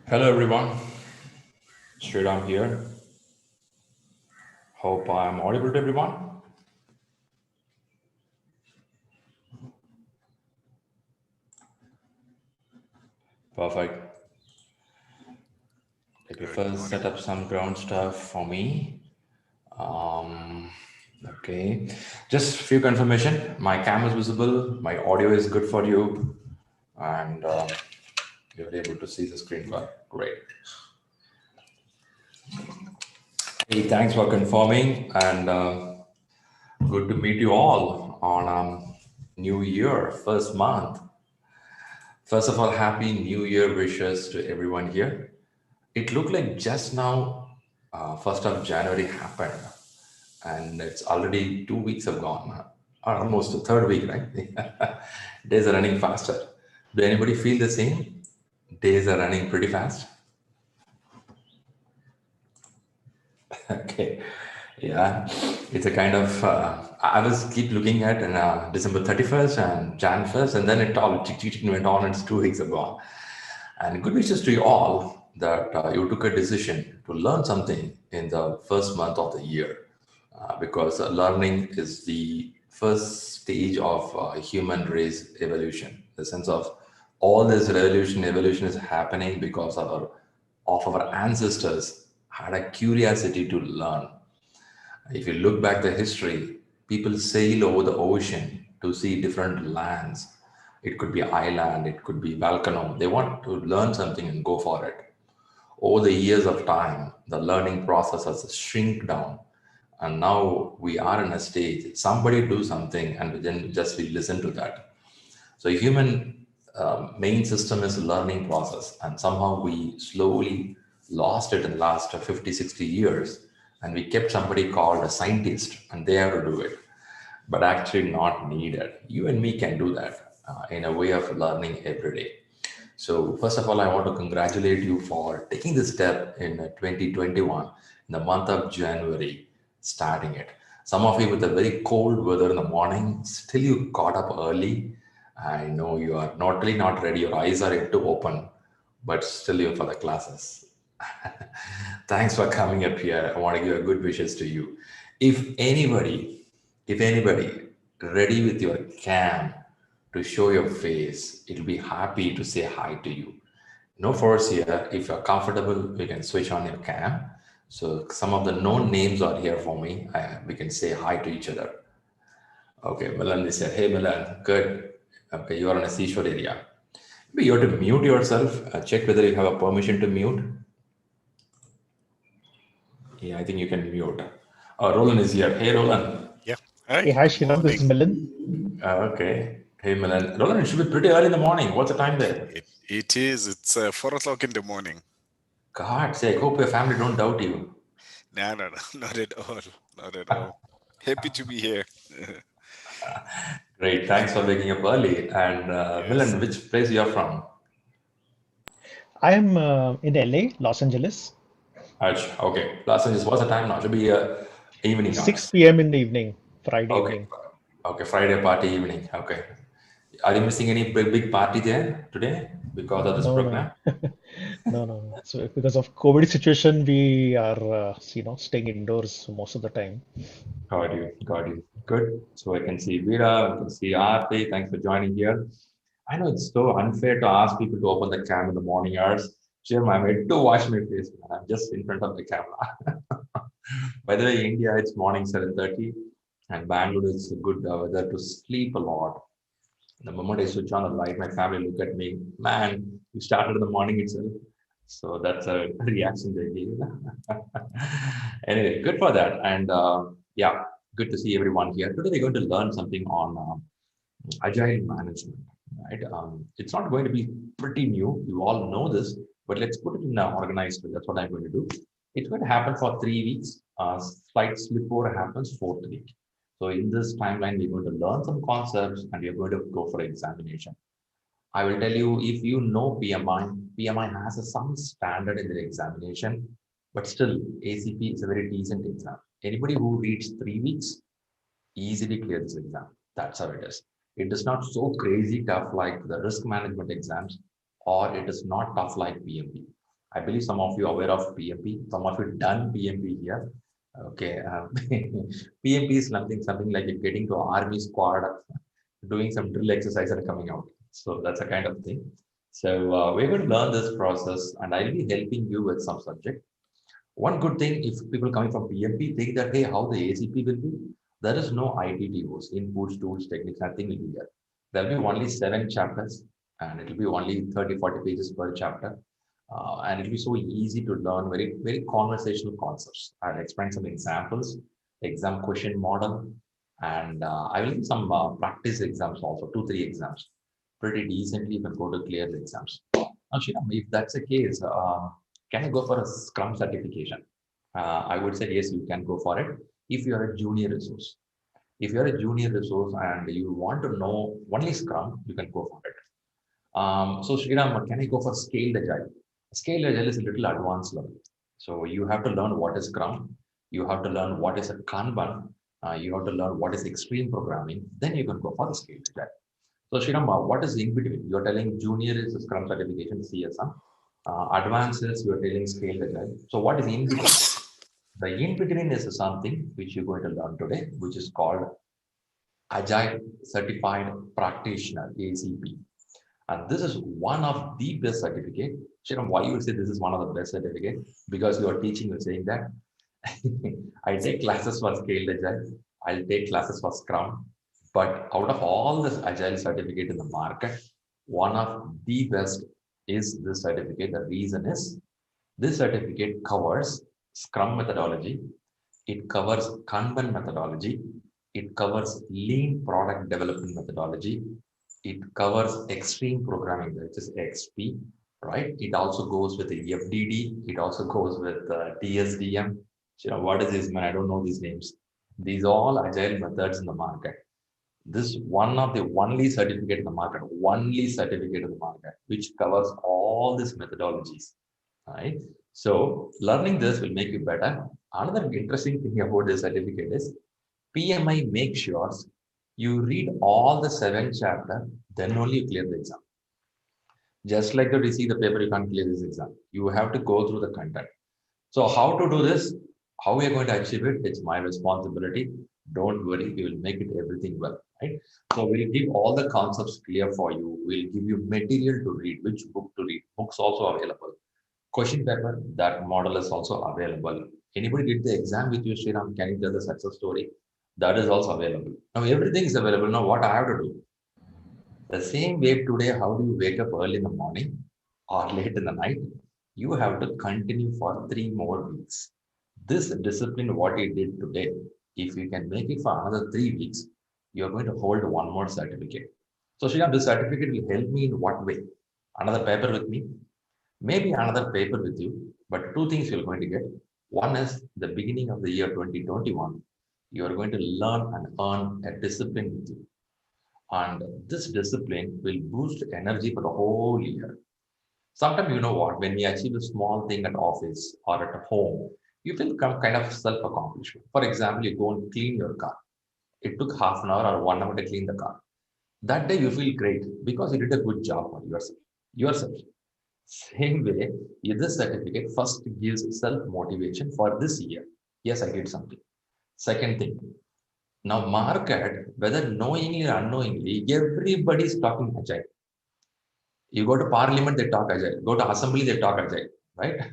Hello everyone, Sriram here. Hope I'm audible to everyone. Perfect. Let me first set up some ground stuff for me. Okay, just few confirmation. My cam is visible, my audio is good for you, and you're able to see the screen well. Great. Hey, thanks for confirming, and good to meet you all on New Year, first month. First of all, Happy New Year wishes to everyone here. It looked like just now, 1st of January happened, and it's already 2 weeks have gone, or almost the third week, right? Days are running faster. Do anybody feel the same? Days are running pretty fast. Okay, yeah, it's a kind of. I was keep looking at December 31st and Jan 1st, and then it all went on, and it's 2 weeks have gone. And good wishes to you all that you took a decision to learn something in the first month of the year, because learning is the first stage of human race evolution. The sense of all this revolution, evolution is happening because of our ancestors had a curiosity to learn. If you look back the history, people sail over the ocean to see different lands. It could be island, it could be volcano. They want to learn something and go for it. Over the years of time, the learning process has shrink down. And now we are in a stage, somebody do something and then just we listen to that. So human main system is learning process, and somehow we slowly lost it in the last 50, 60 years, and we kept somebody called a scientist, and they have to do it, but actually not needed. You and me can do that in a way of learning every day. So first of all, I want to congratulate you for taking this step in 2021, in the month of January, starting it. Some of you with a very cold weather in the morning, still you got up early. I know you are not really not ready, your eyes are yet to open, but still you're for the classes. Thanks for coming up here. I want to give a good wishes to you. If anybody ready with your cam to show your face, it'll be happy to say hi to you. No force here. If you're comfortable, we can switch on your cam. So some of the known names are here for me. We can say hi to each other. Okay, Milan, they said, hey Milan, good. Okay, you are in a seashore area. Maybe you have to mute yourself. Check whether you have a permission to mute. Yeah, I think you can mute. Roland is here. Hey, Roland. Yeah. Hi. Hey, hi, Good Sriram. This is morning. Milan. Okay. Hey, Milan. Roland, it should be pretty early in the morning. What's the time there? It is. It's 4 o'clock in the morning. God's sake, hope your family don't doubt you. No, no, no, not at all. Not at all. Happy to be here. Great. Thanks for waking up early. And Yes. Milan, which place you are from? I am in LA, Los Angeles. Okay. Los Angeles, what's the time now? Should be evening It's now. 6 p.m. in the evening, Friday Okay. evening. Okay. Friday party evening. Okay. Are you missing any big party there today because of this No, no, program? no, no. So because of COVID situation, we are, staying indoors most of the time. Got you. Got you. Good. So I can see Veera, I can see Aarti. Thanks for joining here. I know it's so unfair to ask people to open the cam in the morning hours. Sure, I'm ready to wash my face. I'm just in front of the camera. By the way, India, it's morning 7:30, and Bangalore is good weather to sleep a lot. The moment I switch on the light, my family look at me, man, you started in the morning itself. So that's a reaction they give. Anyway, good for that. And yeah, good to see everyone here. Today we're going to learn something on agile management, right? It's not going to be pretty new. You all know this, but let's put it in an organized way. That's what I'm going to do. It's going to happen for 3 weeks. Slight slipover happens fourth week. So in this timeline, we're going to learn some concepts and we're going to go for examination. I will tell you, if you know PMI has some standard in the examination, but still ACP is a very decent exam. Anybody who reads 3 weeks easily clear this exam. That's how it is. It is not so crazy tough like the risk management exams, or it is not tough like PMP. I believe some of you are aware of PMP. Some of you done PMP here. Okay, PMP is something like you're getting to army squad, doing some drill exercise and coming out. So that's a kind of thing. So we're going to learn this process, and I'll be helping you with some subject. One good thing, if people coming from PMP think that, hey, how the ACP will be, there is no ITTOs, inputs, tools, techniques, nothing will be there. There'll be only 7 chapters, and it'll be only 30, 40 pages per chapter. And it'll be so easy to learn very, very conversational concepts. I'll explain some examples, exam question model, and I will give some practice exams also, 2, 3 exams. Pretty decently, you can go to clear the exams. Now, Shyam, if that's the case, can I go for a Scrum certification? I would say yes, you can go for it if you are a junior resource. If you are a junior resource and you want to know only Scrum, you can go for it. So Sriram, can I go for Scaled Agile? Scaled Agile is a little advanced level. So you have to learn what is Scrum. You have to learn what is a Kanban. You have to learn what is extreme programming. Then you can go for the Scaled Agile. So Sriram, what is in between? You're telling junior is a Scrum certification, CSM. Advanced is you're telling Scaled Agile. So what is in between? The in between is something which you're going to learn today, which is called Agile Certified Practitioner, ACP. And this is one of the best certificate. Shiram, why you would say this is one of the best certificate? Because you are teaching, you're saying that I take classes for Scaled Agile, I'll take classes for Scrum, but out of all this Agile certificate in the market, one of the best is this certificate. The reason is this certificate covers Scrum methodology, it covers Kanban methodology, it covers lean product development methodology, it covers extreme programming, which is XP, right? It also goes with the FDD, it also goes with TSDM. You know, what is this, man? I don't know these names. These are all agile methods in the market. This one of the only certificate in the market, which covers all these methodologies, right? So learning this will make you better. Another interesting thing about this certificate is PMI makes sure you read all the 7 chapters, then only you clear the exam. Just like that, you see the paper, you can't clear this exam. You have to go through the content. So how to do this? How we are going to achieve it? It's my responsibility. Don't worry, we will make it everything well, right? So we'll give all the concepts clear for you. We'll give you material to read, which book to read. Books also available. Question paper, that model is also available. Anybody did the exam with you, Sriram? Can you tell the success story? That is also available. Now everything is available. Now what I have to do? The same way today, how do you wake up early in the morning or late in the night? You have to continue for 3 more weeks. This discipline, what you did today, if you can make it for another 3 weeks, you're going to hold one more certificate. So Sriram, this certificate will help me in what way? Another paper with me? Maybe another paper with you, but 2 things you're going to get. One is the beginning of the year 2021, you are going to learn and earn a discipline with you. And this discipline will boost energy for the whole year. Sometimes, you know what, when we achieve a small thing at office or at home, you feel kind of self-accomplishment. For example, you go and clean your car. It took half an hour or 1 hour to clean the car. That day you feel great because you did a good job for yourself. Same way, this certificate first gives self-motivation for this year. Yes, I did something. Second thing, now market, whether knowingly or unknowingly, everybody is talking agile. You go to parliament, they talk agile. Go to assembly, they talk agile, right?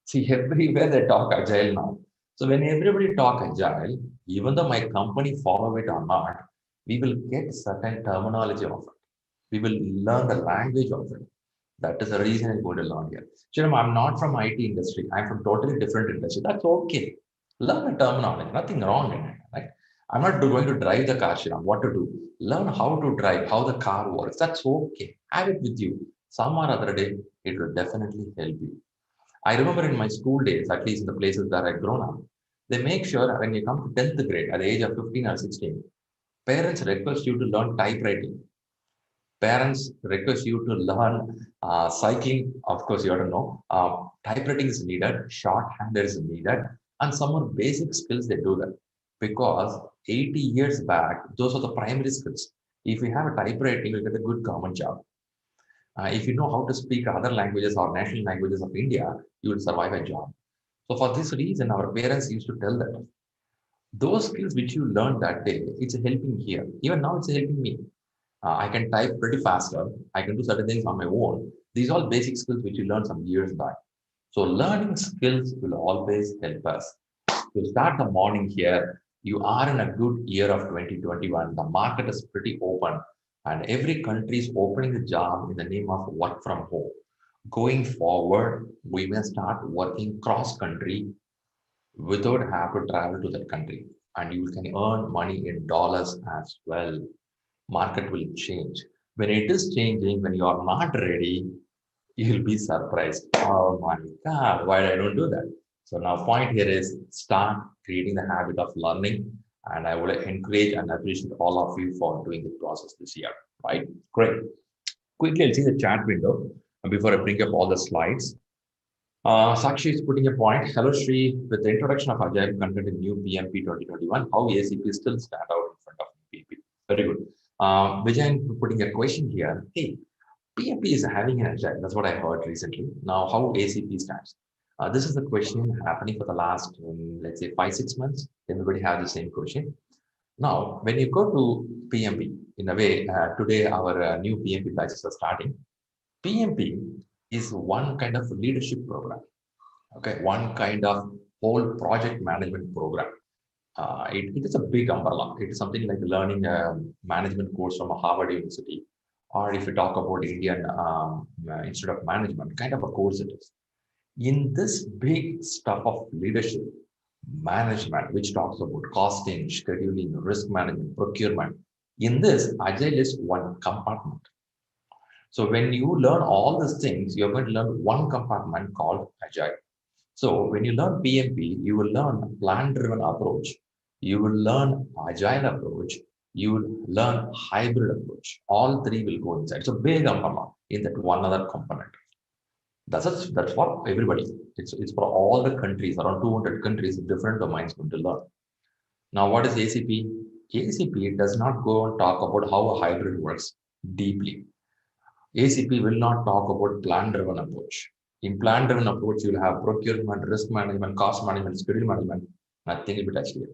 See, everywhere they talk agile now. So when everybody talk agile, even though my company follow it or not, we will get certain terminology of it. We will learn the language of it. That is the reason I'm going to learn here. Shiram, I'm not from IT industry. I'm from totally different industry. That's okay. Learn the terminology. Nothing wrong in it, right? I'm not going to drive the car, Shiram. What to do? Learn how to drive, how the car works. That's okay. Have it with you. Some or other day, it will definitely help you. I remember in my school days, at least in the places that I've grown up, they make sure when you come to 10th grade at the age of 15 or 16, parents request you to learn typewriting. Parents request you to learn cycling. Of course, you have to know. Typewriting is needed, shorthand is needed, and some more basic skills they do that. Because 80 years back, those are the primary skills. If you have a typewriting, you get a good government job. If you know how to speak other languages or national languages of India, you will survive a job. So for this reason, our parents used to tell that those skills which you learned that day, it's helping here. Even now, it's helping me. I can type pretty faster. I can do certain things on my own. These are all basic skills which you learned some years back. So learning skills will always help us. To start the morning here, you are in a good year of 2021. The market is pretty open and every country is opening a job in the name of work from home. Going forward, we may start working cross country without have to travel to that country. And you can earn money in dollars as well. Market will change. When it is changing, when you are not ready, you'll be surprised. Oh my God, why I don't do that? So now point here is start creating the habit of learning. And I would encourage and appreciate all of you for doing the process this year, right? Great. Quickly, I'll see the chat window before I bring up all the slides. Sakshi is putting a point. Hello, Sri. With the introduction of Agile content in new PMP 2021, how ACP still stand out in front of PMP? Very good. Vijayan putting a question here. Hey, PMP is having an agile. That's what I heard recently. Now, how ACP stands? This is the question happening for the last, let's say, 5-6 months. Everybody has the same question. Now, when you go to PMP, in a way, today our new PMP batches are starting. PMP is one kind of leadership program. Okay, one kind of whole project management program. It is a big umbrella. It is something like learning a management course from a Harvard University, or if you talk about Indian Institute of Management, kind of a course it is. In this big stuff of leadership, management, which talks about costing, scheduling, risk management, procurement, in this, Agile is one compartment. So when you learn all these things, you're going to learn one compartment called Agile. So when you learn PMP, you will learn plan-driven approach. You will learn agile approach. You will learn hybrid approach. All three will go inside. It's a big umbrella in that one other component. That's for everybody. It's for all the countries, around 200 countries, different domains going to learn. Now, what is ACP? ACP does not go and talk about how a hybrid works deeply. ACP will not talk about plan-driven approach. In plan-driven approach, you'll have procurement, risk management, cost management, schedule management. Nothing will be touched here.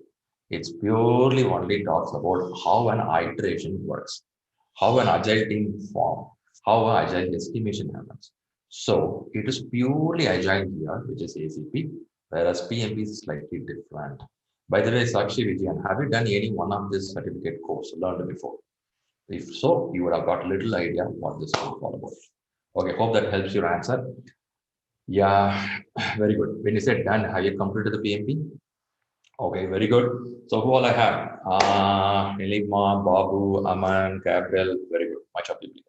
It's purely only talks about how an iteration works, how an agile team forms, how an agile estimation happens. So it is purely agile here, which is ACP, whereas PMP is slightly different. By the way, Sakshi Vijayan, have you done any one of this certificate course learned before? If so, you would have got a little idea what this is all about. Okay, hope that helps your answer. Yeah, very good. When you said done, have you completed the PMP? Okay, very good. So who all I have? Enigma, Babu, Aman, Gabriel. Very good. Much appreciated.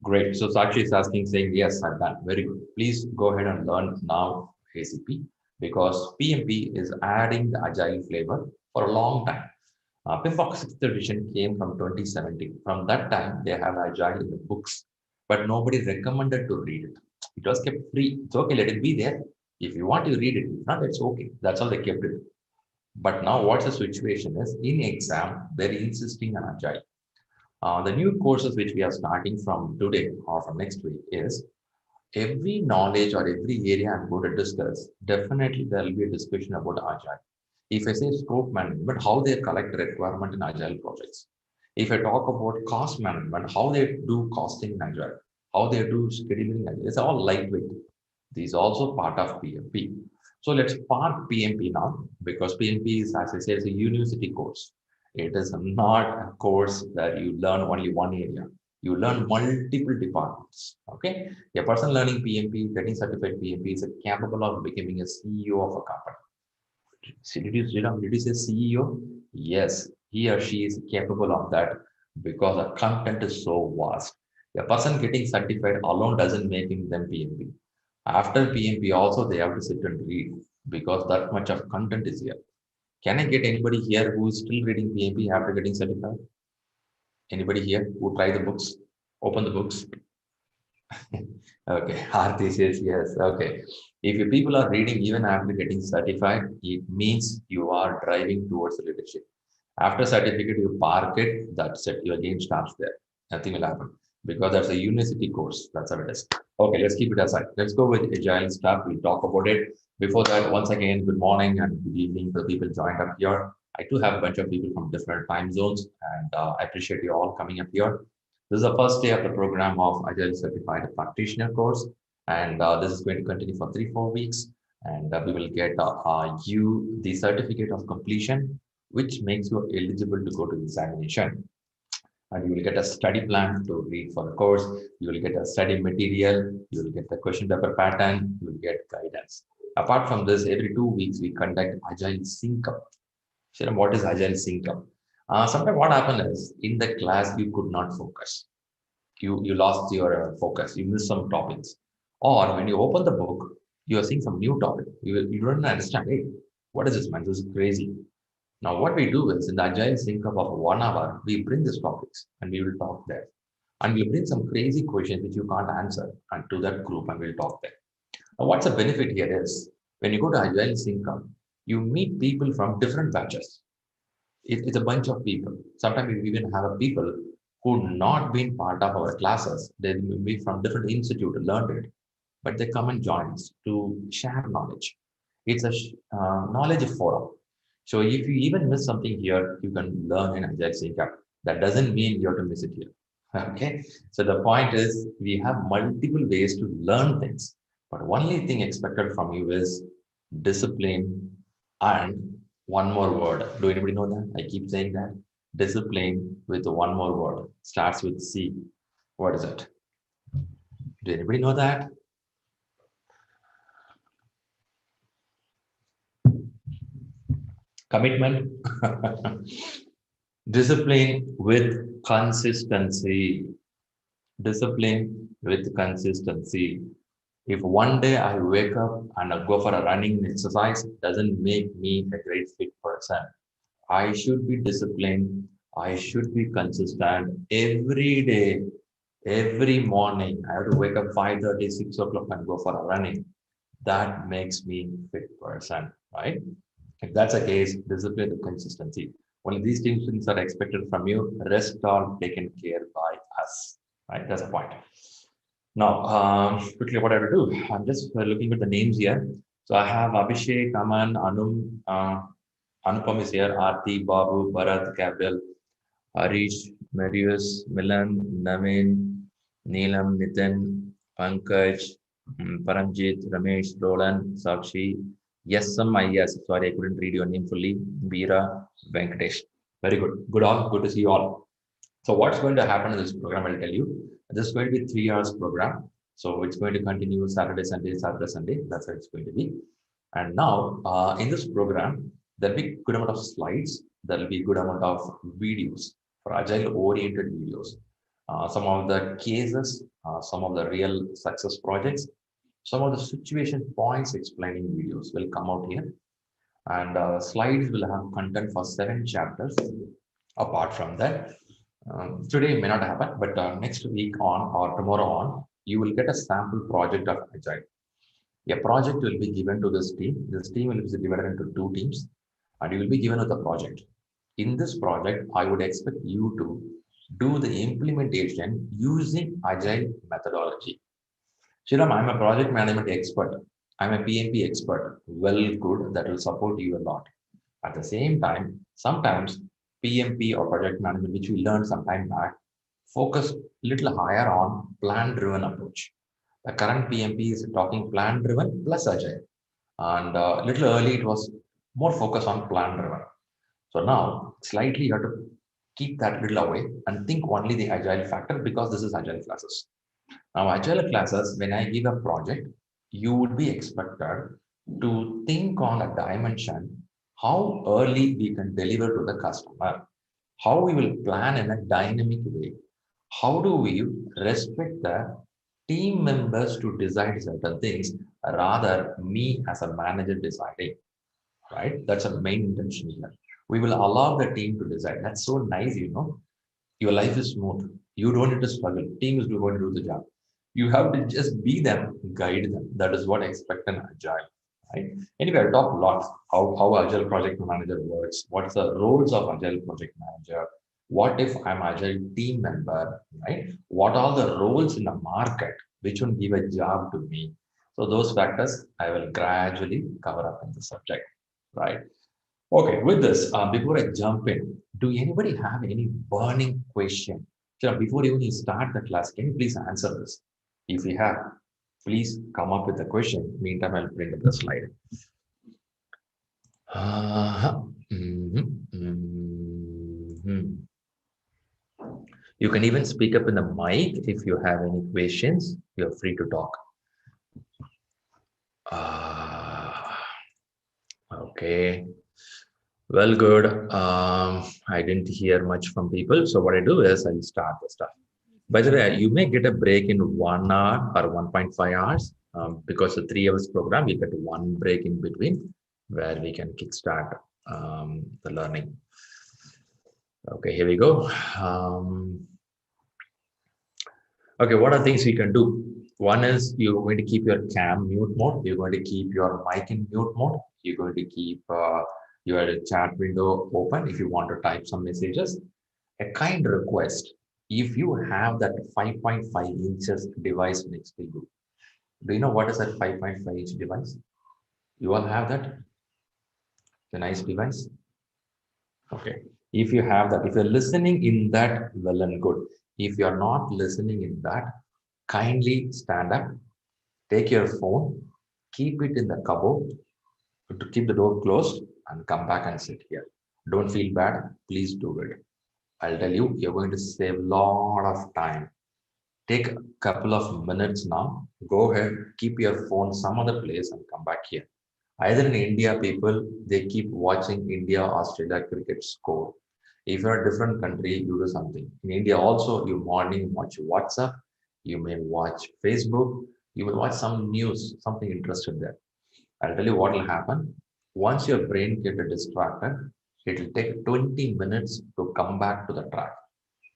Great. So Sakshi is asking, saying, yes, I'm done. Very good. Please go ahead and learn now ACP because PMP is adding the agile flavor for a long time. PMBOK 6th edition came from 2017. From that time, they have agile in the books, but nobody recommended to read it. It was kept free. It's okay, let it be there. If you want to read it, if not, it's okay. That's all they kept it. But now what's the situation is in exam, they're insisting on agile. The new courses which we are starting from today or from next week is every knowledge or every area I'm going to discuss, definitely there will be a discussion about agile. If I say scope management, how they collect requirement in agile projects. If I talk about cost management, how they do costing in agile, how they do scheduling in agile, it's all lightweight. These are also part of PMP. So let's park PMP now because PMP is, as I said, is a university course. It is not a course that you learn only one area. You learn multiple departments. Okay, a person learning PMP, getting certified PMP is capable of becoming a CEO of a company. Did you say CEO? Yes, he or she is capable of that because the content is so vast. A person getting certified alone doesn't make them PMP. After PMP also they have to sit and read because that much of content is here. Can I get anybody here who is still reading PMP after getting certified? Anybody here who try the books? Open the books. Okay, Aarti says yes. Okay. If you people are reading even after getting certified, it means you are driving towards leadership. After certificate, you park it, that's it. Your game starts there. Nothing will happen. because that's a university course. That's how it is. Okay, let's keep it aside. Let's go with agile stuff. We'll talk about it. Before that, once again, good morning and good evening to the people joined up here. I do have a bunch of people from different time zones, and I appreciate you all coming up here. This is the first day of the program of Agile Certified Practitioner course, and this is going to continue for 3-4 weeks. And we will get you the certificate of completion, which makes you eligible to go to the examination. And you will get a study plan to read for the course. You will get a study material. You will get the question paper pattern. You will get guidance. Apart from this, every 2 weeks we conduct Agile Sync Up. So, what is Agile Sync Up? Sometimes what happened is in the class you could not focus. You lost your focus. You missed some topics. Or when you open the book, you are seeing some new topic. You don't understand. Hey, what is this, man? This is crazy. Now, what we do is in the Agile Sync Up of 1 hour, we bring these topics and we will talk there. And we'll bring some crazy questions which you can't answer and to that group and we'll talk there. Now, what's the benefit here is when you go to Agile Sync Up, you meet people from different batches. It's a bunch of people. Sometimes we even have people who not been part of our classes. They may be from different institute, learned it, but they come and join us to share knowledge. It's a knowledge forum. So if you even miss something here, you can learn in Agile Sync Up. That doesn't mean you have to miss it here. Okay. So the point is we have multiple ways to learn things, but only thing expected from you is discipline and one more word. Do anybody know that? I keep saying that. Discipline with one more word. Starts with C. What is it? Do anybody know that? Commitment. Discipline with consistency. Discipline with consistency. If one day I wake up and I go for a running exercise, doesn't make me a great fit person. I should be disciplined. I should be consistent every day, every morning. I have to wake up 5:30, 6 o'clock and go for a running. That makes me fit person, right? If that's the case, discipline and consistency. Only these things are expected from you. Rest are taken care by us, right? That's the point. Now, quickly, what I will do, I'm just looking at the names here. So I have Abhishek, Aman, Anum, Anupam is here, Aarti, Babu, Bharat, Gabriel, Harish, Marius, Milan, Naveen, Neelam, Nitin, Pankaj, Paramjit, Ramesh, Roland, Sakshi. Yes, yes. Sorry, I couldn't read your name fully. Veera, Venkatesh. Very good. Good all. Good to see you all. So what's going to happen in this program, I'll tell you. This is going to be 3 hours program. So it's going to continue Saturday, Sunday, Saturday, Sunday. That's how it's going to be. And now in this program, there'll be good amount of slides. There'll be good amount of videos for agile oriented videos. Some of the cases, some of the real success projects, some of the situation points explaining videos will come out here. And slides will have content for 7 chapters. Apart from that, today may not happen, but next week on or tomorrow on, you will get a sample project of Agile. A project will be given to this team. This team will be divided into 2 teams, and you will be given with a project. In this project, I would expect you to do the implementation using Agile methodology. Shiram, I'm a project management expert. I'm a PMP expert. Well, good. That will support you a lot. At the same time, sometimes PMP or project management, which we learned some time back, focus little higher on plan-driven approach. The current PMP is talking plan-driven plus agile. And a little early, it was more focused on plan-driven. So now, slightly you have to keep that little away and think only the agile factor because this is agile classes. Now, agile classes, when I give a project, you would be expected to think on a dimension how early we can deliver to the customer, how we will plan in a dynamic way, how do we respect the team members to decide certain things rather me as a manager deciding, right? That's a main intention here. We will allow the team to decide. That's so nice, your life is smooth. You don't need to struggle. Team is going to do the job. You have to just be them, guide them. That is what I expect in agile. Right? Anyway, I'll talk a lot how agile project manager works. What's the roles of agile project manager? What if I'm Agile team member, right? What are the roles in the market? Which one give a job to me? So those factors I will gradually cover up in the subject, right? Okay, with this, before I jump in, do anybody have any burning question? So before even you start the class, can you please answer this? If you have, please come up with the question. Meantime, I'll bring up the slide. Mhm, mhm. You can even speak up in the mic if you have any questions. You're free to talk. Okay. Well, good. I didn't hear much from people. So what I do is I'll start the stuff. By the way, you may get a break in 1 hour or 1.5 hours because the 3 hours program, we get one break in between where we can kickstart the learning. Okay, here we go. Okay, what are things you can do? One is you're going to keep your cam mute mode. You're going to keep your mic in mute mode. You're going to keep your chat window open if you want to type some messages. A kind request. If you have that 5.5 inches device next to you, do you know what is that 5.5 inch device? You all have that? The nice device? Okay. If you have that, if you're listening in that, well and good. If you're not listening in that, kindly stand up, take your phone, keep it in the cupboard, to keep the door closed, and come back and sit here. Don't feel bad. Please do it. I'll tell you, you're going to save a lot of time. Take a couple of minutes now. Go ahead, keep your phone some other place and come back here. Either in India, people, they keep watching India, Australia cricket score. If you're a different country, you do something. In India also, you morning watch WhatsApp, you may watch Facebook, you will watch some news, something interested there. I'll tell you what will happen. Once your brain gets distracted, it will take 20 minutes to come back to the track.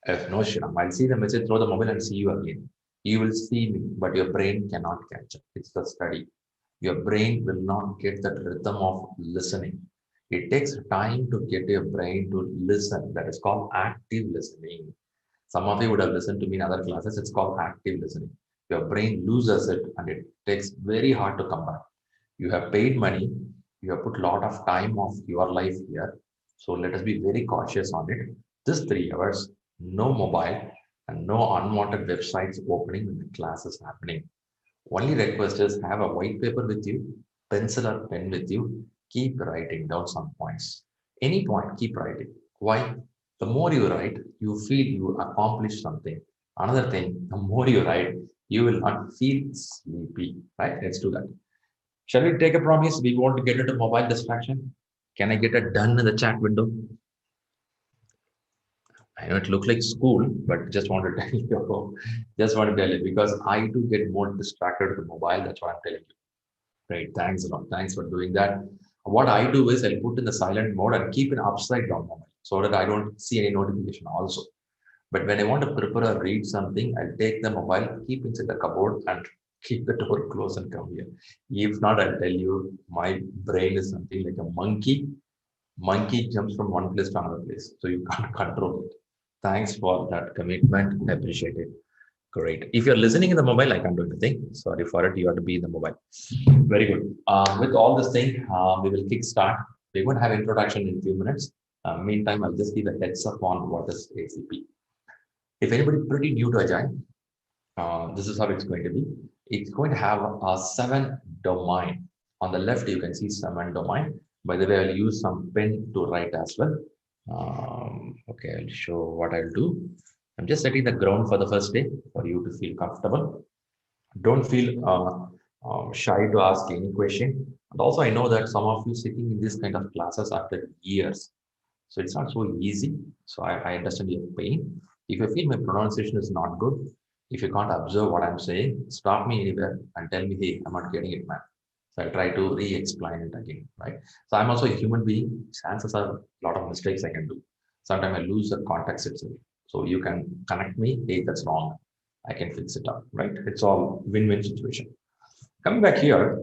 If no, Shriram, I'll see the message, throw the mobile and see you again. You will see me, but your brain cannot catch up. It's the study. Your brain will not get that rhythm of listening. It takes time to get your brain to listen. That is called active listening. Some of you would have listened to me in other classes. It's called active listening. Your brain loses it and it takes very hard to come back. You have paid money. You have put a lot of time of your life here. So let us be very cautious on it. This 3 hours, no mobile and no unwanted websites opening when the class is happening. Only request is have a white paper with you, pencil or pen with you, keep writing down some points. Any point, keep writing. Why? The more you write, you feel you accomplished something. Another thing, the more you write, you will not feel sleepy, right? Let's do that. Shall we take a promise? We want to get into mobile distraction. Can I get it done in the chat window? I know it looks like school, but just want to tell you, just want to tell you because I do get more distracted with the mobile. That's why I'm telling you. Great, thanks a lot. Thanks for doing that. What I do is I'll put in the silent mode and keep it upside down mobile so that I don't see any notification also. But when I want to prepare or read something, I'll take the mobile, keep inside the cupboard and keep the door closed and come here. If not, I'll tell you, my brain is something like a monkey. Monkey jumps from one place to another place, so you can't control it. Thanks for that commitment. I appreciate it. Great. If you're listening in the mobile, I can't do anything. Sorry for it. You have to be in the mobile. Very good. With all this thing, we will kick start. We're going to have introduction in a few minutes. Meantime, I'll just give a heads up on what is ACP. If anybody pretty new to Agile, this is how it's going to be. It's going to have a 7 domain. On the left, you can see 7 domain. By the way, I'll use some pen to write as well. Okay, I'll show what I'll do. I'm just setting the ground for the first day for you to feel comfortable. Don't feel shy to ask any question. And also, I know that some of you sitting in this kind of classes after years. So it's not so easy. So I understand your pain. If you feel my pronunciation is not good, if you can't observe what I'm saying, stop me anywhere and tell me, hey, I'm not getting it, man. So I'll try to re-explain it again, right? So I'm also a human being. Chances are a lot of mistakes I can do. Sometimes I lose the context itself. So you can connect me, hey, that's wrong. I can fix it up, right? It's all win-win situation. Coming back here,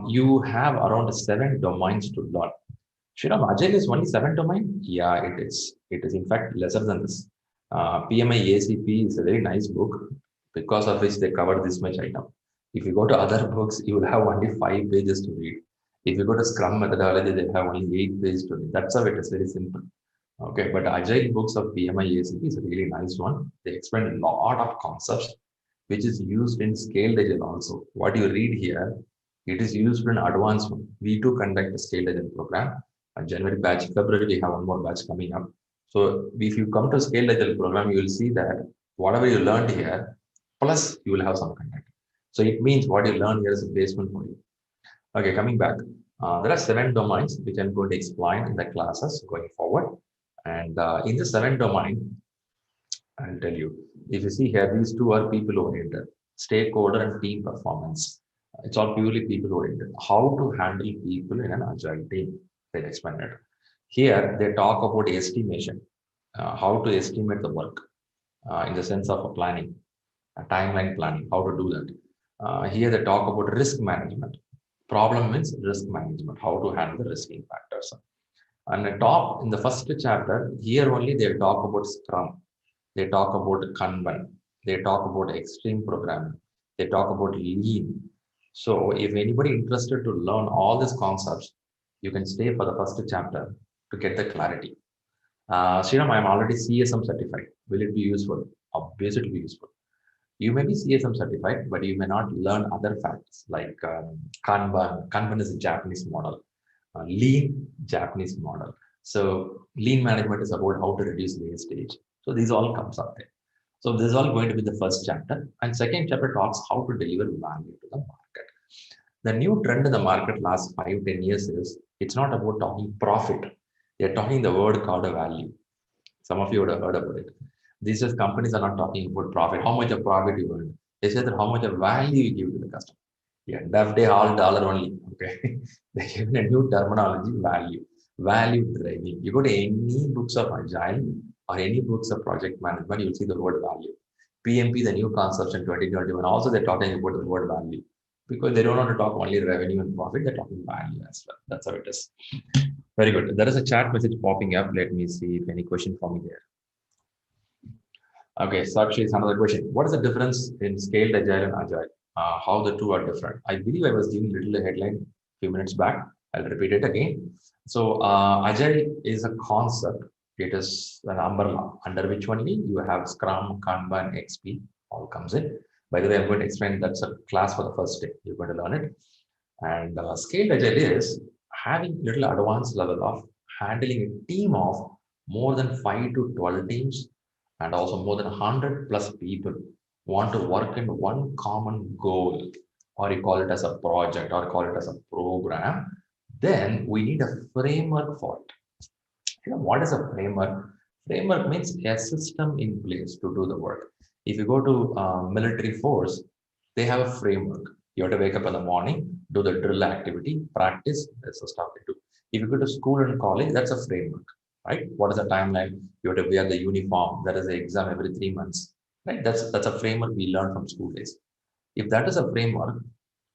you have around 7 domains to learn. Sriram, Agile is only 7 domain? Yeah, it is. It is in fact lesser than this. PMI-ACP is a very nice book because of which they cover this much item. If you go to other books, you will have only 5 pages to read. If you go to Scrum methodology, they have only 8 pages to read. That's how it is very simple. Okay, but Agile books of PMI-ACP is a really nice one. They explain a lot of concepts which is used in scaled agile also. What you read here, it is used in advanced one. We too conduct a scaled agile program. January batch, February, we have one more batch coming up. So if you come to scaled agile program, you will see that whatever you learned here, plus you will have some content. So it means what you learn here is a basement for you. Okay, coming back. There are 7 domains which I'm going to explain in the classes going forward. And in the 7 domain, I'll tell you. If you see here, these two are people oriented, stakeholder and team performance. It's all purely people oriented. How to handle people in an agile team. They explain it. Here, they talk about estimation, how to estimate the work in the sense of a planning, a timeline planning, how to do that. Here, they talk about risk management. Problem means risk management, how to handle the risking factors. And the top in the first chapter, here only they talk about Scrum, they talk about Kanban, they talk about extreme programming, they talk about lean. So if anybody interested to learn all these concepts, you can stay for the first chapter to get the clarity. Sriram, I'm already CSM certified. Will it be useful? Obviously, it will be useful. You may be CSM certified, but you may not learn other facts like Kanban. Kanban is a Japanese model. Lean Japanese model. So lean management is about how to reduce wastage. So these all comes up there. So this is all going to be the first chapter. And second chapter talks how to deliver value to the market. The new trend in the market last 5-10 years is it's not about talking profit. They're talking the word called a value. Some of you would have heard about it. These days companies are not talking about profit, how much of profit you earn. They say that how much of value you give to the customer. Yeah, that day all dollar only. Okay. They give a new terminology, value. Value driving. You go to any books of agile or any books of project management, you'll see the word value. PMP, the new concepts in 2021, also they're talking about the word value. Because they don't want to talk only revenue and profit, they're talking value as well. That's how it is. Very good. There is a chat message popping up. Let me see if any question for me there. Okay, Sakshi is another question. What is the difference in scaled agile and agile? How the two are different? I believe I was giving a little headline a few minutes back. I'll repeat it again. So agile is a concept. It is an umbrella under which only you have Scrum, Kanban, XP all comes in. By the way, I'm going to explain that's a class for the first day. You're going to learn it. And scaled agile is having little advanced level of handling a team of more than 5 to 12 teams and also more than 100 plus people want to work in one common goal, or you call it as a project or call it as a program, then we need a framework for it. You know, what is a framework? Framework means a system in place to do the work. If you go to military force, they have a framework. You have to wake up in the morning, do the drill activity, practice, that's the stuff they do. If you go to school and college, that's a framework, right? What is the timeline? You have to wear the uniform. That is the exam every 3 months, right? That's a framework we learn from school days. If that is a framework,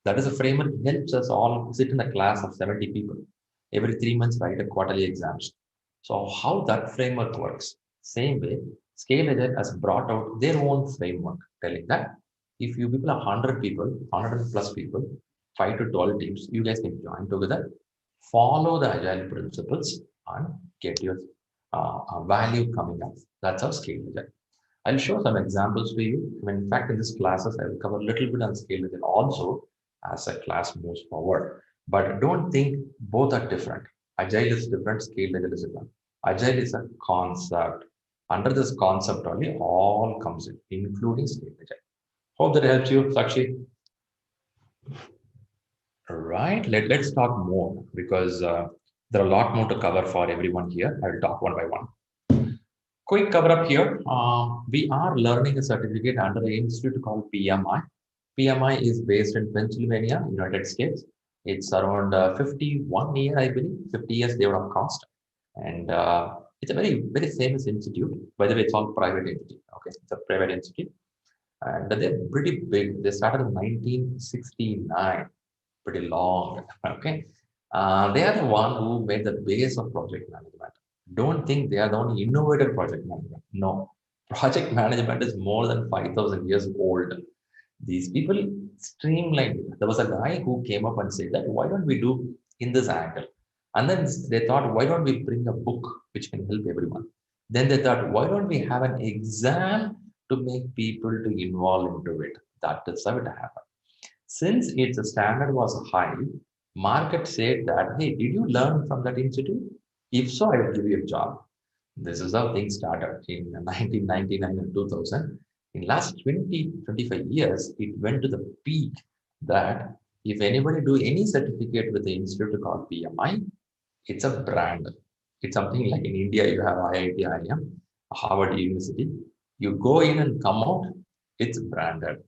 helps us all sit in a class of 70 people. Every 3 months, write a quarterly exams. So how that framework works? Same way, Scale Agile has brought out their own framework, telling that if you people are 100 people, 100 plus people, 5 to 12 teams, you guys can join together, follow the Agile principles, and get your value coming up. That's how Scale Agile. I'll show some examples for you. In fact, in this classes, I will cover a little bit on Scale Agile also as a class moves forward. But don't think both are different. Agile is different, Scale Agile is different. Agile is a concept. Under this concept only, all comes in, including Scale Agile. Hope that helps you, Sakshi. All right, let's talk more because there are a lot more to cover for everyone here. I will talk one by one. Quick cover up here. We are learning a certificate under an institute called PMI. PMI is based in Pennsylvania, United States. It's around 51 years, I believe, 50 years they would have cost. And it's a very, very famous institute. By the way, it's all private entity. Okay, it's a private institute. And they're pretty big. They started in 1969, pretty long. Okay. They are the one who made the base of project management. Don't think they are the only innovator project management. No, project management is more than 5,000 years old. These people streamlined it. There was a guy who came up and said that why don't we do in this angle? And then they thought, why don't we bring a book which can help everyone? Then they thought, why don't we have an exam to make people to involve into it? That is how it happened. Since its standard was high, market said that, hey, did you learn from that institute? If so, I will give you a job. This is how things started in 1999 and 2000. In last 20, 25 years, it went to the peak that if anybody do any certificate with the institute called PMI, it's a brand. It's something like in India, you have IIT, IIM, Harvard University. You go in and come out, it's branded.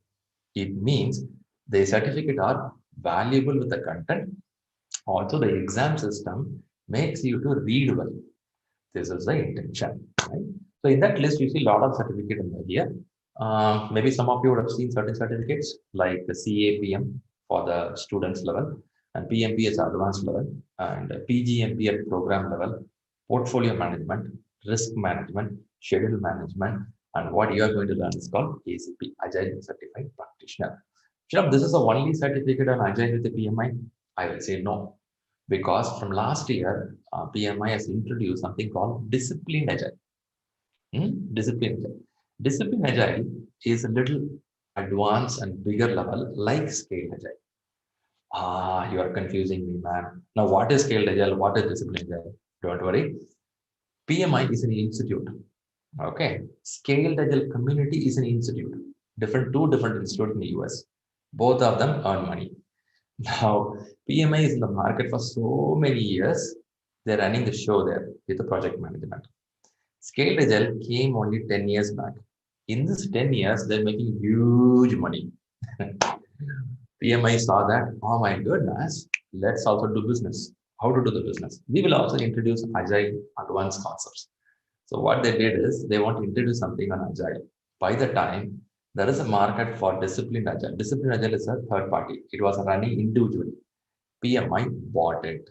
It means the certificate are valuable with the content. Also, the exam system makes you to read well. This is the intention, right? So in that list, you see a lot of certificate in here. Maybe some of you would have seen certain certificates like the CAPM for the students level, and PMP is advanced level, and PGMP at program level, portfolio management, risk management, schedule management, and what you are going to learn is called ACP, Agile Certified Practitioner. Sure, this is the only certificate on Agile with the PMI. I will say no, because from last year, PMI has introduced something called Disciplined Agile. Disciplined Agile. Disciplined Agile is a little advanced and bigger level like Scaled Agile. You are confusing me, man. Now, what is Scaled Agile? What is Disciplined Agile? Don't worry. PMI is an institute. Okay. Scaled Agile Community is an institute. Two different institutes in the US. Both of them earn money. Now, PMI is in the market for so many years. They're running the show there with the project management. Scaled Agile came only 10 years back. In this 10 years, they're making huge money. PMI saw that, oh my goodness, let's also do business. How to do the business? We will also introduce Agile advanced concepts. So what they did is they want to introduce something on Agile. By the time there is a market for disciplined Agile. Disciplined Agile is a third party. It was running individually. PMI bought it.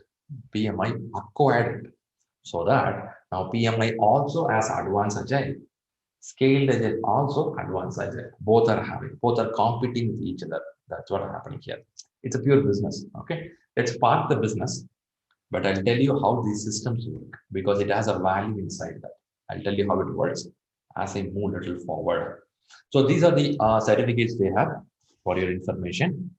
PMI acquired it. So that now PMI also has advanced Agile. Scaled Agile also advanced Agile. Both are competing with each other. That's what happening here. It's a pure business. Okay. Let's park the business, but I'll tell you how these systems work because it has a value inside that. I'll tell you how it works as I move a little forward. So these are the certificates they have for your information.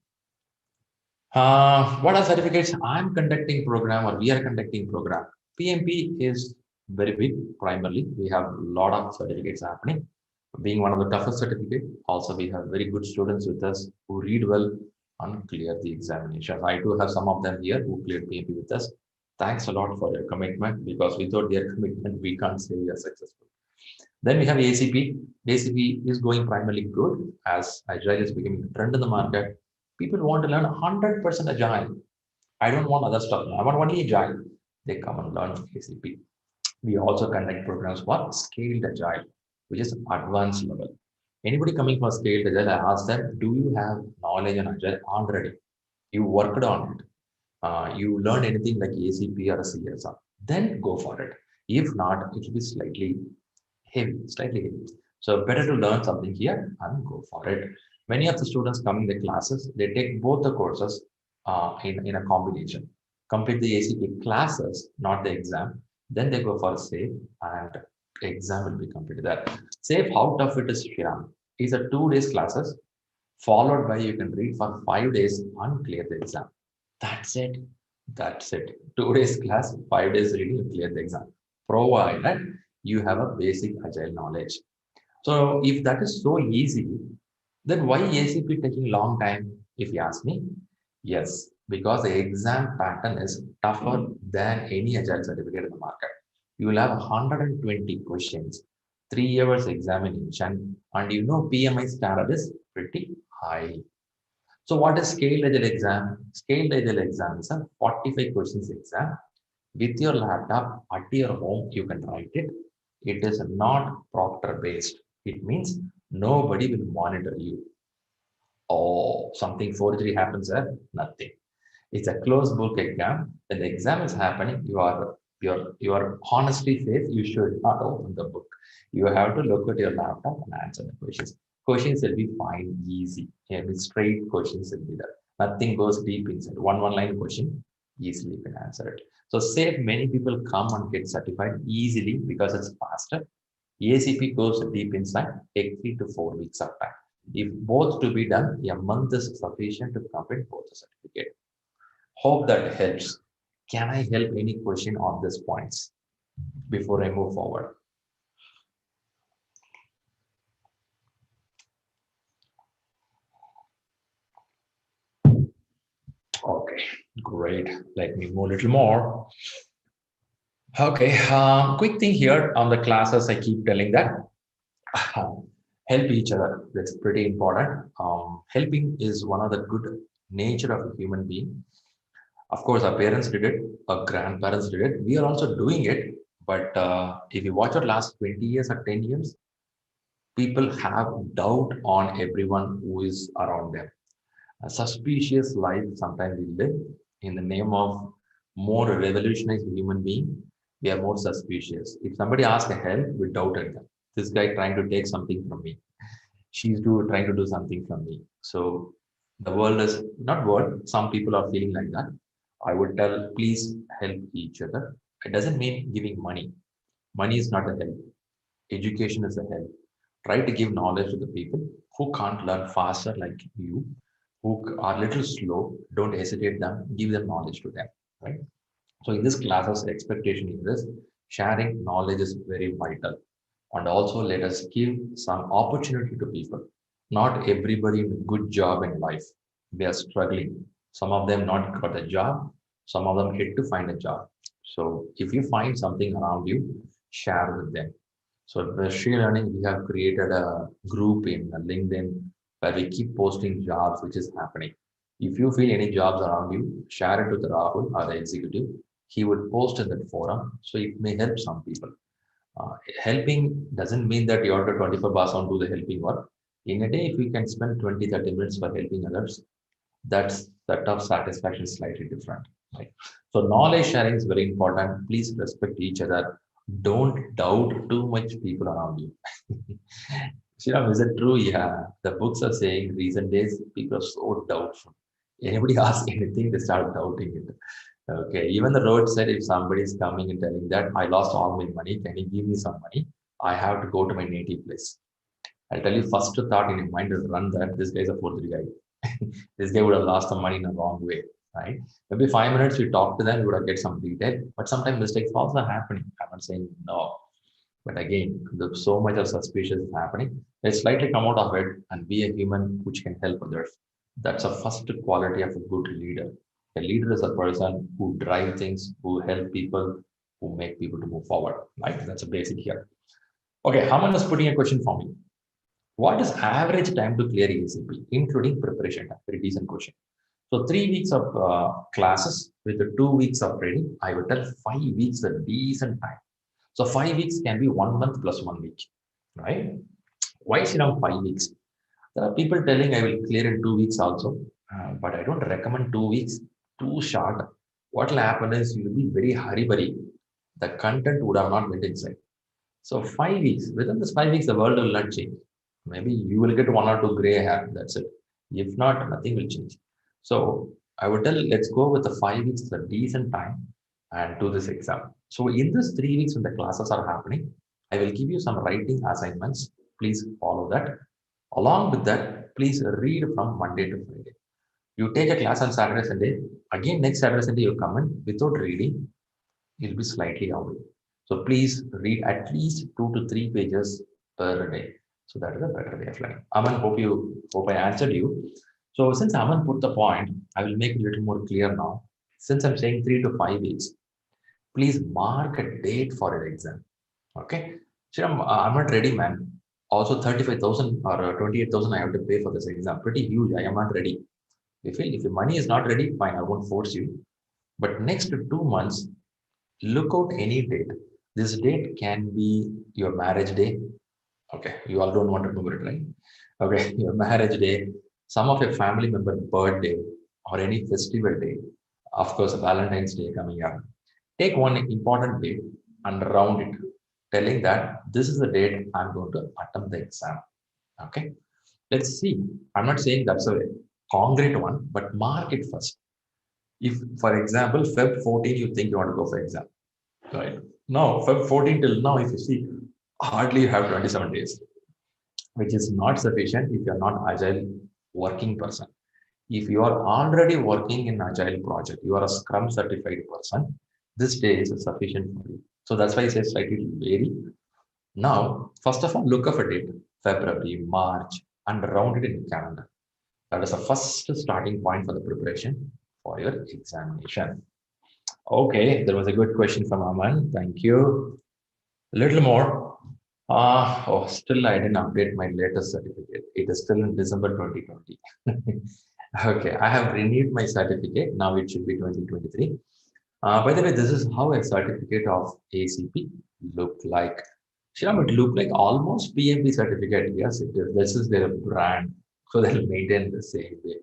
What are certificates? I'm conducting program or we are conducting program. PMP is very big. Primarily, we have a lot of certificates happening. Being one of the toughest certificate, also we have very good students with us who read well and clear the examination. I do have some of them here who cleared PMP with us. Thanks a lot for your commitment because without their commitment, we can't say we are successful. Then we have ACP. ACP is going primarily good as Agile is becoming a trend in the market. People want to learn 100% Agile. I don't want other stuff. I want only Agile. They come and learn ACP. We also conduct programs for Scaled Agile, which is advanced level. Anybody coming for Scaled Agile, I ask them, do you have knowledge on Agile already? You worked on it. You learned anything like ACP or a CSR, then go for it. If not, it will be slightly heavy. So better to learn something here and go for it. Many of the students coming the classes, they take both the courses in a combination. Complete the ACP classes, not the exam. Then they go for SAFE and exam will be completed there. SAFE, how tough it is, Shiram? Is a 2 days classes followed by you can read for 5 days and clear the exam. That's it. That's it. 2 days class, 5 days reading, you clear the exam. Provided you have a basic Agile knowledge. So if that is so easy, then why ACP taking long time? If you ask me, yes, because the exam pattern is tougher than any Agile certificate in the market. You will have 120 questions, 3 years examination, and you know PMI standard is pretty high. So what is Scaled Agile exam? Scaled Agile exam is a 45 questions exam. With your laptop at your home, you can write it. It is not proctor based. It means nobody will monitor you. Oh, something forgery happens there? Nothing. It's a closed book exam. When the exam is happening, you are honestly safe. You should not open the book. You have to look at your laptop and answer the questions. Questions will be fine, easy. Yeah, with straight questions will be there. Nothing goes deep inside. One line question, easily you can answer it. So save many people come and get certified easily because it's faster. ACP goes deep inside, take 3 to 4 weeks of time. If both to be done, a month is sufficient to complete both the certificate. Hope that helps. Can I help any question on these points before I move forward? Okay, great. Let me move a little more. Okay, quick thing here on the classes, I keep telling that help each other. That's pretty important. Helping is one of the good nature of a human being. Of course, our parents did it, our grandparents did it. We are also doing it. But if you watch our last 20 years or 10 years, people have doubt on everyone who is around them. A suspicious life sometimes we live in the name of more revolutionized human being. We are more suspicious. If somebody asks help, we doubted them. This guy trying to take something from me. Trying to do something from me. So the world is not world. Some people are feeling like that. I would tell, please help each other. It doesn't mean giving money. Money is not a help. Education is a help. Try to give knowledge to the people who can't learn faster like you, who are little slow. Don't hesitate them. Give them knowledge to them. Right. So in this classes, expectation is this: sharing knowledge is very vital. And also let us give some opportunity to people. Not everybody in a good job in life. They are struggling. Some of them not got a job. Some of them yet to find a job. So if you find something around you, share with them. So at Machine Learning, we have created a group in LinkedIn where we keep posting jobs which is happening. If you feel any jobs around you, share it to the Rahul or the executive. He would post in that forum, so it may help some people. Helping doesn't mean that you have to 24 hours on do the helping work. In a day, if you can spend 20-30 minutes for helping others, that's that of satisfaction is slightly different. Right? So knowledge sharing is very important. Please respect each other. Don't doubt too much people around you. Sriram, is it true? Yeah. The books are saying recent days people are so doubtful. Anybody ask anything, they start doubting it. Okay, even the road said if somebody is coming and telling that I lost all my money, can you give me some money? I have to go to my native place. I'll tell you, first thought in your mind is run that this guy's a forgery guy. This guy would have lost the money in a wrong way, right? Maybe 5 minutes you talk to them, you would have get some detail, but sometimes mistakes also happening. I'm not saying no, but again, there's so much of suspicious is happening. Let's slightly come out of it and be a human which can help others. That's a first quality of a good leader. A leader is a person who drive things, who help people, who make people to move forward. Right? That's a basic here. Okay, Haman is putting a question for me. What is average time to clear ACP, including preparation time? Very decent question. So 3 weeks of classes with the 2 weeks of training, I would tell 5 weeks a decent time. So 5 weeks can be 1 month plus 1 week, right? Why is it now 5 weeks? There are people telling I will clear in 2 weeks also, but I don't recommend 2 weeks, too short. What will happen is you will be very hurry. The content would have not went inside. So 5 weeks, within this 5 weeks, the world will not change. Maybe you will get 1 or 2 gray hair, that's it. If not, nothing will change. So I would tell, let's go with the 5 weeks, the decent time, and do this exam. So in this 3 weeks when the classes are happening, I will give you some writing assignments. Please follow that. Along with that, please read from Monday to Friday. You take a class on Saturday, Sunday. Again, next Saturday, Sunday, you come in without reading. You'll be slightly away. So please read at least 2 to 3 pages per day. So that is a better way of learning. Aman, hope I answered you. So since Aman put the point, I will make it a little more clear now. Since I'm saying 3 to 5 weeks, please mark a date for your exam. Okay. Sriram, I'm not ready, man. Also 35,000 or 28,000 I have to pay for this exam. Pretty huge. I am not ready. If your money is not ready, fine, I won't force you. But next 2 months, look out any date. This date can be your marriage day. Okay, you all don't want to remember it, right? Okay, your marriage day, some of your family member birthday, or any festival day, of course, Valentine's Day coming up, take one important date and round it, telling that this is the date I'm going to attempt the exam. Okay, let's see. I'm not saying that's a concrete one, but mark it first. If, for example, Feb 14, you think you want to go for exam, right? Now, Feb 14 till now, if you see, hardly you have 27 days, which is not sufficient if you're not agile working person. If you are already working in agile project, you are a Scrum certified person, this day is sufficient for you. So that's why I say slightly vary. Now, first of all, look up a date, February, March, and round it in calendar. That is the first starting point for the preparation for your examination. Okay, there was a good question from Aman. Thank you. A little more. Still I didn't update my latest certificate. It is still in December 2020. Okay, I have renewed my certificate. Now it should be 2023. By the way, this is how a certificate of ACP look like. Shyam, it look like almost PMP certificate. Yes, it is. This is their brand, so they'll maintain the same way.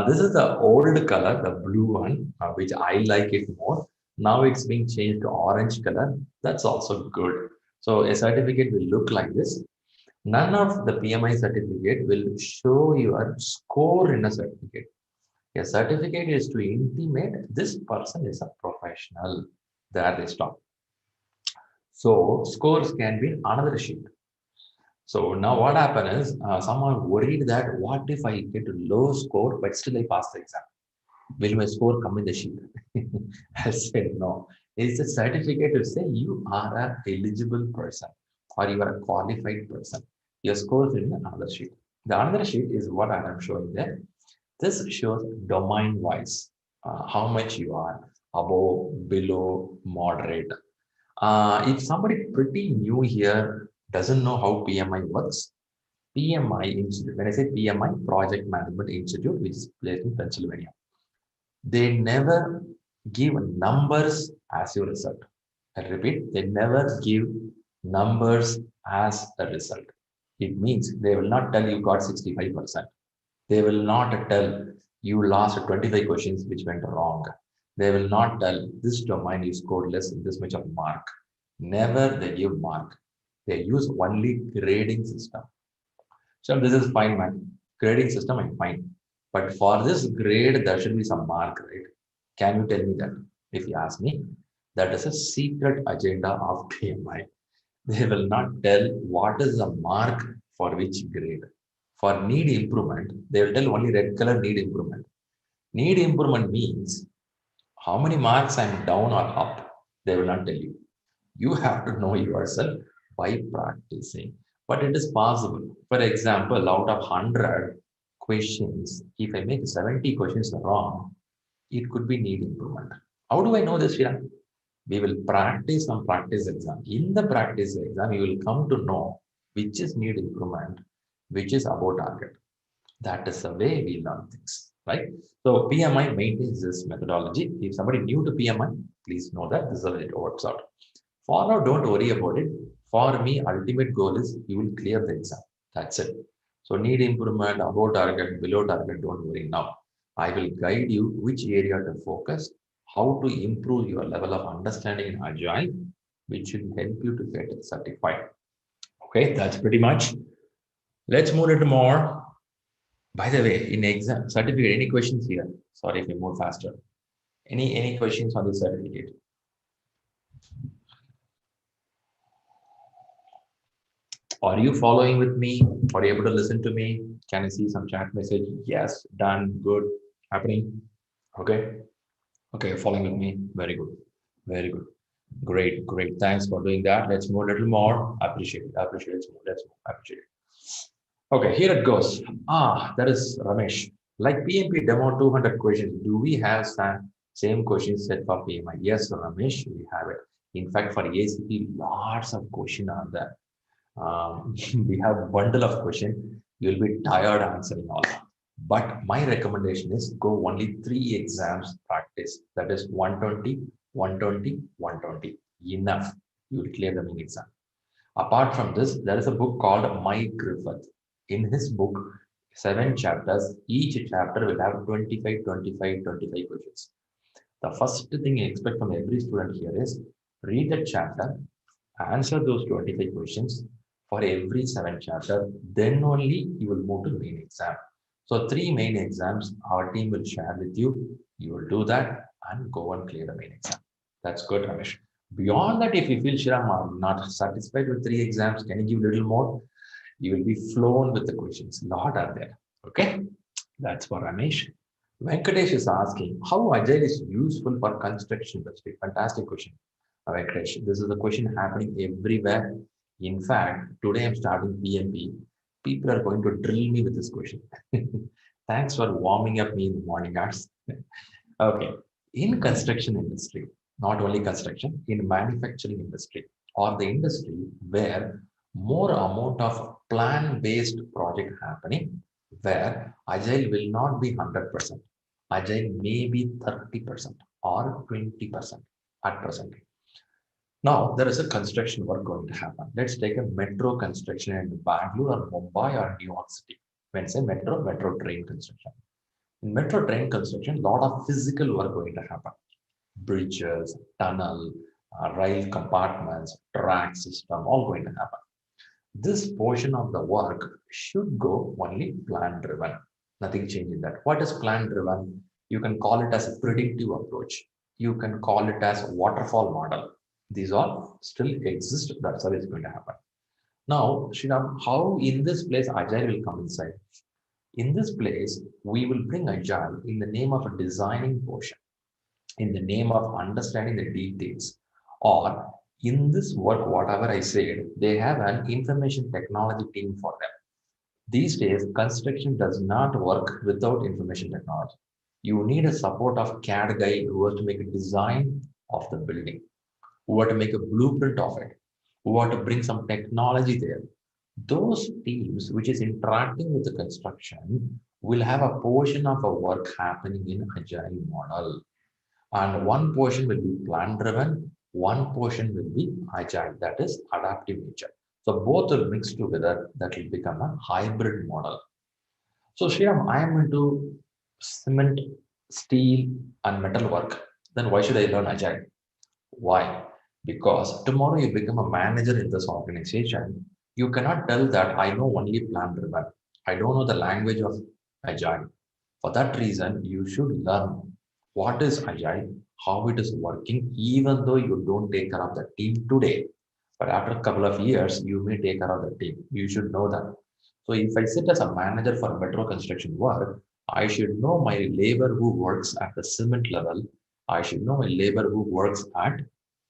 This is the old color, the blue one, which I like it more. Now it's being changed to orange color. That's also good. So a certificate will look like this. None of the PMI certificate will show your score in a certificate. A certificate is to intimate this person is a professional. There they stop. So scores can be another sheet. So now what happened is someone worried that what if I get a low score but still I pass the exam? Will my score come in the sheet? I said no. It's a certificate to say you are an eligible person or you are a qualified person. Your score is in another sheet. The another sheet is what I am showing there. This shows domain wise how much you are above, below, moderate. If somebody pretty new here doesn't know how PMI works, PMI Institute, when I say PMI, Project Management Institute, which is placed in Pennsylvania, they never give numbers as your result. I repeat, they never give numbers as a result. It means they will not tell you got 65%. They will not tell you lost 25 questions which went wrong. They will not tell this domain you scored less in this much of mark. Never they give mark. They use only grading system. So this is fine, man. Grading system, I'm fine. But for this grade, there should be some mark, right? Can you tell me that? If you ask me, that is a secret agenda of PMI. They will not tell what is the mark for which grade. For need improvement, they will tell only red color need improvement. Need improvement means how many marks I'm down or up. They will not tell you. You have to know yourself by practicing. But it is possible. For example, out of 100 questions, if I make 70 questions wrong, it could be need improvement. How do I know this, Shira? We will practice some practice exam. In the practice exam, you will come to know which is need improvement, which is above target. That is the way we learn things, right? So PMI maintains this methodology. If somebody new to PMI, please know that this is how it works out. For now, don't worry about it. For me, ultimate goal is you will clear the exam. That's it. So need improvement, above target, below target, don't worry now. I will guide you which area to focus, how to improve your level of understanding in Agile, which will help you to get certified. Okay, that's pretty much. Let's move it more. By the way, in exam certificate, any questions here? Sorry if we move faster. Any questions on the certificate? Are you following with me? Are you able to listen to me? Can I see some chat message? Yes, done, good, happening. Okay. Okay, following with me. Very good. Very good. Great, great. Thanks for doing that. Let's move a little more. Appreciate it. Appreciate it. Let's move. Appreciate it. Okay, here it goes. That is Ramesh. Like PMP demo 200 questions, do we have same questions set for PMI? Yes, Ramesh, we have it. In fact, for ACP, lots of questions are there. We have a bundle of questions. You'll be tired answering all. But my recommendation is go only 3 exams practice. That is 120, 120, 120. Enough. You will clear the main exam. Apart from this, there is a book called My Griffith. In his book, 7 chapters. Each chapter will have 25 questions. The first thing I expect from every student here is read the chapter, answer those 25 questions for every 7 chapter, then only you will move to main exam. So 3 main exams our team will share with you. You will do that and go and clear the main exam. That's good, Ramesh. Beyond that, if you feel, Shiram, I'm not satisfied with 3 exams, can you give a little more? You will be flown with the questions. A lot are there. Okay, that's for Ramesh. Venkatesh is asking how agile is useful for construction industry. Fantastic question, Venkatesh. This is a question happening everywhere. In fact, today I'm starting PMP. People are going to drill me with this question. Thanks for warming up me in the morning hours. Okay, in construction industry, not only construction, in manufacturing industry or the industry where more amount of plan-based project happening, where agile will not be 100%, agile may be 30% or 20% at present. Now there is a construction work going to happen. Let's take a metro construction in Bangalore or Mumbai or New York City. When say metro train construction. In metro train construction, a lot of physical work going to happen. Bridges, tunnel, rail compartments, track system, all going to happen. This portion of the work should go only plan driven. Nothing changing that. What is plan driven? You can call it as a predictive approach. You can call it as waterfall model. These all still exist. That's how it's going to happen. Now, Sriram, how in this place agile will come inside? In this place, we will bring agile in the name of a designing portion, in the name of understanding the details, or in this work, whatever I said, they have an information technology team for them. These days, construction does not work without information technology. You need a support of CAD guy who has to make a design of the building, who have to make a blueprint of it, who have to bring some technology there. Those teams which is interacting with the construction will have a portion of a work happening in agile model. And one portion will be plan driven, one portion will be agile, that is adaptive nature. So both will mix together, that will become a hybrid model. So Sriram, I am into cement, steel, and metal work. Then why should I learn agile? Why? Because tomorrow you become a manager in this organization, you cannot tell that I know only plan driven. I don't know the language of agile. For that reason, you should learn what is agile, how it is working, even though you don't take care of the team today. But after a couple of years, you may take care of the team. You should know that. So if I sit as a manager for metro construction work, I should know my labor who works at the cement level. I should know my labor who works at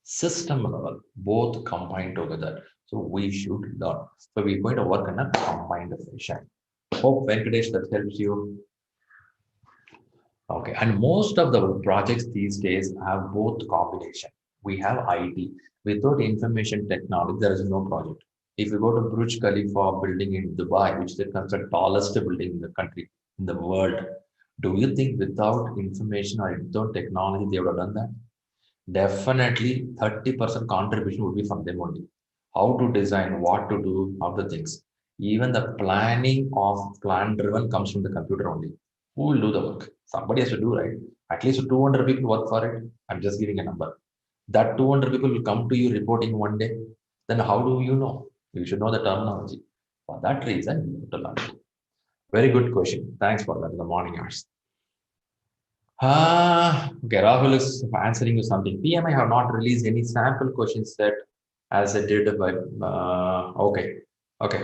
system level, both combined together. So we should learn. So we're going to work in a combined fashion. Hope Venkatesh that helps you. Okay, and most of the projects these days have both combination. We have IT. Without information technology, there is no project. If you go to Burj Khalifa building in Dubai, which is the tallest building in the country, in the world, do you think without information or without technology, they would have done that? Definitely 30% contribution would be from them only. How to design, what to do, how the things. Even the planning of plan driven comes from the computer only. Who will do the work? Somebody has to do, right? At least 200 people work for it. I'm just giving a number. That 200 people will come to you reporting one day. Then how do you know? You should know the terminology. For that reason, you have to learn. Very good question. Thanks for that in the morning hours. Okay, Rahul is answering you something. PMI have not released any sample question set as it did by, okay,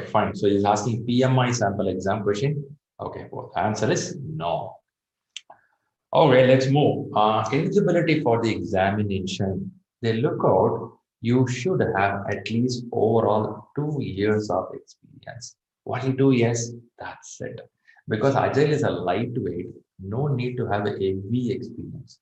fine. So he's asking PMI sample exam question. Okay, well, the answer is no. Okay, let's move. Eligibility for the examination. They look out, you should have at least overall 2 years of experience. Only 2 years, that's it. Because Agile is a lightweight, no need to have a heavy experience.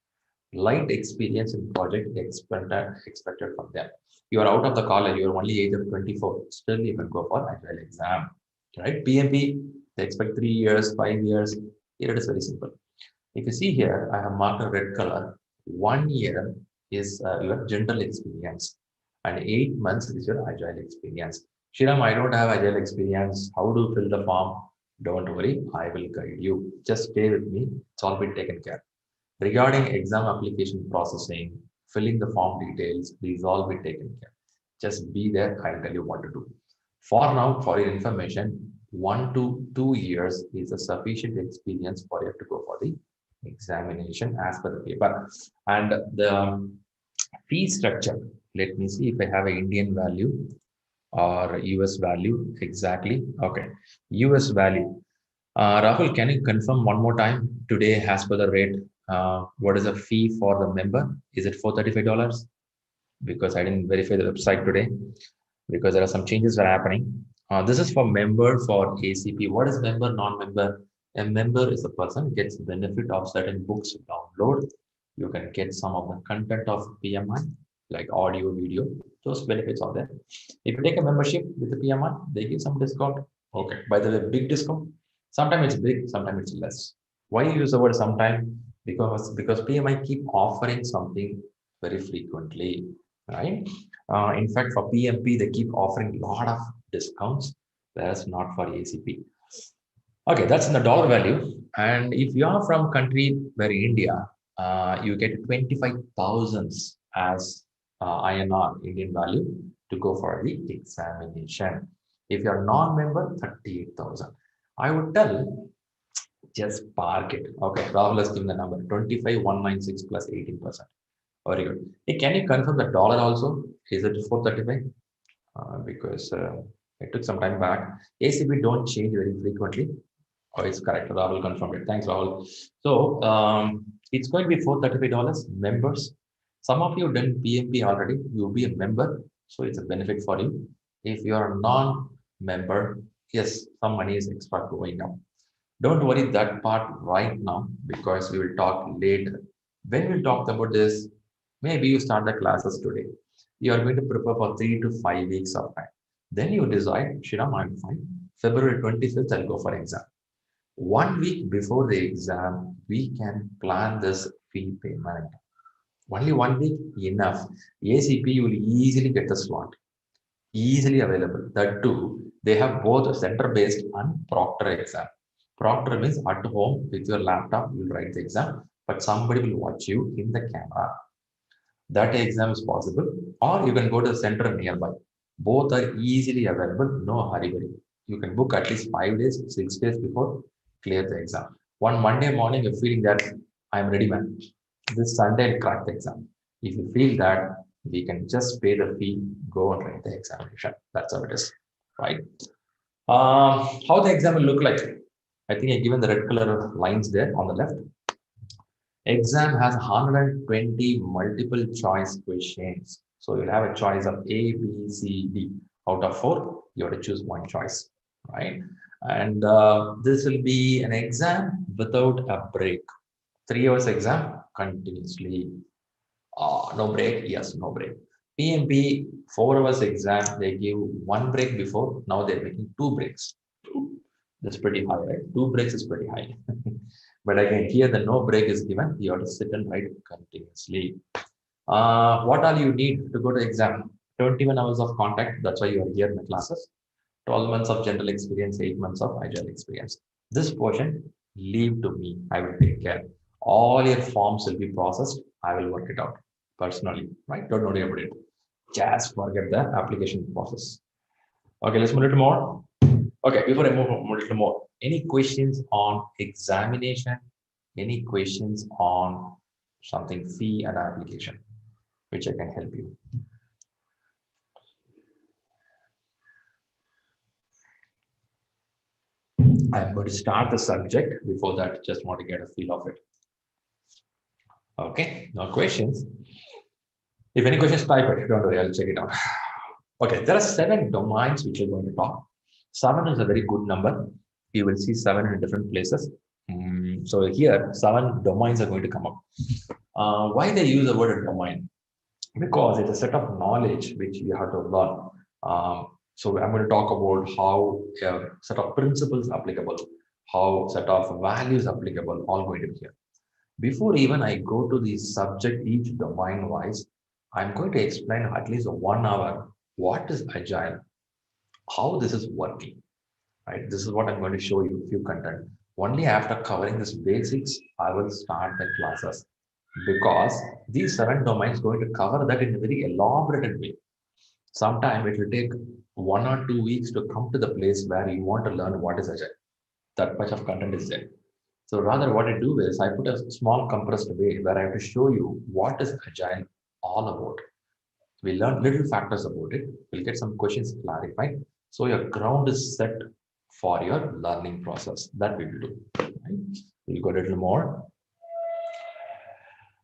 Light experience in project expected from them. You are out of the college, you are only age of 24, still you can go for Agile exam. Right? PMP, they expect 3 years, 5 years. Here it is very simple. If you see here, I have marked a red color. 1 year is your general experience, and 8 months is your agile experience. Shriram, I don't have agile experience. How do you fill the form? Don't worry, I will guide you. Just stay with me. It's all been taken care. Regarding exam application processing, filling the form details, these all be taken care. Just be there. I'll tell you what to do. For now, for your information, 1 to 2 years is a sufficient experience for you to go for the examination as per the paper. And the fee structure, let me see if I have an Indian value or US value exactly. Okay, US value. Rahul, can you confirm one more time today as per the rate? What is the fee for the member? Is it $435? Because I didn't verify the website today because there are some changes that are happening. This is for member for ACP. What is member, non-member? A member is a person gets benefit of certain books download. You can get some of the content of PMI like audio, video. Those benefits are there. If you take a membership with the PMI, they give some discount. Okay, by the way, big discount. Sometimes it's big, sometimes it's less. Why you use the word sometime? Because PMI keep offering something very frequently, right? In fact, for PMP, they keep offering a lot of discounts, whereas not for ACP. Okay, that's in the dollar value. And if you are from country where India, you get 25,000 as INR, Indian value, to go for the examination. If you're non-member, 38,000. I would tell just park it. Okay, Rahul has given the number 25,196 plus 18%. Very good. Hey, can you confirm the dollar also? Is it 435? Because it took some time back. ACB don't change very frequently. Oh, it's correct. Rahul confirmed it. Thanks, Rahul. So it's going to be $435 members. Some of you have done PMP already. You'll be a member, so it's a benefit for you. If you are a non-member, yes, some money is extra going up. Don't worry that part right now because we will talk later. When we talk about this, maybe you start the classes today. You are going to prepare for 3 to 5 weeks of time. Then you decide, Shriram, I'm fine. February 25th, I'll go for exam. 1 week before the exam, we can plan this fee payment. Only 1 week, enough. ACP, you will easily get the slot, easily available. That too, they have both center-based and proctor exam. Proctor means at home with your laptop, you will write the exam, but somebody will watch you in the camera. That exam is possible, or you can go to the center nearby. Both are easily available, no hurry. You can book at least 5 days, 6 days before clear the exam. One Monday morning, you're feeling that I'm ready, man. This Sunday, I'll crack the exam. If you feel that, we can just pay the fee, go and write the examination. That's how it is, right? How the exam will look like? I think I've given the red color lines there on the left. Exam has 120 multiple choice questions. So you'll have a choice of A, B, C, D. Out of 4, you have to choose one choice, right? And this will be an exam without a break. 3 hours exam continuously. No break, yes, no break. PMP 4 hours exam, they give 1 break before. Now they're making 2 breaks. That's pretty high, right? 2 breaks is pretty high. But again, here the no break is given. You have to sit and write continuously. What all you need to go to exam? 21 hours of contact. That's why you are here in the classes. 12 months of general experience, 8 months of agile experience. This portion, leave to me. I will take care. All your forms will be processed. I will work it out personally, right? Don't worry about it. Just forget the application process. Okay, let's move a little more. Okay, before I move a little more, any questions on examination? Any questions on something fee and application, which I can help you? I'm going to start the subject. Before that, just want to get a feel of it. Okay, no questions. If any questions, type it. Don't worry, I'll check it out. Okay, there are 7 domains which we're going to talk. 7 is a very good number. You will see 7 in different places. So here, 7 domains are going to come up. Why they use the word domain? Because it's a set of knowledge which you have to learn. So I'm going to talk about how a set of principles applicable, how set of values applicable, all going to be here. Before even I go to the subject, each domain wise, I'm going to explain at least 1 hour what is Agile, how this is working. right? This is what I'm going to show you, few content. Only after covering this basics, I will start the classes, because these 7 domains going to cover that in a very elaborated way. Sometime it will take 1 or 2 weeks to come to the place where you want to learn what is Agile. That much of content is there. So rather what I do is I put a small compressed way where I have to show you what is Agile all about. We learn little factors about it. We'll get some questions clarified. So your ground is set for your learning process. That we will do. Right? We'll go a little more.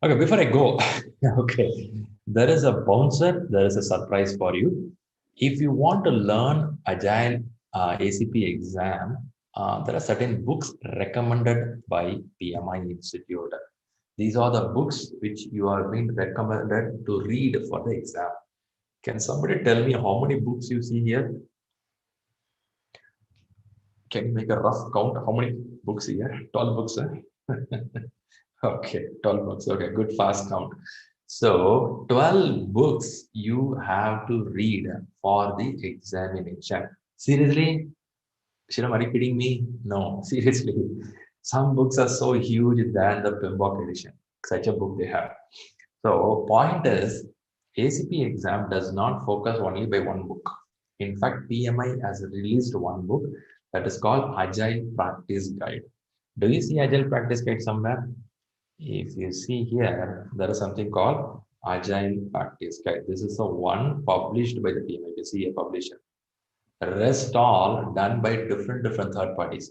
Okay, before I go, okay, there is a bouncer, there is a surprise for you. If you want to learn Agile ACP exam, there are certain books recommended by PMI Institute. These are the books which you are being recommended to read for the exam. Can somebody tell me how many books you see here? Can you make a rough count? How many books here? 12 books, huh? Okay, 12 books. Okay, good fast count. So 12 books you have to read for the examination. Seriously? Shiram, are you kidding me? No, seriously. Some books are so huge than the PMBOK edition. Such a book they have. So point is, ACP exam does not focus only by one book. In fact, PMI has released one book that is called Agile Practice Guide. Do you see Agile Practice Guide somewhere? If you see here, there is something called Agile Practice Guide. This is the one published by the PMI. You see a publisher. Rest all done by different third parties.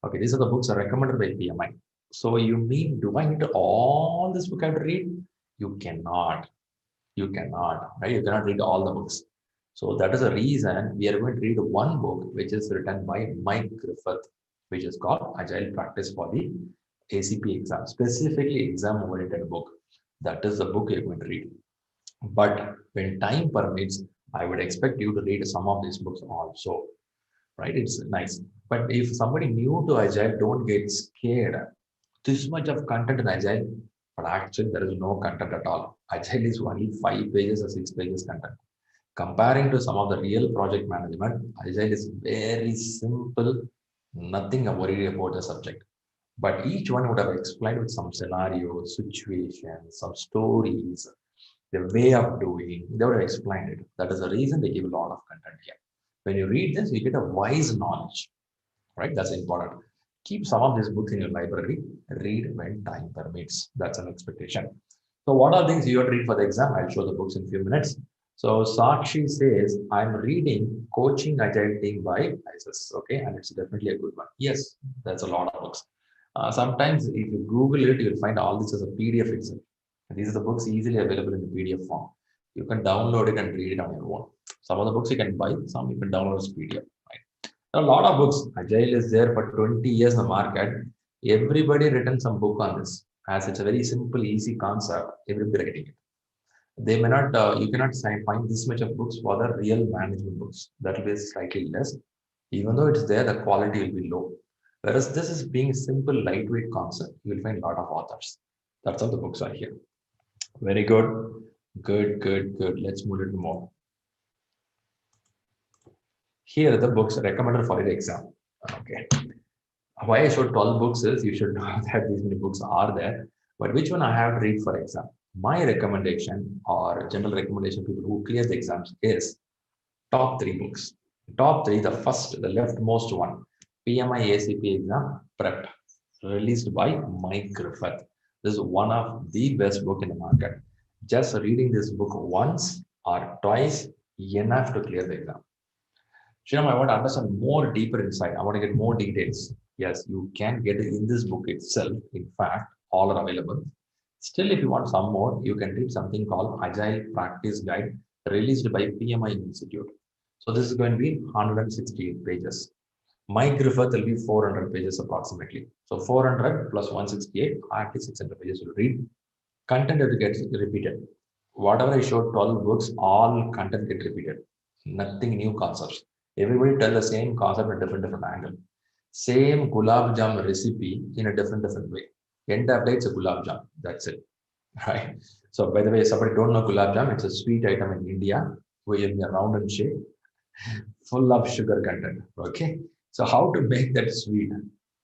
Okay, these are the books recommended by PMI. So you mean, do I need all this book I have to read? You cannot. You cannot, right? You cannot read all the books. So that is the reason we are going to read one book which is written by Mike Griffith, which is called Agile Practice for the ACP exam, specifically exam-oriented book. That is the book you're going to read. But when time permits, I would expect you to read some of these books also, right? It's nice. But if somebody new to Agile, don't get scared. This much of content in Agile, but actually there is no content at all. Agile is only 5 pages or 6 pages content. Comparing to some of the real project management, Agile is very simple, nothing to worry about the subject. But each one would have explained with some scenarios, situations, some stories, the way of doing, they would have explained it. That is the reason they give a lot of content here. When you read this, you get a wise knowledge, right? That's important. Keep some of these books in your library, read when time permits. That's an expectation. So what are things you have to read for the exam? I'll show the books in a few minutes. So Sakshi says, I'm reading Coaching Agile Team by ISIS. Okay, and it's definitely a good one. Yes, that's a lot of books. Sometimes if you Google it, you'll find all this as a PDF itself. These are the books easily available in the PDF form. You can download it and read it on your own. Some of the books you can buy, some you can download as PDF. Right? There are a lot of books. Agile is there for 20 years in the market. Everybody written some book on this. As it's a very simple, easy concept, everybody writing it. They may not, you cannot find this much of books for the real management books. That will be slightly less. Even though it's there, the quality will be low. Whereas this is being simple, lightweight concept, you will find a lot of authors. That's how the books are here. Very good. Good. Let's move a little more. Here are the books recommended for the exam. Okay. Why I showed 12 books is you should know that these many books are there. But which one I have to read for exam? My recommendation or general recommendation people who clear the exams is top 3 books. Top 3, the first, the leftmost one, PMI-ACP exam prep, released by Mike Griffith. This is one of the best book in the market. Just reading this book once or twice, enough to clear the exam. Sriram, I want to understand more deeper insight. I want to get more details. Yes, you can get it in this book itself. In fact, all are available. Still, if you want some more, you can read something called Agile Practice Guide, released by PMI Institute. So this is going to be 168 pages. Mike Griffith will be 400 pages approximately. So 400 plus 168, hardly 600 pages to read. Content will get repeated. Whatever I showed 12 books, all content get repeated. Nothing new concepts. Everybody tell the same concept in different angle. Same gulab jam recipe in a different way. End of day, it's a gulab jam. That's it. Right. So by the way, somebody don't know gulab jam, it's a sweet item in India, where you have a round and shape, full of sugar content. Okay. So how to make that sweet?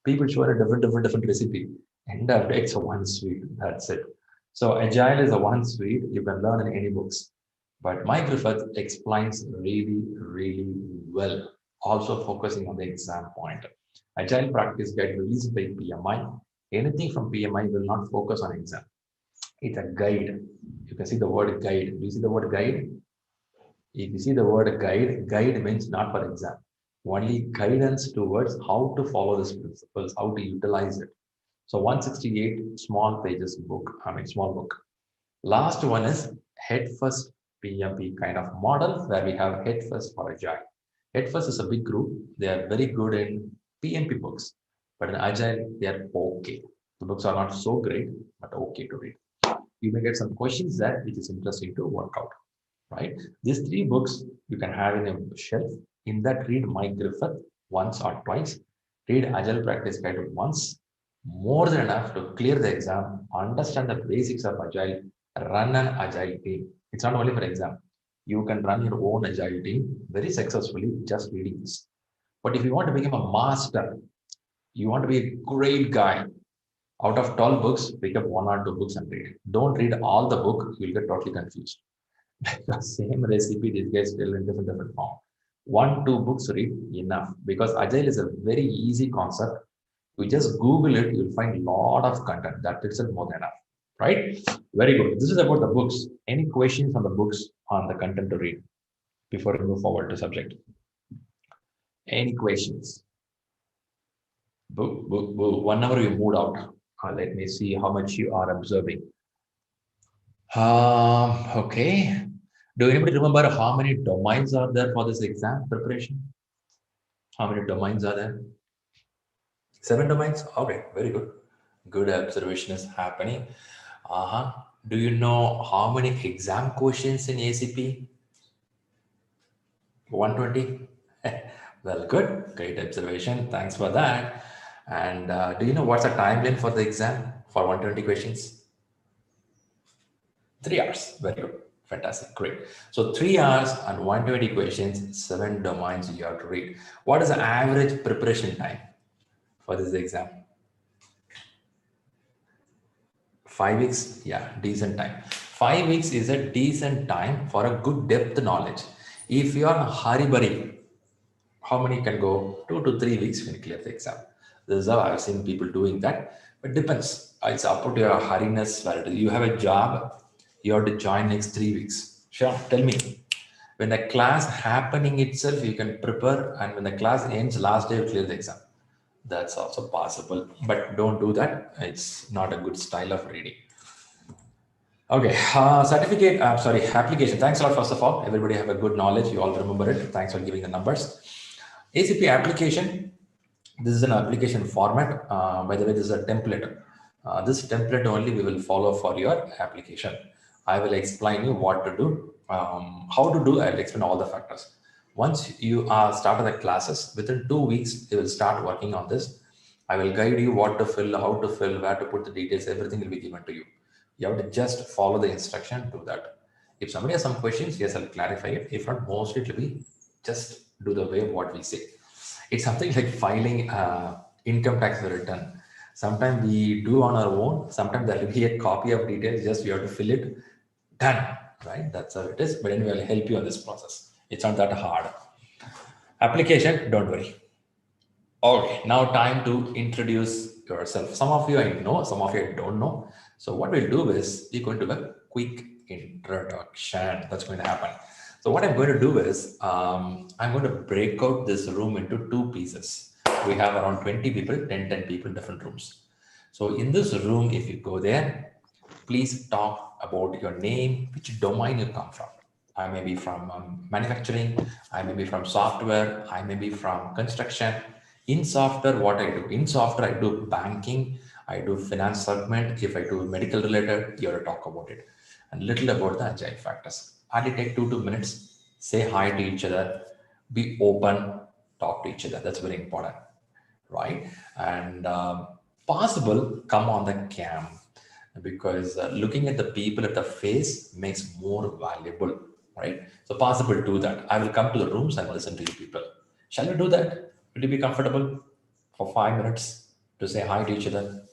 People show a different recipe. End up it's a one sweet. That's it. So agile is a one sweet you can learn in any books. But Mike Griffith explains really well, also focusing on the exam point. Agile practice guide released by PMI. Anything from PMI will not focus on exam. It's a guide. You can see the word guide. Do you see the word guide? If you see the word guide, guide means not for exam. Only guidance towards how to follow these principles, how to utilize it. So 168 small pages book, small book. Last one is head first PMP kind of model where we have head first for agile. Head first is a big group. They are very good in PMP books, but in agile they are okay. The books are not so great, but okay to read. You may get some questions there, which is interesting to work out, right? These three books you can have in a shelf. In that, read Mike Griffith once or twice. Read Agile Practice Guide once. More than enough to clear the exam, understand the basics of Agile, run an Agile team. It's not only for exam. You can run your own Agile team very successfully just reading this. But if you want to become a master, you want to be a great guy, out of 12 books, pick up one or two books and read. Don't read all the book, you'll get totally confused. The same recipe, these guys tell in different form. One, two books read enough because Agile is a very easy concept. You just Google it, you'll find a lot of content. That itself more than enough, right? Very good. This is about the books. Any questions on the books on the content to read before we move forward to subject? Any questions? Book. 1 hour you moved out. Let me see how much you are observing. Okay. Do anybody remember how many domains are there for this exam preparation? How many domains are there? 7 domains? Okay, very good. Good observation is happening. Do you know how many exam questions in ACP? 120? Well, good. Great observation. Thanks for that. And do you know what's the timeline for the exam for 120 questions? 3 hours. Very good. Fantastic. Great. So 3 hours and 120 questions, 7 domains you have to read. What is the average preparation time for this exam? 5 weeks. Yeah, decent time. 5 weeks is a decent time for a good depth knowledge. If you are in a hurry, how many can go? 2 to 3 weeks when you clear the exam. This is how I've seen people doing that. But depends. It's up to your hurriness. You have a job, you have to join next 3 weeks. Sure, tell me. When the class happening itself, you can prepare, and when the class ends, last day you clear the exam. That's also possible, but don't do that. It's not a good style of reading. Okay, certificate, sorry, application. Thanks a lot, first of all. Everybody have a good knowledge. You all remember it. Thanks for giving the numbers. ACP application. This is an application format. By the way, this is a template. This template only we will follow for your application. I will explain you what to do, how to do. I'll explain all the factors. Once you started the classes, within 2 weeks, you will start working on this. I will guide you what to fill, how to fill, where to put the details. Everything will be given to you. You have to just follow the instruction to that. If somebody has some questions, yes, I'll clarify it. If not, mostly it will be just do the way what we say. It's something like filing income tax return. Sometimes we do on our own. Sometimes there will be a copy of details. Just you have to fill it. Done. Right? That's how it is. But anyway, I'll help you on this process. It's not that hard. Application, don't worry. Okay, now time to introduce yourself. Some of you I know, some of you I don't know. So what we'll do is we're going to do a quick introduction. That's going to happen. So what I'm going to do is I'm going to break out this room into 2 pieces. We have around 20 people, 10 people in different rooms. So in this room, if you go there, please talk about your name, which domain you come from. I may be from manufacturing, I may be from software, I may be from construction. In software, what I do? In software, I do banking, I do finance segment. If I do medical related, you have to talk about it. And little about the agile factors. Hardly take 2 minutes, say hi to each other, be open, talk to each other. That's very important, right? And possible, come on the cam, because looking at the people at the face makes more valuable, right? So possible do that. I will come to the rooms and listen to you people. Shall we do that? Will you be comfortable for 5 minutes to say hi to each other?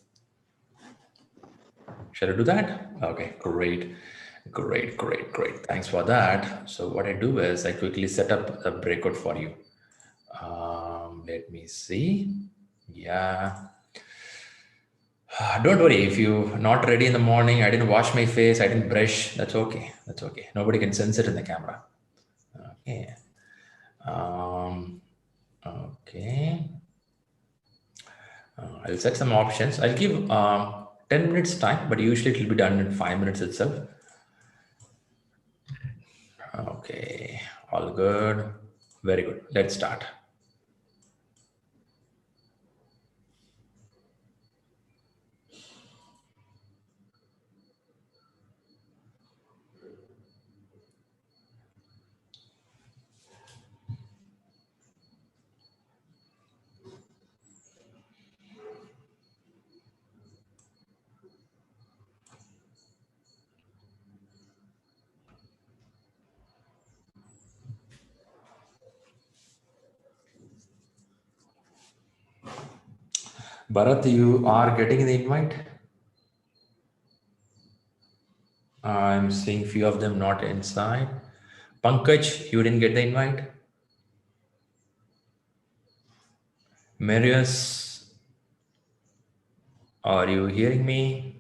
Shall I do that? Okay, great. Great, great, great. Thanks for that. So what I do is I quickly set up a breakout for you. Let me see. Yeah. Don't worry if you're not ready in the morning. I didn't wash my face. I didn't brush. That's okay. That's okay. Nobody can sense it in the camera. Okay. Okay. I'll set some options. I'll give 10 minutes time, but usually it will be done in 5 minutes itself. Okay, all good. Very good. Let's start. Bharat, you are getting the invite? I'm seeing few of them not inside. Pankaj, you didn't get the invite? Marius, are you hearing me?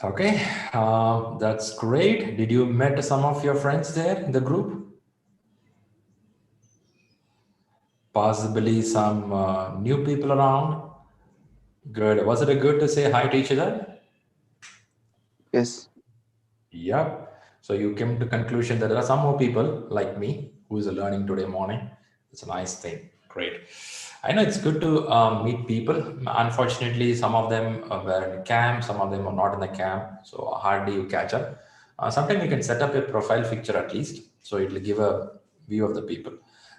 Okay, that's great. Did you met some of your friends there in the group? Possibly some new people around. Good. Was it good to say hi to each other? Yes. Yep. So you came to conclusion that there are some more people like me who is learning today morning. It's a nice thing. Great. I know it's good to meet people. Unfortunately, some of them were in camp, some of them are not in the camp. So hardly you catch up. Sometimes you can set up a profile picture at least. So it will give a view of the people.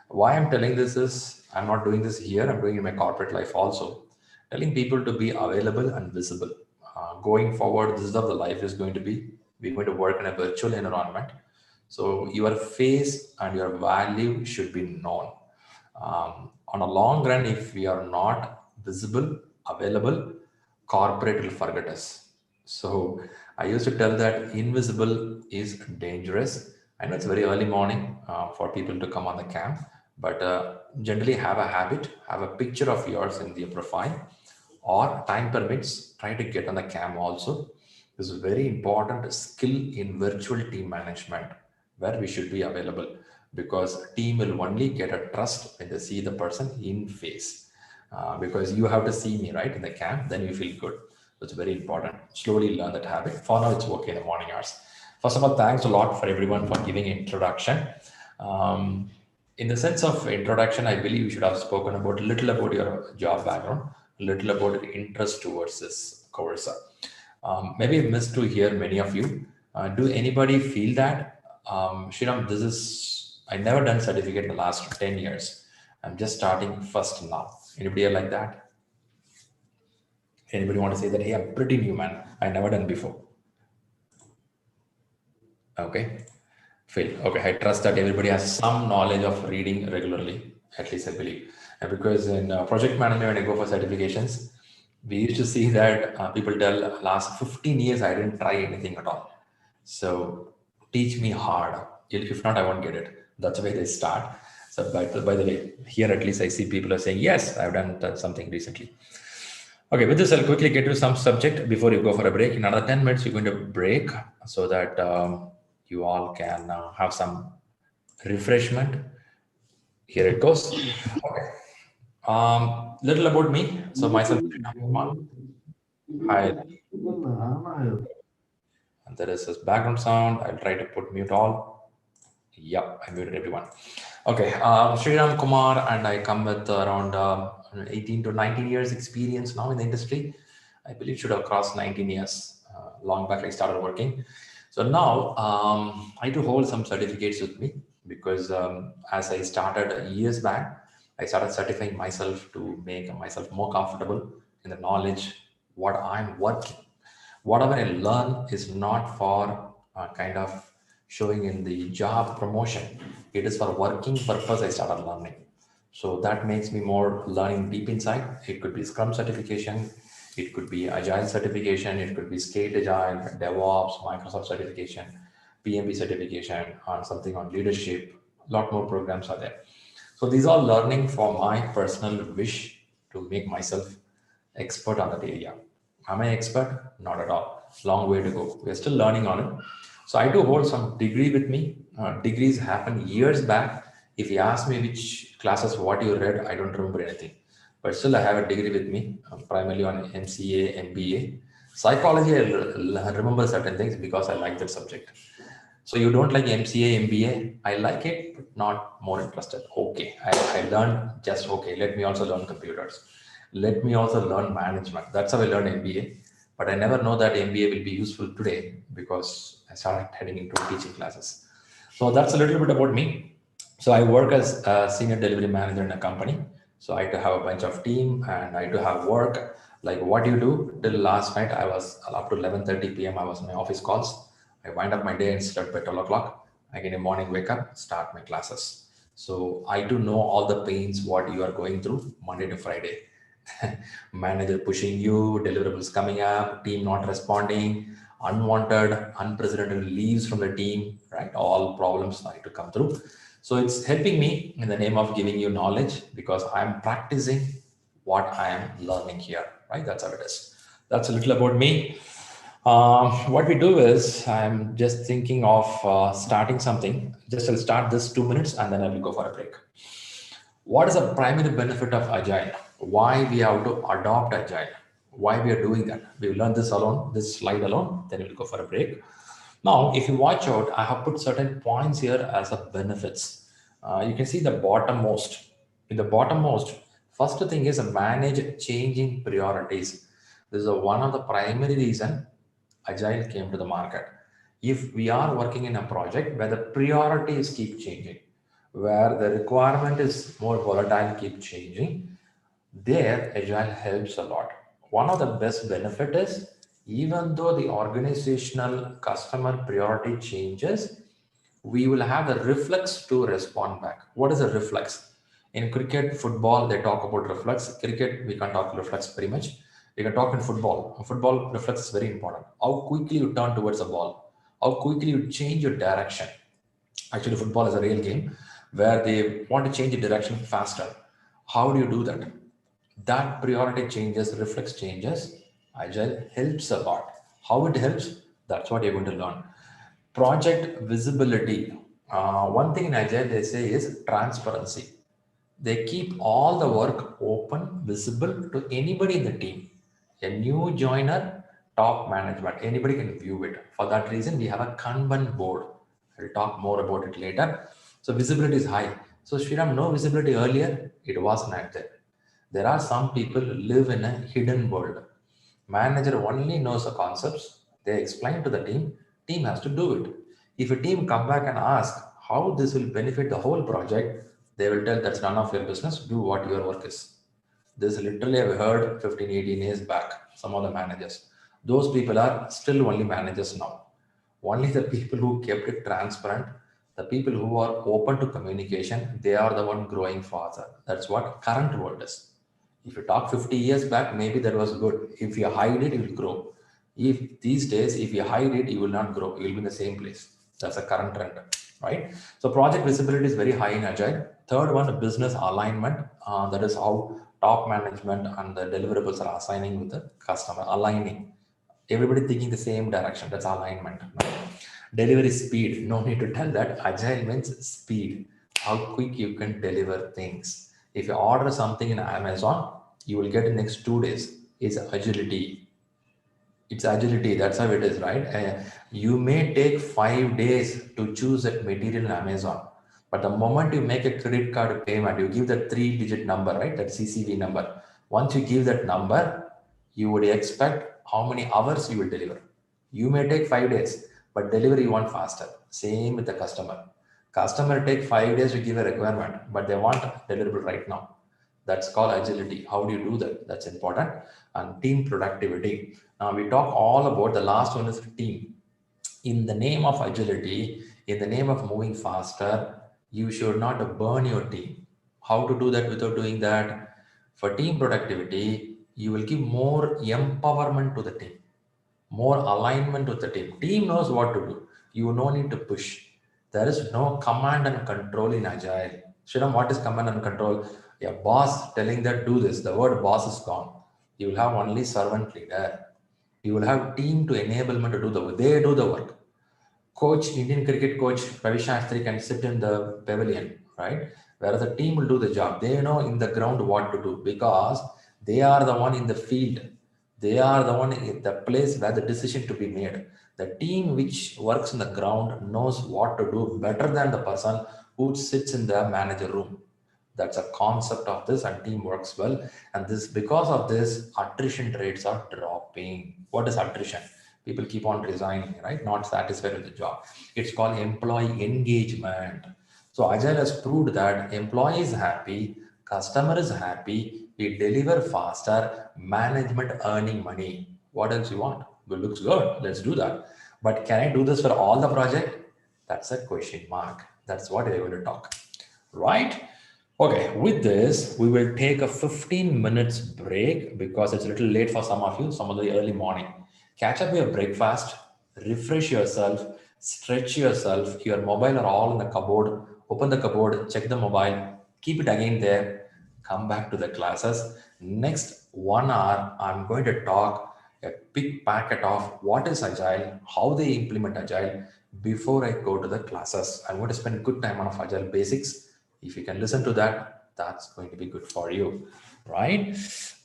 Why I'm telling this is I'm not doing this here. I'm doing it in my corporate life also. Telling people to be available and visible. Going forward, this is how the life is going to be. We're going to work in a virtual environment. So your face and your value should be known. On a long run, if we are not visible, available, corporate will forget us. So I used to tell that invisible is dangerous. I know it's very early morning for people to come on the camp, but generally have a habit, have a picture of yours in your profile, or time permits, try to get on the cam also. This is a very important skill in virtual team management where we should be available, because team will only get a trust when they see the person in face. Because you have to see me right in the cam, then you feel good. That's very important. Slowly learn that habit. For now, it's okay in the morning hours. First of all, thanks a lot for everyone for giving introduction. Um, in the sense of introduction, I believe you should have spoken about a little about your job background, a little about your interest towards this course. Maybe I missed to hear many of you. Do anybody feel that, Shriram, this is, I never done certificate in the last 10 years. I'm just starting first now. Anybody are like that? Anybody want to say that, hey, I'm pretty new, man. I never done before. Okay. Phil. Okay. I trust that everybody has some knowledge of reading regularly, at least I believe. And because in project management, when I go for certifications, we used to see that people tell last 15 years, I didn't try anything at all. So teach me hard. If not, I won't get it. That's where they start. So by the way, here at least I see people are saying, yes, I've done something recently. Okay, with this, I'll quickly get to some subject before you go for a break. In another 10 minutes, you're going to break so that you all can have some refreshment. Here it goes. Okay. Little about me. So myself, hi. And there is this background sound. I'll try to put mute all. Yep, I muted everyone. Okay, Sriram Kumar, and I come with around 18 to 19 years experience now in the industry. I believe should have crossed 19 years. Long back I started working. So now I do hold some certificates with me because as I started years back, I started certifying myself to make myself more comfortable in the knowledge what I'm working. Whatever I learn is not for kind of showing in the job promotion. It is for working purpose I started learning. So that makes me more learning deep inside. It could be Scrum certification, it could be Agile certification, it could be Skate Agile, DevOps, Microsoft certification, PMP certification, or something on leadership. A lot more programs are there. So these are learning for my personal wish to make myself expert on that area. Am I expert? Not at all. Long way to go. We're still learning on it. So I do hold some degree with me. Degrees happened years back. If you ask me which classes, what you read, I don't remember anything. But still, I have a degree with me, primarily on MCA, MBA. Psychology, I remember certain things because I like that subject. So you don't like MCA, MBA? I like it, but not more interested. Okay, I learned just okay. Let me also learn computers. Let me also learn management. That's how I learned MBA. But I never know that MBA will be useful today because I started heading into teaching classes. So that's a little bit about me. So I work as a senior delivery manager in a company. So I do have a bunch of team and I do have work. Like what you do till last night, I was up to 11:30 p.m. I was in my office calls. I wind up my day and slept by 12 o'clock. Again, in the morning, wake up, start my classes. So I do know all the pains what you are going through Monday to Friday. Manager pushing you, deliverables coming up, team not responding, unwanted, unprecedented leaves from the team, right? All problems I to come through. So it's helping me in the name of giving you knowledge because I'm practicing what I am learning here, right? That's how it is. That's a little about me. What we do is, I'm just thinking of starting something. Just I'll start this 2 minutes and then I will go for a break. What is the primary benefit of Agile? Why we have to adopt Agile? Why we are doing that? We will learn this alone, this slide alone, then we'll go for a break. Now, if you watch out, I have put certain points here as a benefits. You can see the bottommost. In the bottommost, first thing is manage changing priorities. This is one of the primary reason Agile came to the market. If we are working in a project where the priorities keep changing, where the requirement is more volatile, keep changing, there Agile helps a lot. One of the best benefit is, even though the organizational customer priority changes, we will have the reflex to respond back. What is a reflex? In cricket, football, they talk about reflex. Cricket, we can't talk reflex very much. We can talk in football. Football reflex is very important. How quickly you turn towards the ball, how quickly you change your direction. Actually, football is a real game where they want to change the direction faster. How do you do that? That priority changes, reflex changes. Agile helps a lot. How it helps? That's what you're going to learn. Project visibility. One thing in Agile they say is transparency. They keep all the work open, visible to anybody in the team. A new joiner, top management, anybody can view it. For that reason, we have a Kanban board. I'll talk more about it later. So visibility is high. So Shriram, no visibility earlier, it was not there. There are some people who live in a hidden world. Manager only knows the concepts. They explain to the team has to do it. If a team come back and ask how this will benefit the whole project, they will tell that's none of your business, do what your work is. This literally I've heard 15, 18 years back, some of the managers. Those people are still only managers now. Only the people who kept it transparent, the people who are open to communication, they are the one growing faster. That's what current world is. If you talk 50 years back, maybe that was good. If you hide it, you will grow. If these days, if you hide it, you will not grow. You will be in the same place. That's a current trend, right? So project visibility is very high in Agile. Third one, business alignment. That is how top management and the deliverables are assigning with the customer, aligning. Everybody thinking the same direction. That's alignment. Delivery speed. No need to tell that. Agile means speed. How quick you can deliver things. If you order something in Amazon, you will get in next 2 days. It's agility. It's agility. That's how it is, right? You may take 5 days to choose that material in Amazon, but the moment you make a credit card payment, you give that 3-digit number, right? That CCV number. Once you give that number, you would expect how many hours you will deliver. You may take 5 days, but delivery you want faster. Same with the customer. Customer take 5 days to give a requirement, but they want deliverable right now. That's called agility. How do you do that? That's important. And team productivity. Now we talk all about the last one is team. In the name of agility, in the name of moving faster, you should not burn your team. How to do that without doing that? For team productivity, you will give more empowerment to the team, more alignment with the team. Team knows what to do. You no need to push. There is no command and control in Agile. Sriram, what is command and control? A boss telling that do this. The word boss is gone. You will have only servant leader. You will have team to enablement to do the work. They do the work. Coach, Indian cricket coach Ravi Shastri can sit in the pavilion, right? Whereas the team will do the job. They know in the ground what to do because they are the one in the field. They are the one in the place where the decision to be made. The team which works in the ground knows what to do better than the person who sits in the manager room. That's a concept of this, and team works well. And this, because of this, attrition rates are dropping. What is attrition? People keep on resigning, right? Not satisfied with the job. It's called employee engagement. So Agile has proved that employee is happy, customer is happy, we deliver faster, management earning money. What else you want? Well, looks good. Let's do that. But can I do this for all the project? That's a question mark. That's what we're going to talk, right? Okay, with this, we will take a 15 minutes break because it's a little late for some of you, some of the early morning. Catch up your breakfast, refresh yourself, stretch yourself. Your mobile are all in the cupboard. Open the cupboard, check the mobile, keep it again there, come back to the classes. Next 1 hour, I'm going to talk a big packet of what is Agile, how they implement Agile before I go to the classes. I'm going to spend good time on Agile basics. If you can listen to that, that's going to be good for you, right?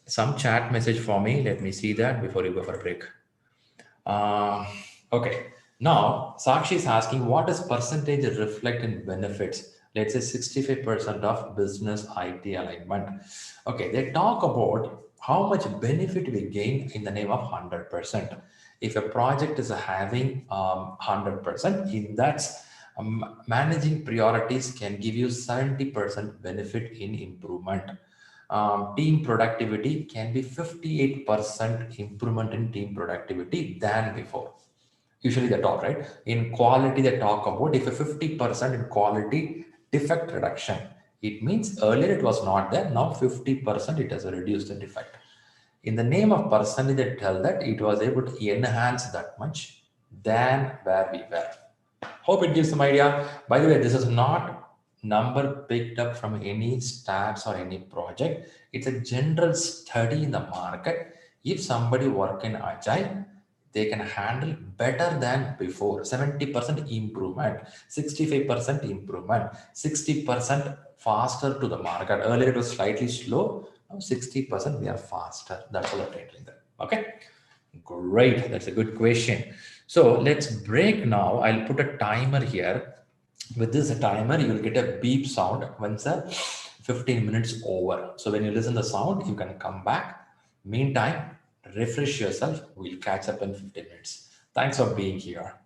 Some chat message for me. Let me see that before you go for a break. Uh, okay. Now, Sakshi is asking what does percentage reflect in benefits? Let's say 65% of business IT alignment. Okay, they talk about how much benefit we gain in the name of 100%. If a project is having 100%, in that managing priorities can give you 70% benefit in improvement. Team productivity can be 58% improvement in team productivity than before. Usually they talk, right? In quality, they talk about if a 50% in quality defect reduction. It means earlier it was not there, now 50% it has reduced the defect. In the name of percentage, they tell that it was able to enhance that much than where we were. Hope it gives some idea. By the way, this is not number picked up from any stats or any project. It's a general study in the market. If somebody work in Agile, they can handle better than before. 70% improvement, 65% improvement, 60% faster to the market. Earlier it was slightly slow. Now 60% we are faster. That's what I'm telling them. Okay. Great. That's a good question. So let's break now. I'll put a timer here. With this timer, you'll get a beep sound once 15 minutes over. So when you listen the sound, you can come back. Meantime, refresh yourself. We'll catch up in 15 minutes. Thanks for being here.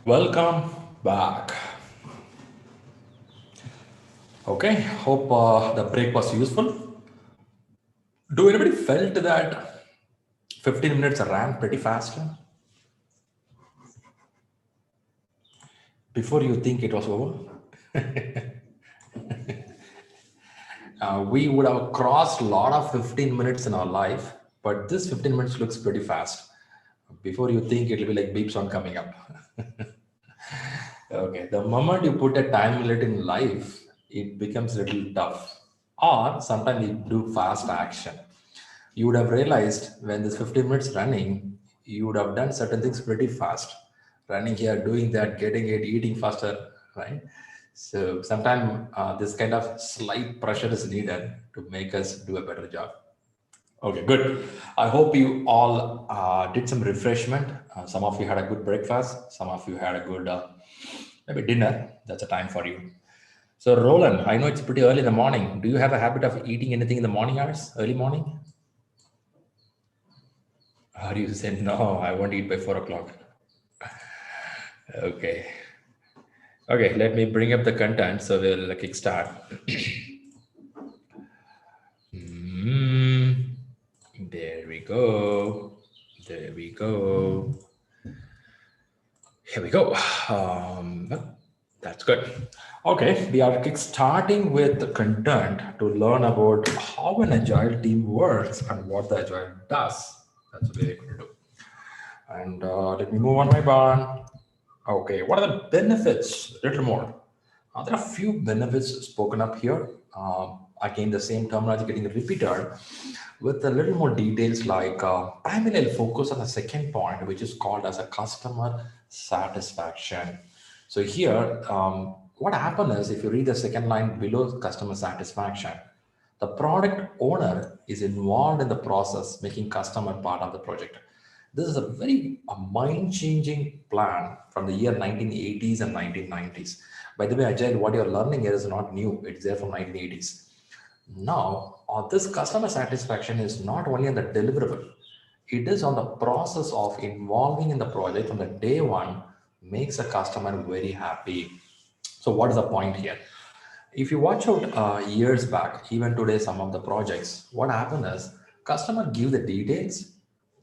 Welcome back. Okay, hope the break was useful. Do anybody felt that 15 minutes ran pretty fast? Before you think it was over? We would have crossed a lot of 15 minutes in our life, but this 15 minutes looks pretty fast. Before you think, it'll be like beeps on coming up. Okay, the moment you put a time limit in life, it becomes a little tough. Or sometimes you do fast action. You would have realized when this 15 minutes running, you would have done certain things pretty fast. Running here, doing that, getting it, eating faster, right? So sometimes this kind of slight pressure is needed to make us do a better job. Okay, good. I hope you all did some refreshment. Some of you had a good breakfast. Some of you had a good maybe dinner. That's a time for you. So Roland, I know it's pretty early in the morning. Do you have a habit of eating anything in the morning hours, early morning? Or you say, no, I won't eat by 4 o'clock. Okay. Okay, let me bring up the content. So we'll kickstart. There we go. There we go. Here we go. That's good. Okay, we are kickstarting with the content to learn about how an agile team works and what the agile does. That's what we're going to do. And let me move on my barn. Okay, what are the benefits? A little more. There are a few benefits spoken up here. Again, the same terminology getting repeated with a little more details like primarily I'll focus on the second point, which is called as a customer satisfaction. So here, what happens is if you read the second line below customer satisfaction, the product owner is involved in the process, making customer part of the project. This is a very mind-changing plan from the year 1980s and 1990s. By the way, Agile, what you're learning here is not new. It's there from 1980s. Now, this customer satisfaction is not only on the deliverable, it is on the process of involving in the project from the day one makes a customer very happy. So what is the point here? If you watch out years back, even today, some of the projects, what happened is customer give the details,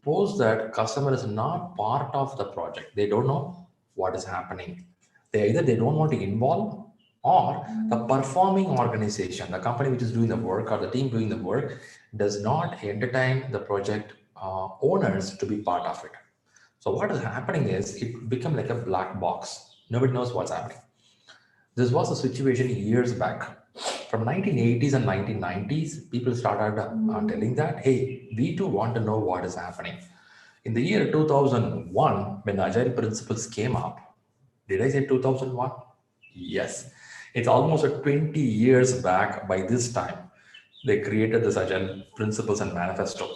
post that customer is not part of the project. They don't know what is happening. They don't want to involve, or the performing organization, the company which is doing the work or the team doing the work does not entertain the project owners to be part of it. So what is happening is it become like a black box. Nobody knows what's happening. This was a situation years back. From 1980s and 1990s, people started telling that, hey, we too want to know what is happening. In the year 2001, when Agile Principles came up, did I say 2001? Yes. It's almost 20 years back by this time. They created this Agile Principles and Manifesto,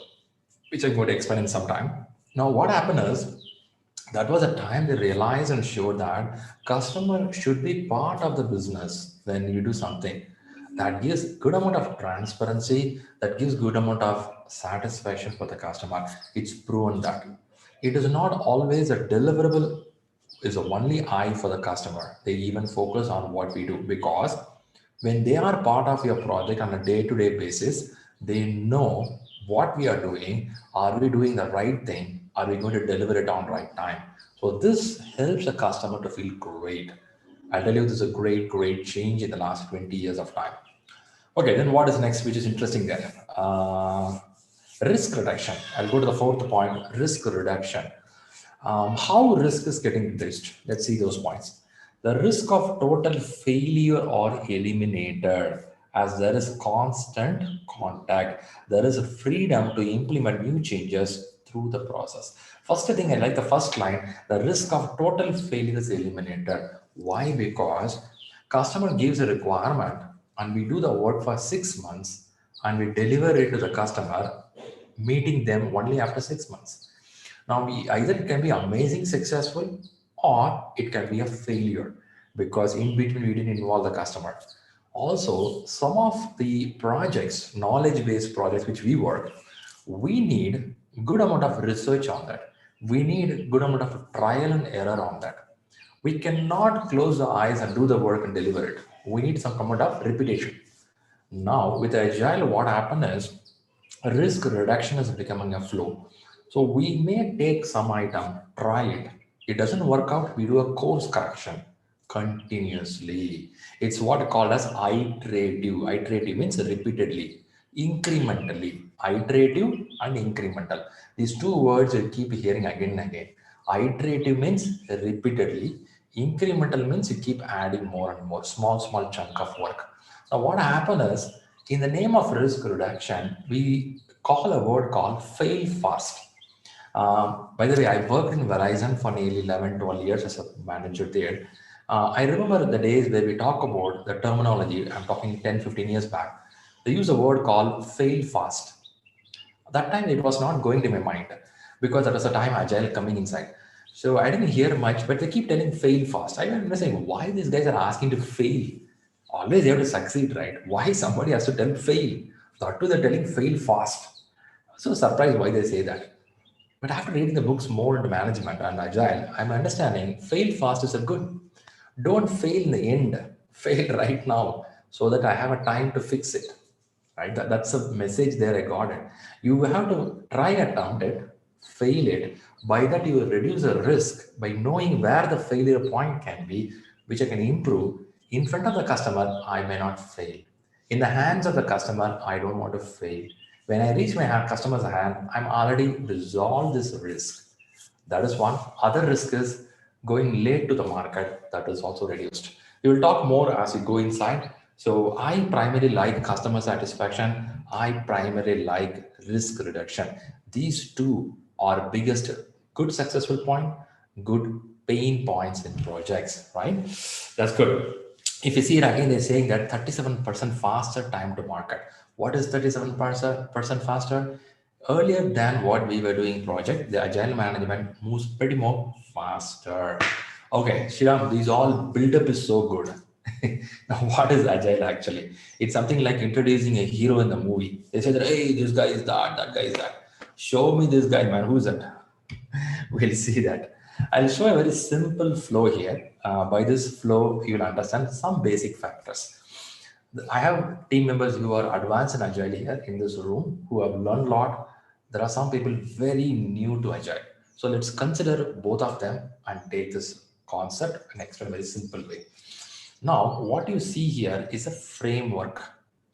which I'm going to explain in some time. Now, what happened is, that was a time they realized and showed that customer should be part of the business when you do something that gives good amount of transparency, that gives good amount of satisfaction for the customer. It's proven that it is not always a deliverable is the only eye for the customer. They even focus on what we do, because when they are part of your project on a day-to-day basis, they know what we are doing. Are we doing the right thing? Are we going to deliver it on right time? So this helps the customer to feel great. I'll tell you, this is a great change in the last 20 years of time. Okay, then what is next, which is interesting there? Risk reduction. I'll go to the fourth point, risk reduction. How risk is getting reduced? Let's see those points. The risk of total failure or eliminated, as there is constant contact. There is a freedom to implement new changes through the process. First thing I like the first line, the risk of total failure is eliminated. Why? Because customer gives a requirement and we do the work for 6 months and we deliver it to the customer, meeting them only after 6 months. Now, either it can be amazing successful or it can be a failure because in between we didn't involve the customer. Also, some of the projects, knowledge-based projects which we work, we need good amount of research on that. We need good amount of trial and error on that. We cannot close the eyes and do the work and deliver it. We need some amount of repetition. Now, with Agile, what happened is risk reduction is becoming a flow. So we may take some item, try it. It doesn't work out, we do a course correction continuously. It's what called as iterative. Iterative means repeatedly, incrementally. Iterative and incremental. These two words you keep hearing again and again. Iterative means repeatedly. Incremental means you keep adding more and more, small chunk of work. Now, what happened is, in the name of risk reduction, we call a word called fail fast. By the way, I worked in Verizon for nearly 11, 12 years as a manager there. I remember the days where we talk about the terminology, I'm talking 10, 15 years back. They use a word called fail fast. That time it was not going to my mind because that was the time Agile coming inside. So I didn't hear much, but they keep telling fail fast. I don't understand why these guys are asking to fail. Always they have to succeed, right? Why somebody has to tell fail? That too, they're telling fail fast. So surprised why they say that. But after reading the books more into management and Agile, I'm understanding fail fast is a good. Don't fail in the end. Fail right now so that I have a time to fix it. Right? That's a message there. I got it. You have to try attempt it, fail it. By that, you will reduce the risk by knowing where the failure point can be, which I can improve. In front of the customer, I may not fail. In the hands of the customer, I don't want to fail. When I reach my customer's hand, I'm already resolved this risk. That is one. Other risk is going late to the market. That is also reduced. We will talk more as we go inside. So I primarily like customer satisfaction. I primarily like risk reduction. These two are biggest good successful point, good pain points in projects, right? That's good. If you see it again, they're saying that 37% faster time to market. What is 37% faster? Earlier than what we were doing project, the agile management moves pretty more faster. Okay, Shriram, these all build-up is so good. Now, what is agile actually? It's something like introducing a hero in the movie. They say that, hey, this guy is that guy is that. Show me this guy, man. Who's that? We'll see that. I'll show a very simple flow here. By this flow, you will understand some basic factors. I have team members who are advanced in Agile here in this room who have learned a lot. There are some people very new to Agile. So let's consider both of them and take this concept and explain a very simple way. Now, what you see here is a framework,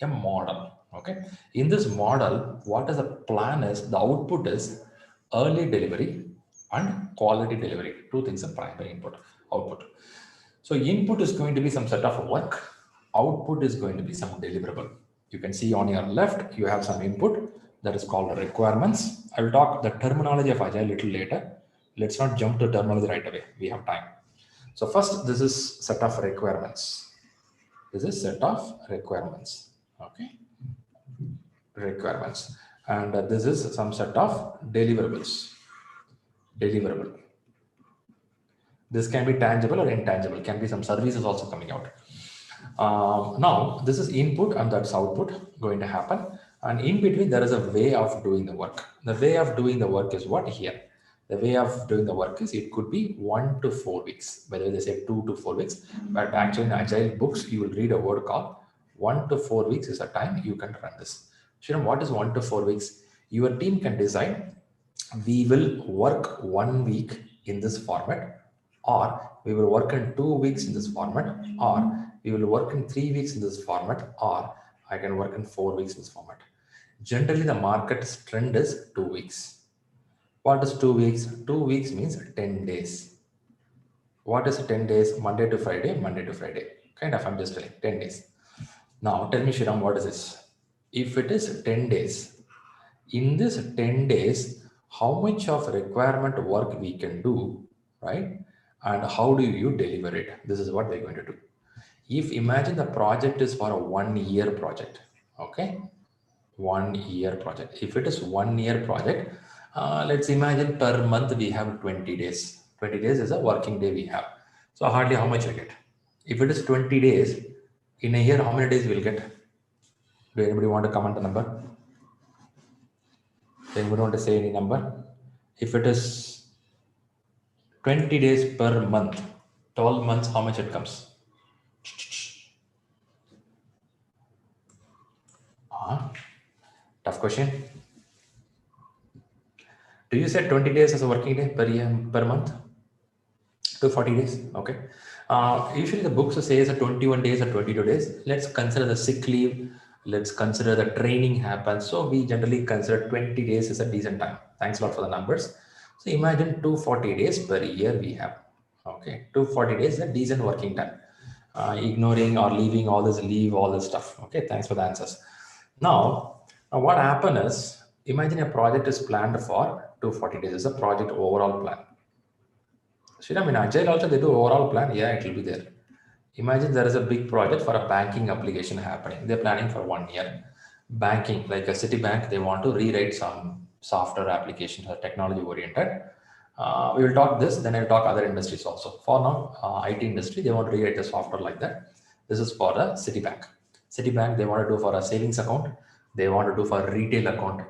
a model. Okay. In this model, what is the plan is the output is early delivery and quality delivery. Two things are primary input, output. So input is going to be some set of work. Output is going to be some deliverable. You can see on your left, you have some input that is called requirements. I will talk the terminology of Agile a little later. Let's not jump to terminology right away. We have time. So first, this is set of requirements. This is set of requirements. Okay. Requirements. And this is some set of deliverables. Deliverable. This can be tangible or intangible. Can be some services also coming out. Now, this is input and that's output going to happen. And in between, there is a way of doing the work. The way of doing the work is what here? The way of doing the work is it could be 1 to 4 weeks. By the way, they say 2 to 4 weeks. But actually in Agile books, you will read a word called 1 to 4 weeks is a time you can run this. Shriram, what is 1 to 4 weeks? Your team can decide we will work 1 week in this format, or we will work in 2 weeks in this format, or we will work in 3 weeks in this format, or I can work in 4 weeks in this format. Generally, the market trend is 2 weeks. What is 2 weeks? 2 weeks means 10 days. What is 10 days? Monday to Friday, Monday to Friday. Kind of, I'm just telling 10 days. Now, tell me, Shriram, what is this? If it is 10 days, in this 10 days, how much of requirement work we can do, right? And how do you deliver it? This is what we're going to do. If imagine the project is for a 1 year project, okay? 1 year project. If it is 1 year project, let's imagine per month we have 20 days. 20 days is a working day we have. So hardly how much you get. If it is 20 days, in a year, how many days we'll get? Do anybody want to comment the number? Does anybody want to say any number? If it is 20 days per month, 12 months, how much it comes? Tough question. Do you say 20 days as a working day per year, per month? To 40 days, okay. Usually the books says 21 days or 22 days. Let's consider the sick leave. Let's consider the training happens. So we generally consider 20 days is a decent time. Thanks a lot for the numbers. So imagine 240 days per year we have. Okay, 240 days is a decent working time. Ignoring or leaving all this leave, all this stuff. Okay, thanks for the answers. Now what happened is, imagine a project is planned for 240 days. It's a project overall plan. Sriram, in Agile also they do overall plan. Yeah, it will be there. Imagine there is a big project for a banking application happening. They're planning for 1 year. Banking, like a Citibank, they want to rewrite some software applications or technology oriented. We will talk this, then I'll talk other industries also. For now, IT industry, they want to rewrite the software like that. This is for the Citibank. Citibank, they want to do for a savings account. They want to do for retail account,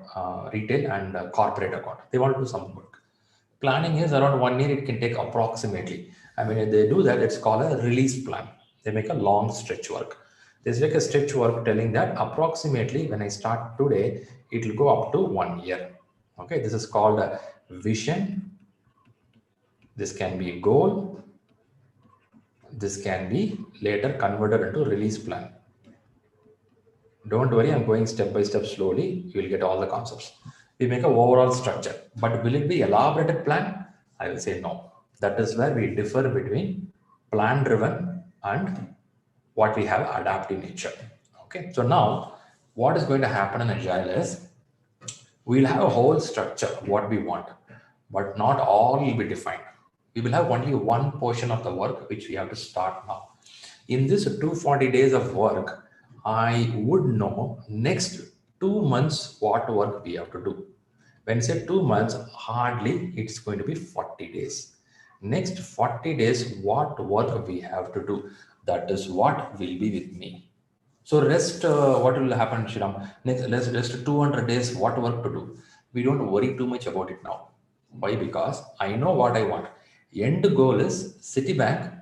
retail and corporate account. They want to do some work. Planning is around 1 year, it can take approximately. I mean, if they do that, it's called a release plan. They make a long stretch work. There's like a stretch work telling that approximately when I start today, it will go up to 1 year. Okay, this is called a vision. This can be goal. This can be later converted into release plan. Don't worry, I'm going step by step slowly. You will get all the concepts. We make an overall structure, but will it be elaborated plan? I will say no. That is where we differ between plan driven and what we have adaptive nature. Okay, so now what is going to happen in Agile is we'll have a whole structure, what we want, but not all will be defined. We will have only one portion of the work which we have to start now. In this 240 days of work, I would know next 2 months what work we have to do. When I say 2 months, hardly it's going to be 40 days. Next 40 days, what work we have to do. That is what will be with me. So rest, what will happen, Shriram? Next, rest 200 days, what work to do? We don't worry too much about it now. Why? Because I know what I want. End goal is Citibank,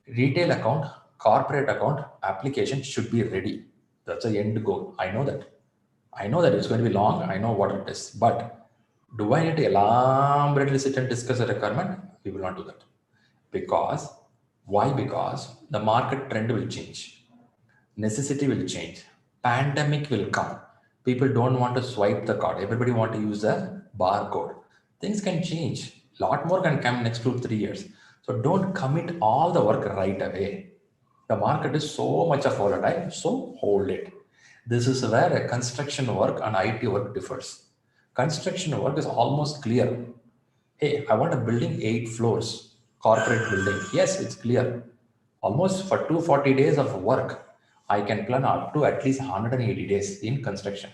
retail account, corporate account, application should be ready. That's the end goal. I know that. I know that it's going to be long. I know what it is. But do I need to elaborately sit and discuss a requirement? We will not do that. Because, why? Because the market trend will change. Necessity will change. Pandemic will come. People don't want to swipe the card. Everybody want to use a barcode. Things can change. A lot more can come next 2-3 years. So don't commit all the work right away. The market is so much of volatile, so hold it. This is where a construction work and IT work differs. Construction work is almost clear. Hey, I want a building 8 floors, corporate building. Yes, it's clear. Almost for 240 days of work, I can plan up to at least 180 days in construction.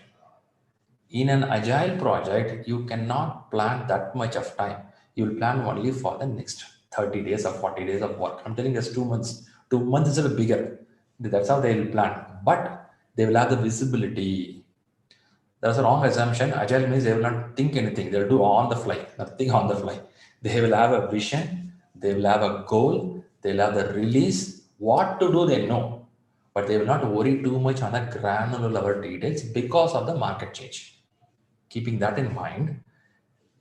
In an agile project, you cannot plan that much of time. You will plan only for the next 30 days or 40 days of work. I'm telling you, it's 2 months. 2 months is a bit bigger. That's how they will plan. But they will have the visibility. There's a wrong assumption. Agile means they will not think anything. They'll do on the fly, nothing on the fly. They will have a vision. They will have a goal. They'll have the release. What to do, they know. But they will not worry too much on the granular level details because of the market change. Keeping that in mind,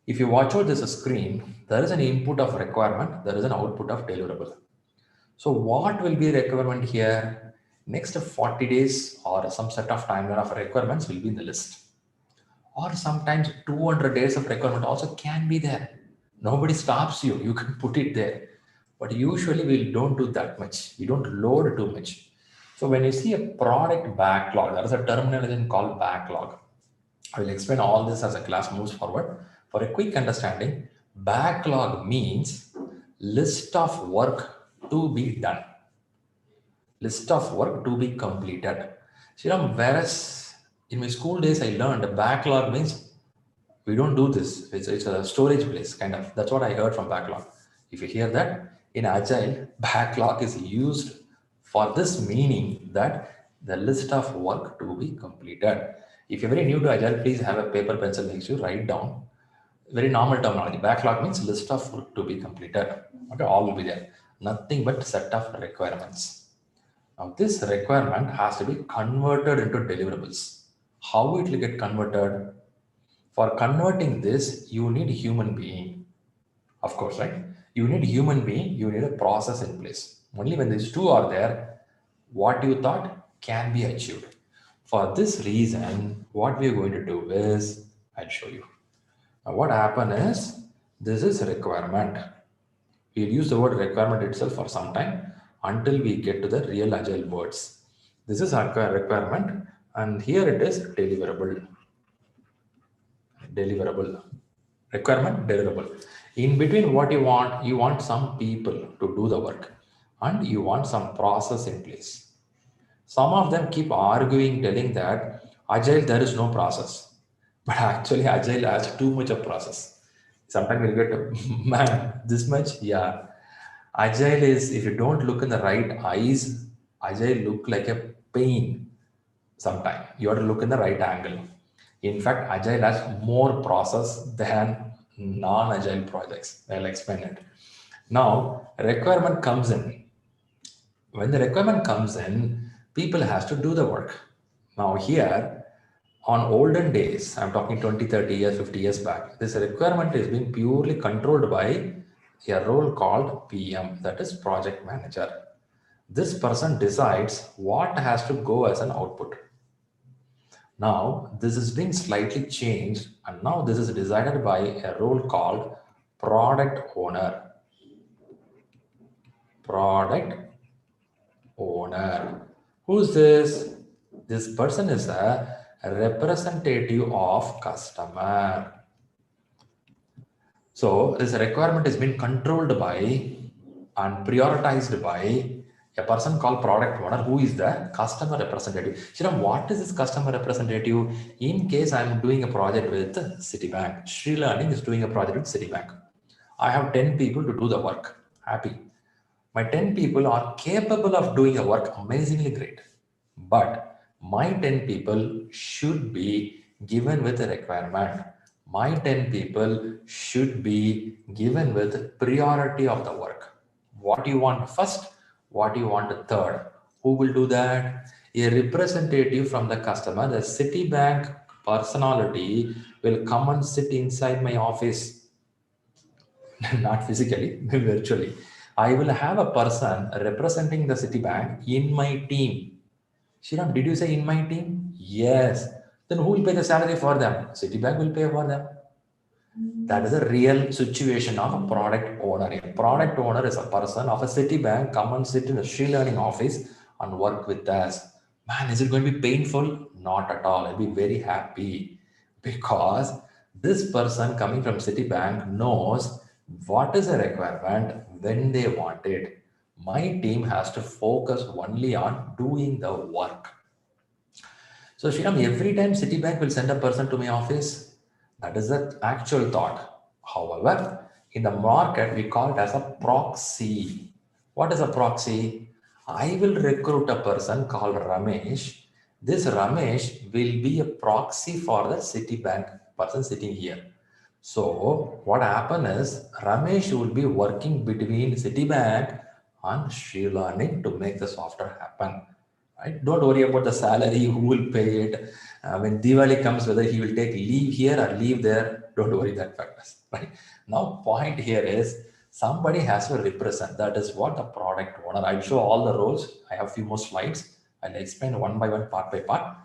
if you watch out this screen, there is an input of requirement, there is an output of deliverable. So what will be requirement here? Next 40 days or some set of timeline of requirements will be in the list. Or sometimes 200 days of requirement also can be there. Nobody stops you, you can put it there. But usually we don't do that much. We don't load too much. So when you see a product backlog, there is a terminology called backlog. I will explain all this as a class moves forward. For a quick understanding, backlog means list of work to be done. List of work to be completed. Whereas in my school days, I learned backlog means we don't do this. It's a storage place, kind of. That's what I heard from backlog. If you hear that, in Agile, backlog is used for this meaning that the list of work to be completed. If you're very new to Agile, please have a paper, pencil next to you, write down. Very normal terminology. Backlog means list of work to be completed. Okay, all will be there. nothing but set of requirements. Now this requirement has to be converted into deliverables. How it will get converted? For converting this, you need human being. Of course, right? You need human being, you need a process in place. Only when these two are there, what you thought can be achieved. For this reason, what we are going to do is, I'll show you. Now what happened is, this is a requirement. We'll use the word requirement itself for some time until we get to the real agile words. This is our requirement, and here it is deliverable. Requirement, deliverable. In between, what you want some people to do the work, and you want some process in place. Some of them keep arguing, telling that agile there is no process, but actually agile has too much of process. Sometimes we'll get man this much, yeah. Agile is, if you don't look in the right eyes, agile look like a pain. Sometime you have to look in the right angle. In fact, agile has more process than non-agile projects. I'll explain it. Now, requirement comes in. When the requirement comes in, people has to do the work. Now here, on olden days, I'm talking 20, 30 years, 50 years back, this requirement is being purely controlled by a role called PM, that is project manager. This person decides what has to go as an output. Now, this is being slightly changed, and now this is decided by a role called product owner. Product owner. Who's this? This person is a representative of customer. So this requirement is being controlled by and prioritized by a person called product owner, who is the customer representative. Shriram, what is this customer representative? In case I'm doing a project with Citibank, Sri Learning is doing a project with Citibank. I have 10 people to do the work. Happy. My 10 people are capable of doing the work amazingly great. But my 10 people should be given with a requirement. My 10 people should be given with priority of the work. What you want first, what you want third. Who will do that? A representative from the customer, the Citibank personality will come and sit inside my office. Not physically, virtually. I will have a person representing the Citibank in my team. Shriram, did you say in my team? Yes. Then who will pay the salary for them? Citibank will pay for them. That is a real situation of a product owner. A product owner is a person of a Citibank, come and sit in a Sri Learning office and work with us. Man, is it going to be painful? Not at all. I'll be very happy because this person coming from Citibank knows what is a requirement when they want it. My team has to focus only on doing the work. So Shriram, every time Citibank will send a person to my office, that is the actual thought. However, in the market, we call it as a proxy. What is a proxy? I will recruit a person called Ramesh. This Ramesh will be a proxy for the Citibank person sitting here. So what happen is Ramesh will be working between Citibank and Sri Learning to make the software happen. Right? Don't worry about the salary, who will pay it. When Diwali comes, whether he will take leave here or leave there, don't worry that factors. Right? Now, point here is somebody has to represent. That is what the product owner. I'll show all the roles. I have a few more slides. I'll explain one by one, part by part.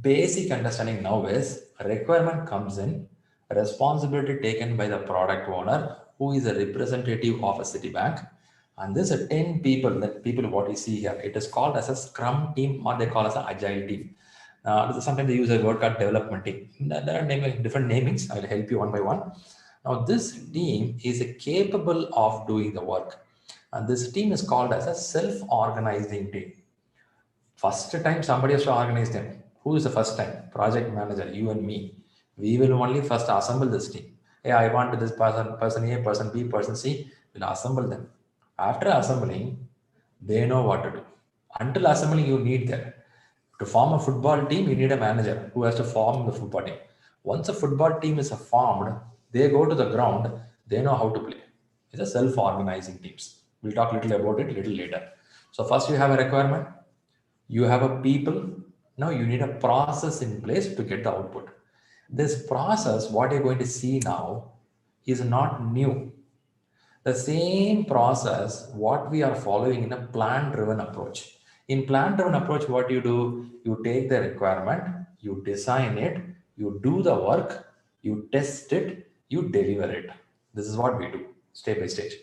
Basic understanding now is requirement comes in, responsibility taken by the product owner, who is a representative of a Citibank. And this 10 people, that people what you see here, it is called as a Scrum team, or they call as an Agile team. Sometimes they use a word called development team. There are different namings. I'll help you one by one. Now this team is capable of doing the work. And this team is called as a self-organizing team. First time somebody has to organize them. Who is the first time? Project manager, you and me. We will only first assemble this team. Hey, I want this person A, person B, person C. We'll assemble them. After assembling, they know what to do. Until assembling, you need them. To form a football team, you need a manager who has to form the football team. Once a football team is formed, they go to the ground, they know how to play. It's a self-organizing teams. We'll talk a little about it a little later. So first you have a requirement, you have a people, now you need a process in place to get the output. This process, what you're going to see now, is not new. The same process, what we are following in a plan-driven approach. In plan-driven approach, what you do, you take the requirement, you design it, you do the work, you test it, you deliver it. This is what we do, stage by stage.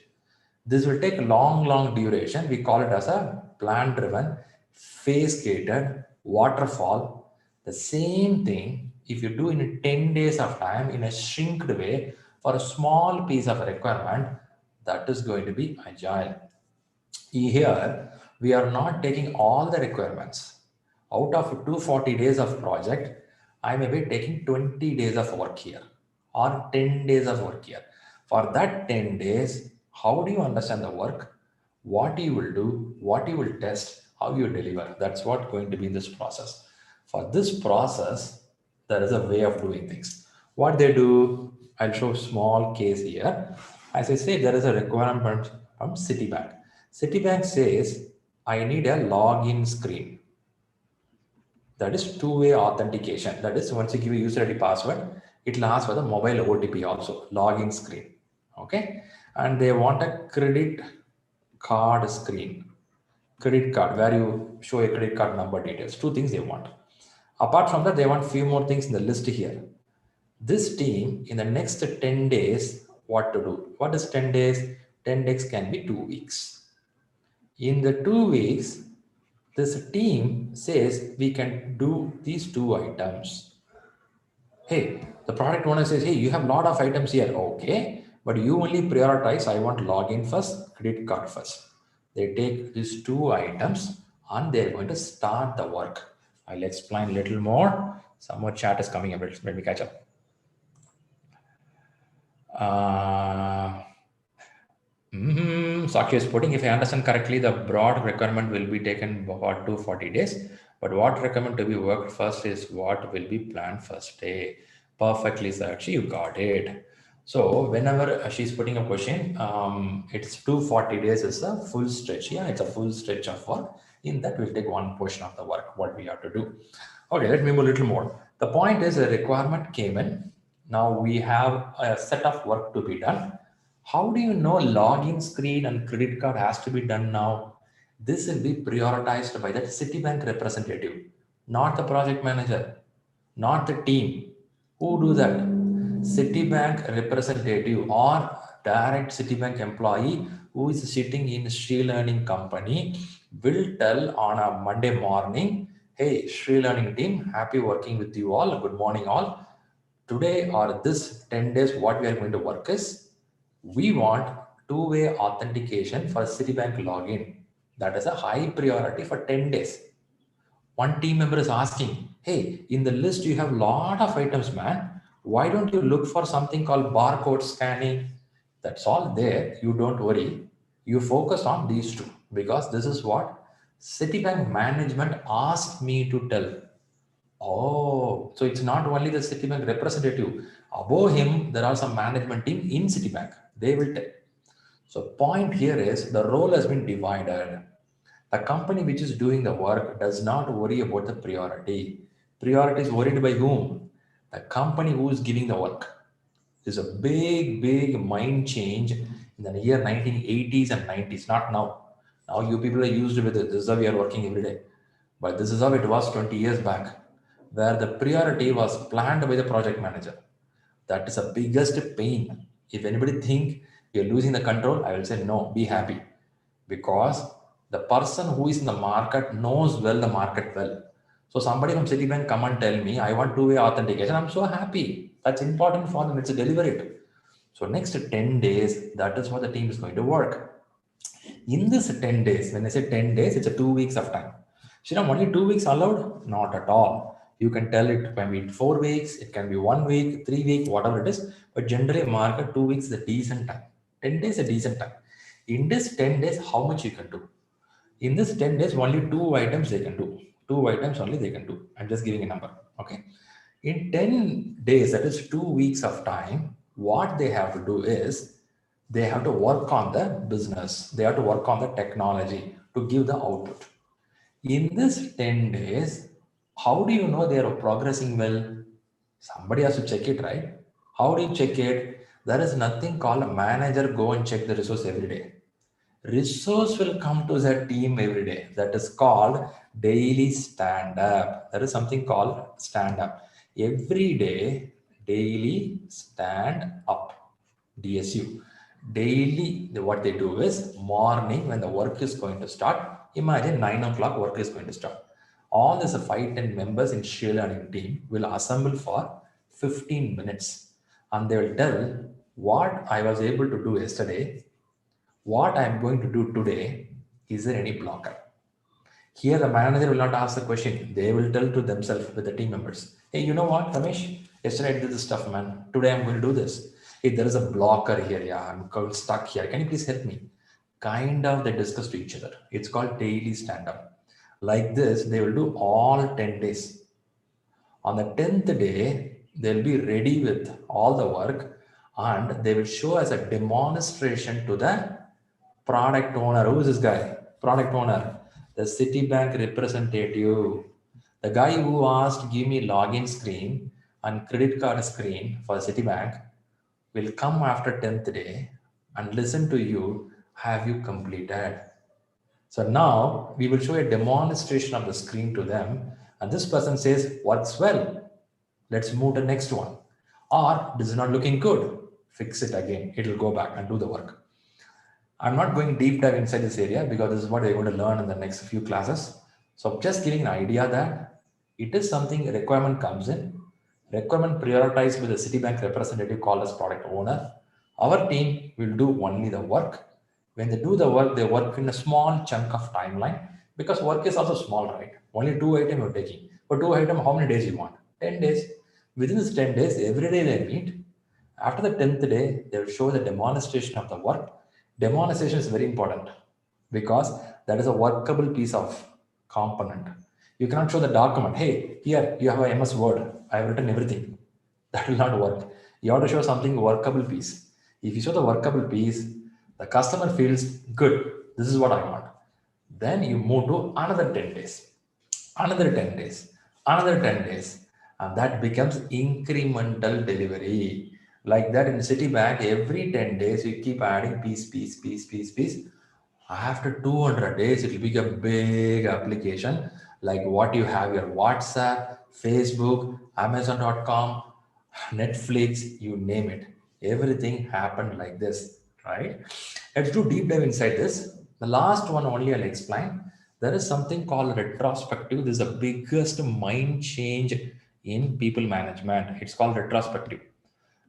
This will take long duration. We call it as a plan-driven, phase-gated, waterfall. The same thing, if you do in 10 days of time in a shrinked way for a small piece of requirement, that is going to be agile. Here, we are not taking all the requirements. Out of 240 days of project, I may be taking 20 days of work here or 10 days of work here. For that 10 days, how do you understand the work? What you will do, what you will test, how you deliver. That's what going to be in this process. For this process, there is a way of doing things. What they do, I'll show a small case here. As I say, there is a requirement from Citibank. Citibank says, I need a login screen. That is two-way authentication. That is, once you give a user ID password, it will ask for the mobile OTP also, login screen. Okay. And they want a credit card screen, credit card, where you show a credit card number details. Two things they want. Apart from that, they want few more things in the list here. This team in the next 10 days, what to do? What is 10 days? 10 days can be 2 weeks. In the 2 weeks, this team says we can do these 2 items. Hey, the product owner says, hey, you have a lot of items here. Okay, but you only prioritize, I want login first, credit card first. They take these 2 items and they're going to start the work. I'll explain a little more. Some more chat is coming up. Let me catch up. Sakshi is putting, if I understand correctly, the broad requirement will be taken for 240 days, but what requirement to be worked first is what will be planned first day. Perfectly, Sakshi, you got it. So whenever she's putting a question, it's 240 days is a full stretch. Yeah, it's a full stretch of work. In that, we'll take one portion of the work, what we have to do. Okay, let me move a little more. The point is a requirement came in. Now we have a set of work to be done. How do you know login screen and credit card has to be done now? This will be prioritized by that Citibank representative, not the project manager, not the team. Who do that? Citibank representative or direct Citibank employee who is sitting in Sri Learning company will tell on a Monday morning, hey, Sri Learning team, happy working with you all. Good morning all. Today or this 10 days, what we are going to work is, we want two-way authentication for Citibank login. That is a high priority for 10 days. One team member is asking, hey, in the list you have a lot of items, man. Why don't you look for something called barcode scanning? That's all there. You don't worry. You focus on these two because this is what Citibank management asked me to tell. Oh, so it's not only the Citibank representative. Above him, there are some management team in Citibank. They will tell. So point here is the role has been divided. The company which is doing the work does not worry about the priority. Priority is worried by whom? The company who is giving the work. There's a big mind change in the year 1980s and 90s, not now. Now you people are used with it. This is how we are working every day. But this is how it was 20 years back, where the priority was planned by the project manager. That is the biggest pain. If anybody think you're losing the control, I will say no, be happy. Because the person who is in the market knows well the market well. So somebody from Citibank come and tell me, I want two-way authentication. I'm so happy. That's important for them. It's a deliver it. So next 10 days, that is what the team is going to work. In this 10 days, when I say 10 days, it's a 2 weeks of time. Shriram, only 2 weeks allowed? Not at all. You can tell it can be 4 weeks, it can be 1 week, 3 weeks, whatever it is. But generally, market 2 weeks is a decent time. 10 days is a decent time. In this 10 days, how much you can do? In this 10 days, only 2 items they can do. 2 items only they can do. I'm just giving a number. Okay. In 10 days, that is 2 weeks of time, what they have to do is They have to work on the business. They have to work on the technology to give the output. In this 10 days, how do you know they are progressing well? Somebody has to check it, right? How do you check it? There is nothing called a manager go and check the resource every day. Resource will come to the team every day. That is called daily stand up. There is something called stand up. Every day, daily stand up. DSU. Daily, what they do is morning when the work is going to start. Imagine 9 o'clock work is going to start. All these 5-10 members in shield learning team will assemble for 15 minutes and they will tell what I was able to do yesterday, what I'm going to do today, is there any blocker? Here, the manager will not ask the question. They will tell to themselves with the team members, hey, you know what, Ramesh? Yesterday I did this stuff, man. Today I'm going to do this. If there is a blocker here, yeah, I'm stuck here. Can you please help me? Kind of they discuss to each other. It's called daily stand-up. Like this, they will do all 10 days. On the 10th day, they'll be ready with all the work and they will show as a demonstration to the product owner. Who is this guy? Product owner, the Citibank representative, the guy who asked, give me login screen and credit card screen for Citibank will come after 10th day and listen to you. Have you completed? So now we will show a demonstration of the screen to them. And this person says, works well. Let's move to the next one. Or this is not looking good. Fix it again. It will go back and do the work. I'm not going deep dive inside this area because this is what we're going to learn in the next few classes. So just giving an idea that it is something a requirement comes in, requirement prioritized with the Citibank representative called as product owner. Our team will do only the work. When they do the work, they work in a small chunk of timeline because work is also small, right? Only 2 items you're taking. For 2 items, how many days you want? 10 days. Within this 10 days, every day they meet. After the 10th day, they will show the demonstration of the work. Demonstration is very important because that is a workable piece of component. You cannot show the document. Hey, here you have a MS Word. I have written everything. That will not work. You have to show something workable piece. If you show the workable piece, the customer feels good. This is what I want. Then you move to another 10 days, another 10 days, another 10 days, and that becomes incremental delivery. Like that in Citibank, every 10 days, you keep adding piece. After 200 days, it will become a big application like what you have your WhatsApp, Facebook, Amazon.com, Netflix, you name it. Everything happened like this, right? Let's do deep dive inside this. The last one only I'll explain. There is something called retrospective. This is the biggest mind change in people management. It's called retrospective.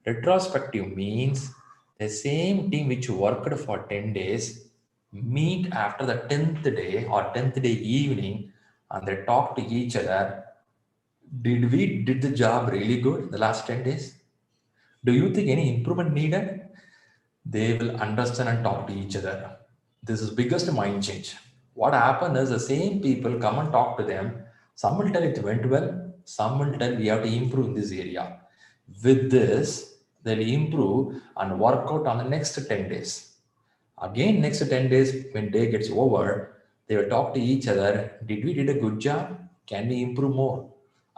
Retrospective means the same team which worked for 10 days meet after the 10th day or 10th day evening and they talk to each other. Did we did the job really good the last 10 days? Do you think any improvement needed? They will understand and talk to each other. This is biggest mind change. What happened is the same people come and talk to them. Some will tell it went well. Some will tell we have to improve in this area. With this, they'll improve and work out on the next 10 days. Again, next 10 days, when day gets over, they will talk to each other. Did we did a good job? Can we improve more?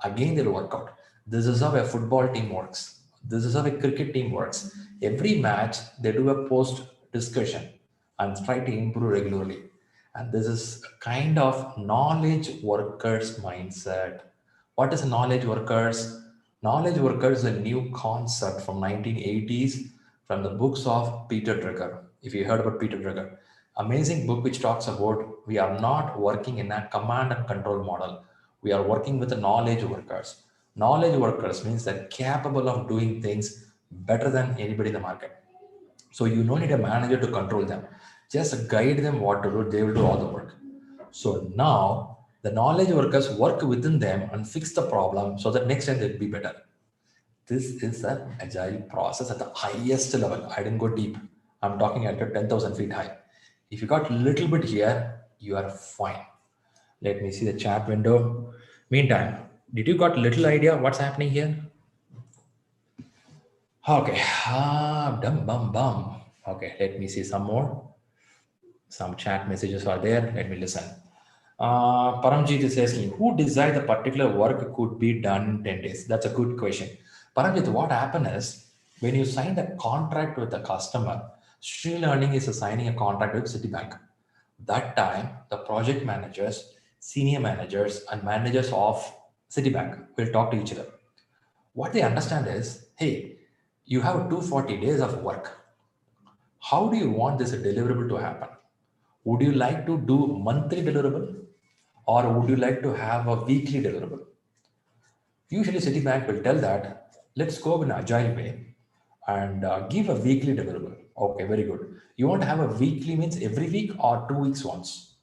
Again, they'll work out. This is how a football team works. This is how a cricket team works. Every match, they do a post discussion and try to improve regularly. And this is a kind of knowledge workers mindset. What is knowledge workers? Knowledge workers is a new concept from 1980s from the books of Peter Drucker. If you heard about Peter Drucker, amazing book which talks about we are not working in a command and control model. We are working with the knowledge workers. Knowledge workers means they're capable of doing things better than anybody in the market. So you don't need a manager to control them. Just guide them what to do. They will do all the work. So now the knowledge workers work within them and fix the problem so that next time they'll be better. This is an agile process at the highest level. I didn't go deep. I'm talking at 10,000 feet high. If you got a little bit here, you are fine. Let me see the chat window. Meantime, did you got a little idea what's happening here? Okay. Bum. Okay, let me see some more. Some chat messages are there. Let me listen. Paramjit is asking, who decides the particular work could be done in 10 days? That's a good question. Paramjit, what happened is when you signed a contract with the customer, Sri Learning is signing a contract with Citibank. That time, the project managers, senior managers, and managers of Citibank will talk to each other. What they understand is, hey, you have 240 days of work. How do you want this deliverable to happen? Would you like to do monthly deliverable or would you like to have a weekly deliverable? Usually Citibank will tell that, let's go in an agile way and give a weekly deliverable. Okay, very good. You want to have a weekly means every week or 2 weeks once?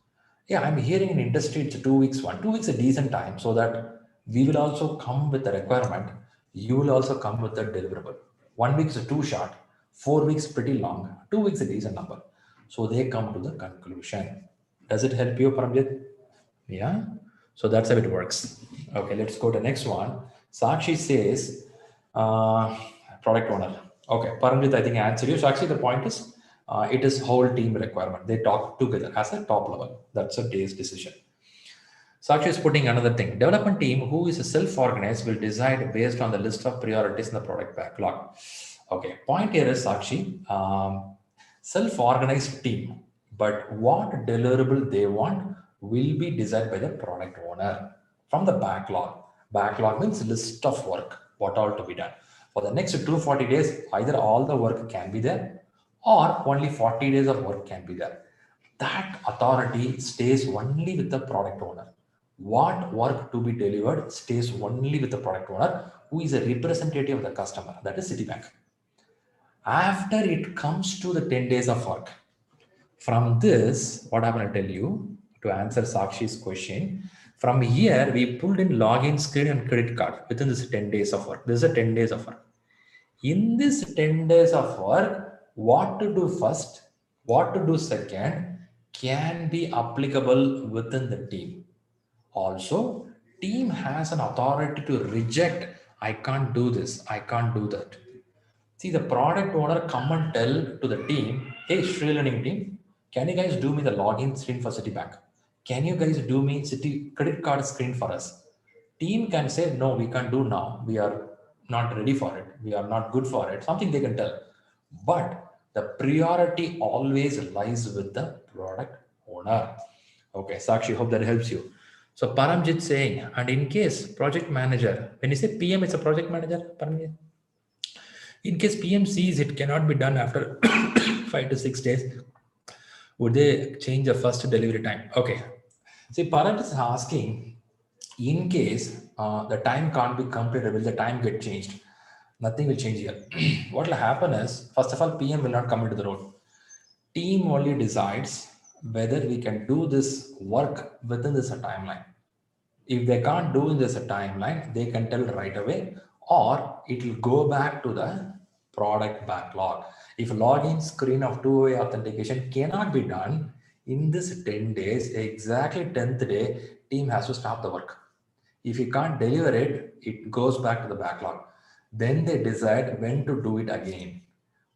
Yeah, I'm hearing in industry it's 2 weeks one. 2 weeks a decent time so that we will also come with the requirement. You will also come with the deliverable. 1 week is too short. 4 weeks pretty long. 2 weeks a decent number. So they come to the conclusion. Does it help you, Paramjit? Yeah. So that's how it works. Okay, let's go to the next one. Sakshi says, product owner. Okay, Paramjit, I think I answered you. So actually the point is, it is whole team requirement. They talk together as a top level. That's a day's decision. Sakshi is putting another thing. Development team who is self-organized will decide based on the list of priorities in the product backlog. Okay, point here is Sakshi, self-organized team, but what deliverable they want will be decided by the product owner from the backlog. Backlog means list of work, what all to be done. For the next 240 days, either all the work can be there or only 40 days of work can be there. That authority stays only with the product owner. What work to be delivered stays only with the product owner, who is a representative of the customer, that is Citibank. After it comes to the 10 days of work, from this, what I'm going to tell you to answer Sakshi's question, from here, we pulled in login screen and credit card within this 10 days of work. This is a 10 days of work. In this 10 days of work, what to do first, what to do second can be applicable within the team. Also, team has an authority to reject, I can't do this, I can't do that. See, the product owner come and tell to the team, hey, Sri Learning team, can you guys do me the login screen for Citibank? Can you guys do me Citi credit card screen for us? Team can say, no, we can't do now. We are not ready for it. We are not good for it. Something they can tell. But the priority always lies with the product owner. Okay, Sakshi, hope that helps you. So Paramjit saying, and in case project manager, when you say PM, it's a project manager, Paramjit? In case PM sees it cannot be done after 5 to 6 days, would they change the first delivery time? Okay. See, Paramjit is asking, in case the time can't be completed, will the time get changed? Nothing will change here. What will happen is, first of all, PM will not come into the role. Team only decides whether we can do this work within this timeline. If they can't do in this timeline, they can tell right away, or it will go back to the product backlog. If login screen of two-way authentication cannot be done in this 10 days, exactly 10th day, team has to stop the work. If you can't deliver it, it goes back to the backlog. Then they decide when to do it again,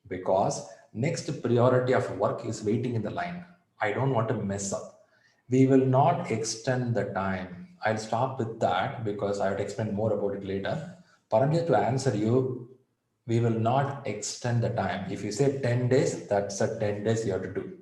because next priority of work is waiting in the line. I don't want to mess up. We will not extend the time. I'll stop with that because I will explain more about it later. Paramjit, to answer you, we will not extend the time. If you say 10 days, that's a 10 days you have to do.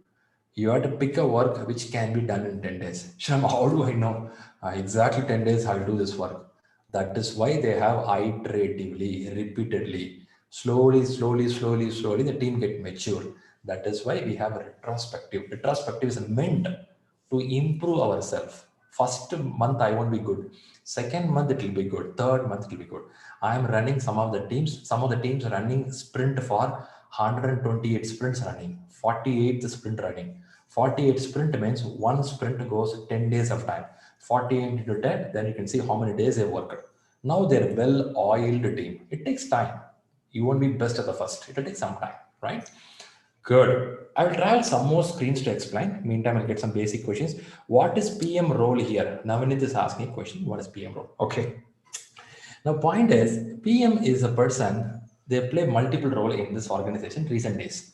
You have to pick a work which can be done in 10 days. Sham, how do I know? Exactly 10 days I'll do this work. That is why they have iteratively, repeatedly, slowly, the team get mature. That is why we have a retrospective. Retrospective is meant to improve ourselves. First month I won't be good. Second month it will be good. Third month it will be good. I am running some of the teams. Some of the teams running sprint for 128 sprints running, 48th sprint running. 48 sprint means one sprint goes 10 days of time. 48 into 10, then you can see how many days they worked. Now they're well-oiled team. It takes time. You won't be best at the first. It'll take some time, right? Good. I will travel some more screens to explain. Meantime, I'll get some basic questions. What is PM role here? Navneet is asking a question. What is PM role? Okay. Now, point is, PM is a person, they play multiple role in this organization recent days.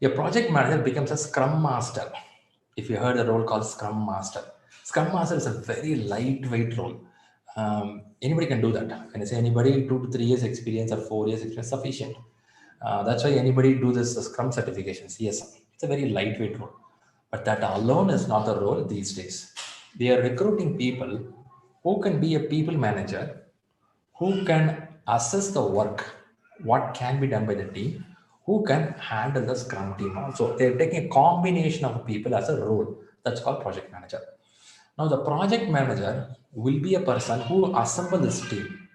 A project manager becomes a scrum master. If you heard a role called scrum master, scrum master is a very lightweight role. Anybody can do that. When I say anybody, 2 to 3 years experience or 4 years experience sufficient. That's why anybody do this scrum certifications. Yes, it's a very lightweight role. But that alone is not the role these days. They are recruiting people who can be a people manager, who can assess the work, what can be done by the team, who can handle the scrum team also. They're taking a combination of people as a role. That's called project manager. Now, the project manager will be a person who assemble this team,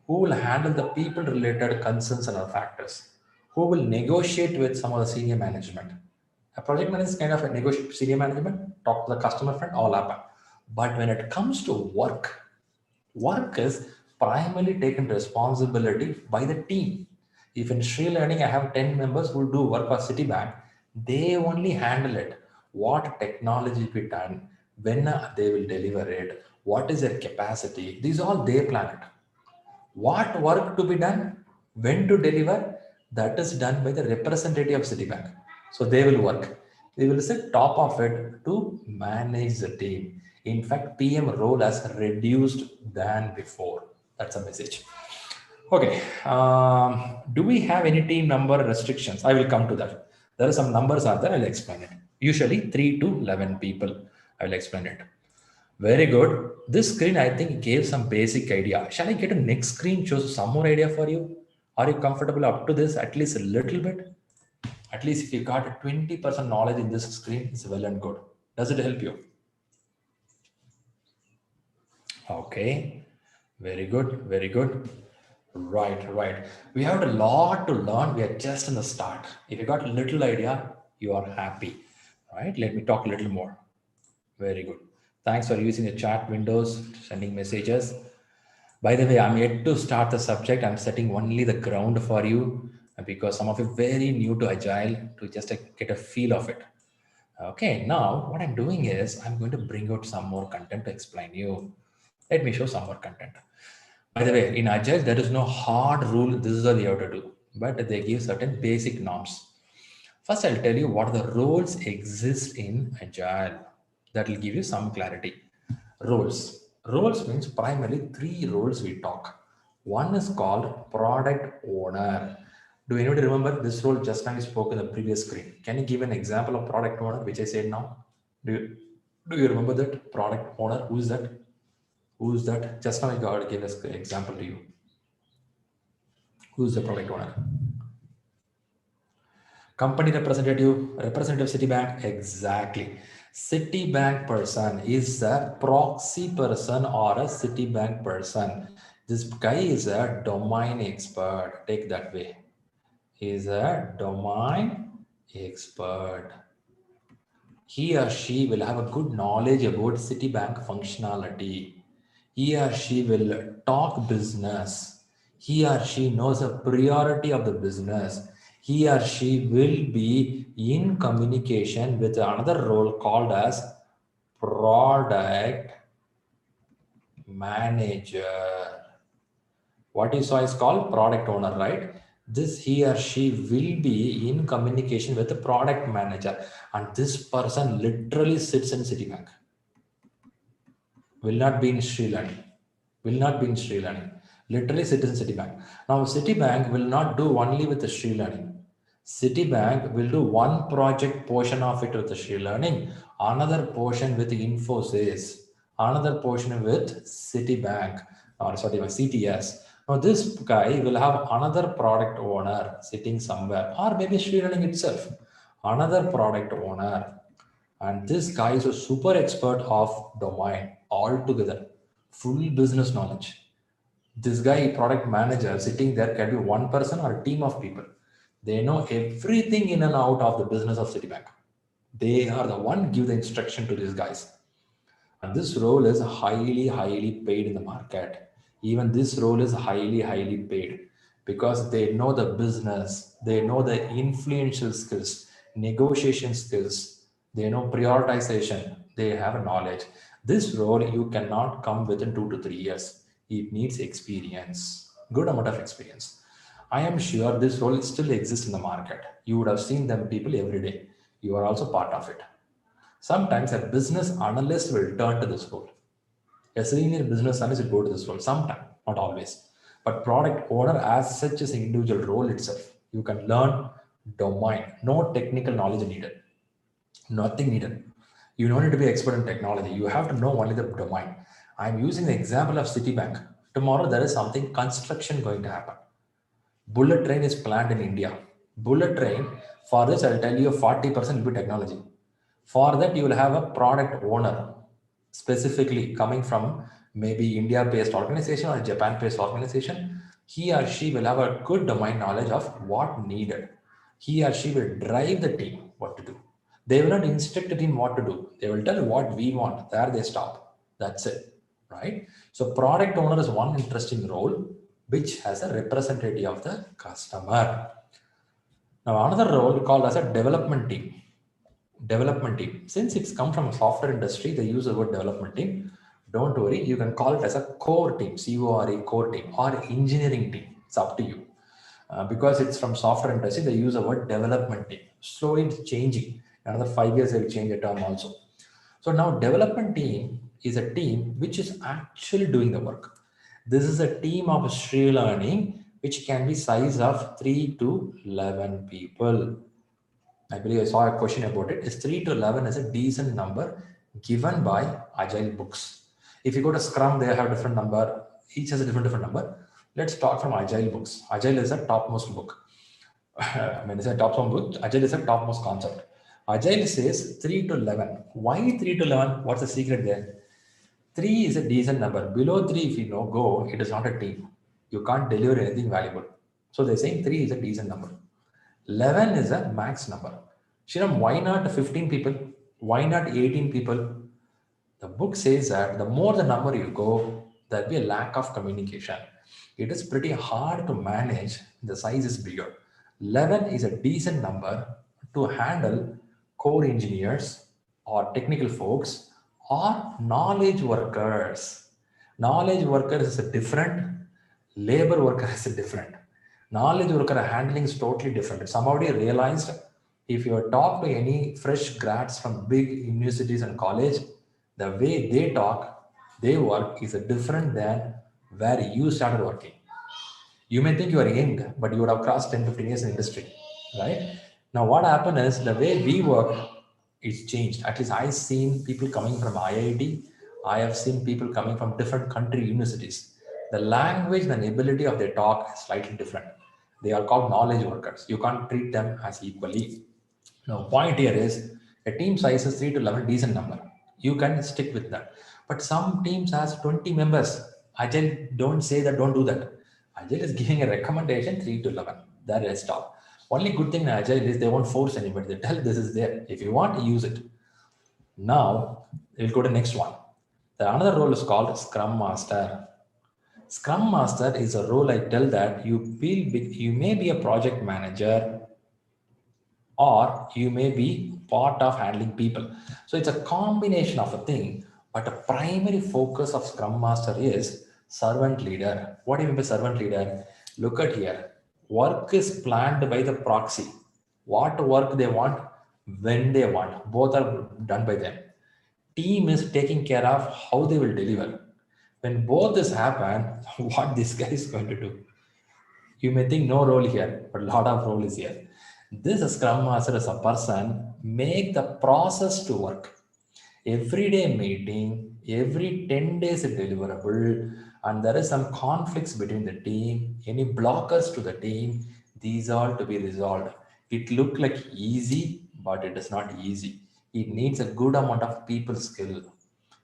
who will handle the people related concerns and other factors, who will negotiate with some of the senior management. A project manager is kind of a negotiate senior management, talk to the customer front, all happen. But when it comes to work is primarily taken responsibility by the team. If in Sri Learning I have 10 members who do work for Citibank, they only handle it. What technology be done, when they will deliver it, what is their capacity, these all they plan it. What work to be done, when to deliver, that is done by the representative of Citibank. So they will work. They will sit top of it to manage the team. In fact, PM role has reduced than before. That's a message. Okay. Do we have any team number restrictions? I will come to that. There are some numbers are there. I'll explain it. Usually 3 to 11 people. I will explain it. Very good. This screen, I think, gave some basic idea. Shall I get a next screen, shows some more idea for you? Are you comfortable up to this, at least a little bit? At least if you got a 20% knowledge in this screen, it's well and good. Does it help you? Okay. Very good. Very good. Right. We have a lot to learn. We are just in the start. If you got a little idea, you are happy. Right? Let me talk a little more. Very good. Thanks for using the chat windows, sending messages. By the way, I'm yet to start the subject. I'm setting only the ground for you because some of you are very new to Agile to just get a feel of it. Okay, now what I'm doing is I'm going to bring out some more content to explain you. Let me show some more content. By the way, in Agile, there is no hard rule. This is all you have to do, but they give certain basic norms. First, I'll tell you what the roles exist in Agile. That will give you some clarity. Roles. Roles means primarily 3 roles we talk. One is called product owner. Do anybody remember this role just now I spoke in the previous screen? Can you give an example of product owner, which I said now? Do you remember that product owner? Who is that? Who is that? Just now I got to give us an example to you. Who is the product owner? Company representative Citibank, exactly. Citibank person is a proxy person or a Citibank person. This guy is a domain expert. Take that way. He is a domain expert. He or she will have a good knowledge about Citibank functionality. He or she will talk business. He or she knows the priority of the business. He or she will be in communication with another role called as product manager. What you saw is called product owner, right? This he or she will be in communication with the product manager, and this person literally sits in Citibank. Will not be in Sri Lanka. Will not be in Sri Lanka. Literally sit in Citibank. Now Citibank will not do only with the Sri Learning. Citibank will do one project portion of it with the Sri Learning, another portion with Infosys, another portion with Citibank, or sorry, with CTS. Now this guy will have another product owner sitting somewhere, or maybe Sri Learning itself, another product owner. And this guy is a super expert of domain altogether, full business knowledge. This guy, product manager, sitting there can be one person or a team of people. They know everything in and out of the business of Citibank. They are the one give the instruction to these guys. And this role is highly paid in the market. Even this role is highly paid because they know the business, they know the influential skills, negotiation skills, they know prioritization, they have knowledge. This role you cannot come within 2 to 3 years. It needs experience, good amount of experience. I am sure this role still exists in the market. You would have seen them people every day. You are also part of it. Sometimes a business analyst will turn to this role. A senior business analyst will go to this role sometime, not always. But product owner as such is an individual role itself. You can learn domain, no technical knowledge needed, nothing needed. You don't need to be expert in technology. You have to know only the domain. I'm using the example of Citibank. Tomorrow there is something construction going to happen. Bullet train is planned in India. Bullet train, for this I'll tell you 40% will be technology. For that, you will have a product owner specifically coming from maybe India-based organization or Japan-based organization. He or she will have a good domain knowledge of what needed. He or she will drive the team what to do. They will not instruct the team what to do. They will tell what we want. There they stop. That's it, right? So product owner is one interesting role which has a representative of the customer. Now another role called as a development team. Development team. Since it's come from a software industry, they use the word development team. Don't worry, you can call it as a core team, CORE, core team, or engineering team. It's up to you. Because it's from software industry, they use the word development team. Slowly it's changing. Another 5 years, they will change the term also. So now development team is a team which is actually doing the work. This is a team of Sri Learning, which can be size of 3 to 11 people. I believe I saw a question about it. Is 3 to 11 is a decent number given by Agile books. If you go to Scrum, they have different number. Each has a different number. Let's talk from Agile books. Agile is a topmost book. When it's a topmost book, Agile is a topmost concept. Agile says 3 to 11. Why 3 to 11? What's the secret there? 3 is a decent number. Below 3, if you know, go, it is not a team. You can't deliver anything valuable. So they're saying 3 is a decent number. 11 is a max number. Shriram, why not 15 people? Why not 18 people? The book says that the more the number you go, there'll be a lack of communication. It is pretty hard to manage. The size is bigger. 11 is a decent number to handle core engineers or technical folks or knowledge workers. Knowledge workers is a different, labor worker is a different. Knowledge worker handling is totally different. Somebody realized if you talk to any fresh grads from big universities and college, the way they talk, they work is different than where you started working. You may think you are young, but you would have crossed 10, 15 years in industry, right? Now, what happened is the way we work is changed. At least I've seen people coming from IIT. I have seen people coming from different country universities. The language and ability of their talk is slightly different. They are called knowledge workers. You can't treat them as equally. Now, point here is a team size is 3 to 11, decent number. You can stick with that. But some teams has 20 members. Agile don't say that, don't do that. Agile is giving a recommendation 3 to 11. That is stop. Only good thing in Agile is they won't force anybody. They tell this is there. If you want, use it. Now, we'll go to next one. The another role is called Scrum Master. Scrum Master is a role I tell that you may be a project manager or you may be part of handling people. So it's a combination of a thing, but the primary focus of Scrum Master is servant leader. What do you mean by servant leader? Look at here. Work is planned by the proxy. What work they want, when they want, both are done by them. Team is taking care of how they will deliver. When both this happen, what this guy is going to do? You may think no role here, but a lot of role is here. This Scrum Master as a person make the process to work. Every day meeting, every 10 days deliverable, and there is some conflicts between the team, any blockers to the team, these all to be resolved. It look like easy, but it is not easy. It needs a good amount of people skill.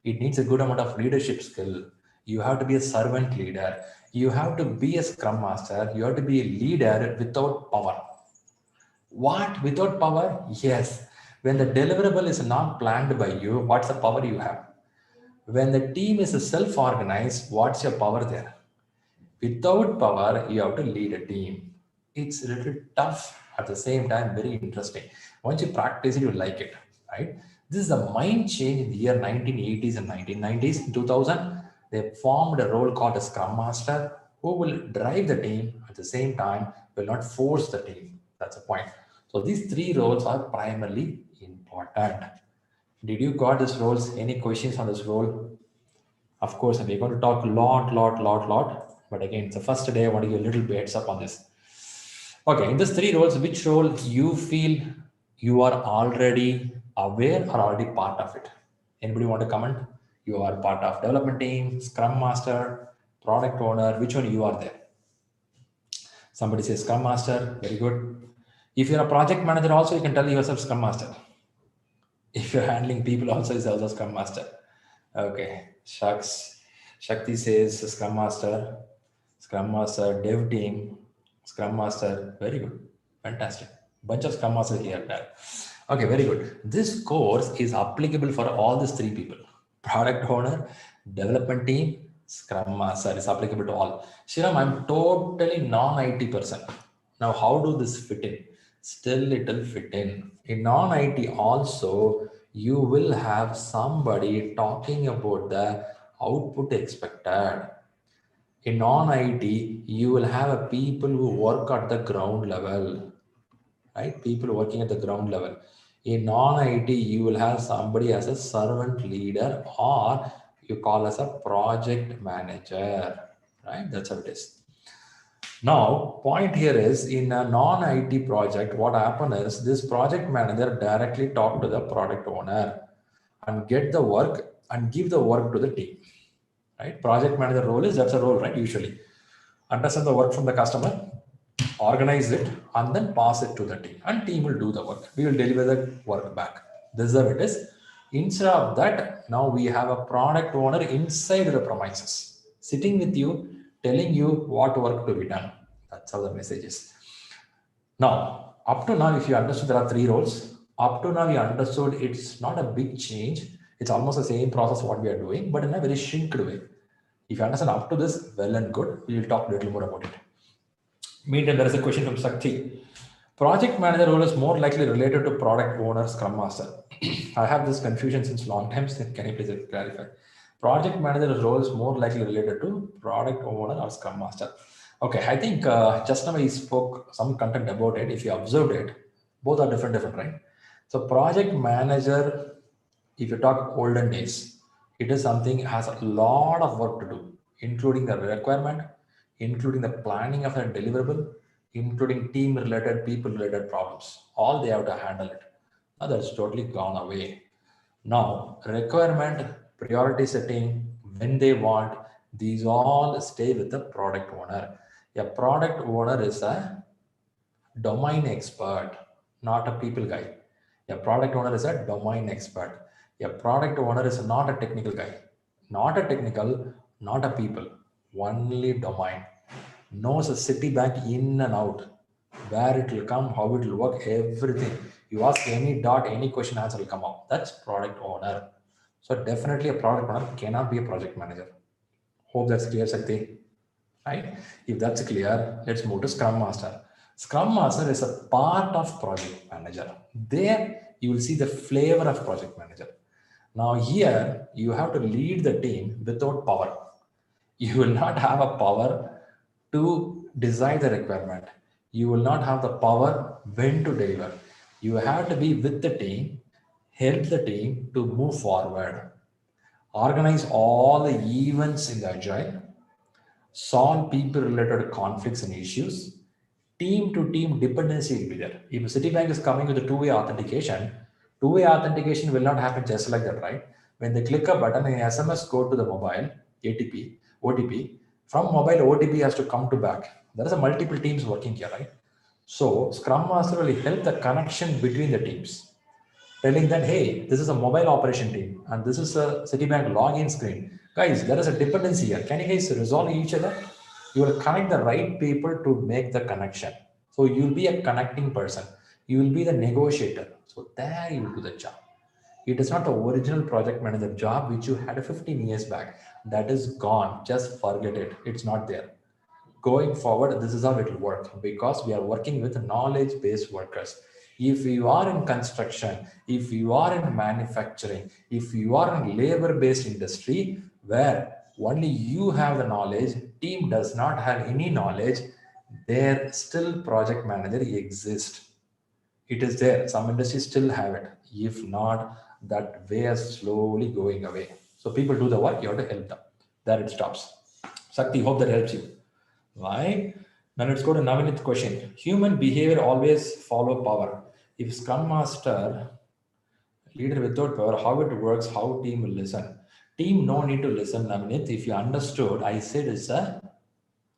It needs a good amount of leadership skill. You have to be a servant leader. You have to be a Scrum Master. You have to be a leader without power. What? Without power? Yes. When the deliverable is not planned by you, what's the power you have? When the team is self-organized, what's your power there? Without power, you have to lead a team. It's a little tough, at the same time, very interesting. Once you practice it, you like it, right? This is a mind change in the year 1980s and 1990s. In 2000, they formed a role called a Scrum Master. who will drive the team at the same time, will not force the team. That's the point. So these three roles are primarily important. Did you got these roles? Any questions on this role? Of course, we're going to talk a lot. But again, it's the first day. I want to give a little bit heads up on this. Okay, in these three roles, which role you feel you are already aware or already part of it? Anybody want to comment? You are part of development team, Scrum Master, product owner. Which one you are there? Somebody says Scrum Master. Very good. If you're a project manager, also you can tell yourself Scrum Master. If you're handling people, also is also Scrum Master. Okay, shucks. Shakti says Scrum Master, Dev team, Scrum Master. Very good, fantastic. Bunch of Scrum Masters here. Okay, very good. This course is applicable for all these three people: product owner, development team, Scrum Master. Is applicable to all. Shriram, I'm totally non-IT person. Now, how do this fit in? Still, it will fit in. In non-IT also, you will have somebody talking about the output expected. In non-IT, you will have a people who work at the ground level, right? People working at the ground level. In non-IT, you will have somebody as a servant leader, or you call as a project manager, right? That's how it is. Now, point here is in a non-IT project, what happens is this project manager directly talk to the product owner and get the work and give the work to the team, right? Project manager role is, that's a role, right? Usually understand the work from the customer, organize it, and then pass it to the team, and team will do the work. We will deliver the work back. This is how it is. Instead of that, now we have a product owner inside the premises, sitting with you, telling you what work to be done. That's how the message is. Now, up to now, if you understood there are three roles, up to now you understood it's not a big change. It's almost the same process what we are doing, but in a very shrinked way. If you understand up to this, well and good. We will talk a little more about it. Meantime, there is a question from Sakti. Project manager role is more likely related to product owner, Scrum Master. I have this confusion since long time. So can you please clarify? Project manager role is more likely related to product owner or Scrum Master. Okay, I think just now I spoke some content about it. If you observed it, both are different, right? So project manager, if you talk olden days, it is something has a lot of work to do, including the requirement, including the planning of a deliverable, including team related, people related problems. All they have to handle it. Now that's totally gone away. Now, requirement, priority setting, when they want, these all stay with the product owner. A product owner is a domain expert, not a people guy. A product owner is a domain expert. A product owner is not a technical guy, not a technical, not a people, only domain. Knows a Citibank in and out, where it will come, how it will work, everything. You ask any dot, any question answer will come up. That's product owner. So definitely a product owner cannot be a project manager. Hope that's clear, Sakti. Right? If that's clear, let's move to Scrum Master. Scrum Master is a part of project manager. There you will see the flavor of project manager. Now here you have to lead the team without power. You will not have a power to decide the requirement. You will not have the power when to deliver. You have to be with the team, help the team to move forward, organize all the events in the agile, solve people related conflicts and issues. Team to team dependency will be there. If Citibank is coming with a two-way authentication will not happen just like that, right? When they click a button and SMS go to the mobile, ATP, OTP, from mobile OTP has to come to back. There is a multiple teams working here, right? So Scrum Master will help the connection between the teams, telling that, hey, this is a mobile operation team and this is a Citibank login screen. Guys, there is a dependency here. Can you guys resolve each other? You will connect the right people to make the connection. So you'll be a connecting person. You will be the negotiator. So there you will do the job. It is not the original project manager job which you had 15 years back. That is gone. Just forget it. It's not there. Going forward, this is how it will work because we are working with knowledge-based workers. If you are in construction, if you are in manufacturing, if you are in labor-based industry where only you have the knowledge, team does not have any knowledge, there still project manager exists. It is there. Some industries still have it. If not, that way is slowly going away. So people do the work, you have to help them. There it stops. Sakti, hope that helps you. Right? Now let's go to Navinith's question. Human behavior always follow power. If Scrum Master, leader without power, how it works, how team will listen. Team no need to listen, Navinith. If you understood, I said it's a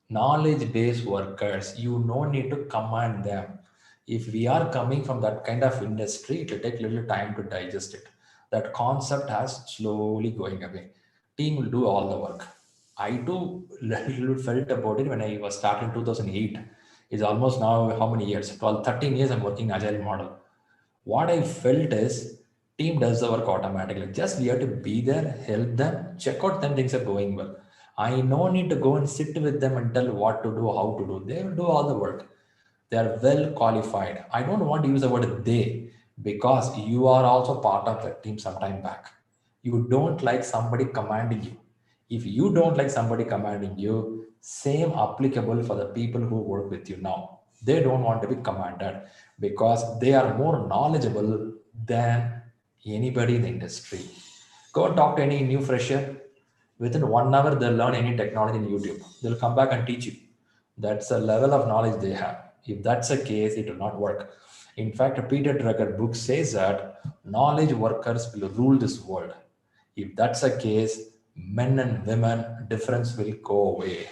knowledge-based workers. You no need to command them. If we are coming from that kind of industry, it will take little time to digest it. That concept has slowly going away. Team will do all the work. I too little felt about it when I was starting in 2008. It's almost now how many years? 12, 13 years I'm working agile model. What I felt is team does the work automatically. Just we have to be there, help them, check out them things are going well. I no need to go and sit with them and tell what to do, how to do. They will do all the work. They are well qualified. I don't want to use the word they because you are also part of the team sometime back. You don't like somebody commanding you. If you don't like somebody commanding you, same applicable for the people who work with you now. They don't want to be commanded because they are more knowledgeable than anybody in the industry. Go and talk to any new fresher. Within 1 hour, they'll learn any technology in YouTube. They'll come back and teach you. That's the level of knowledge they have. If that's the case, it will not work. In fact, Peter Drucker book says that knowledge workers will rule this world. If that's the case, men and women difference will go away.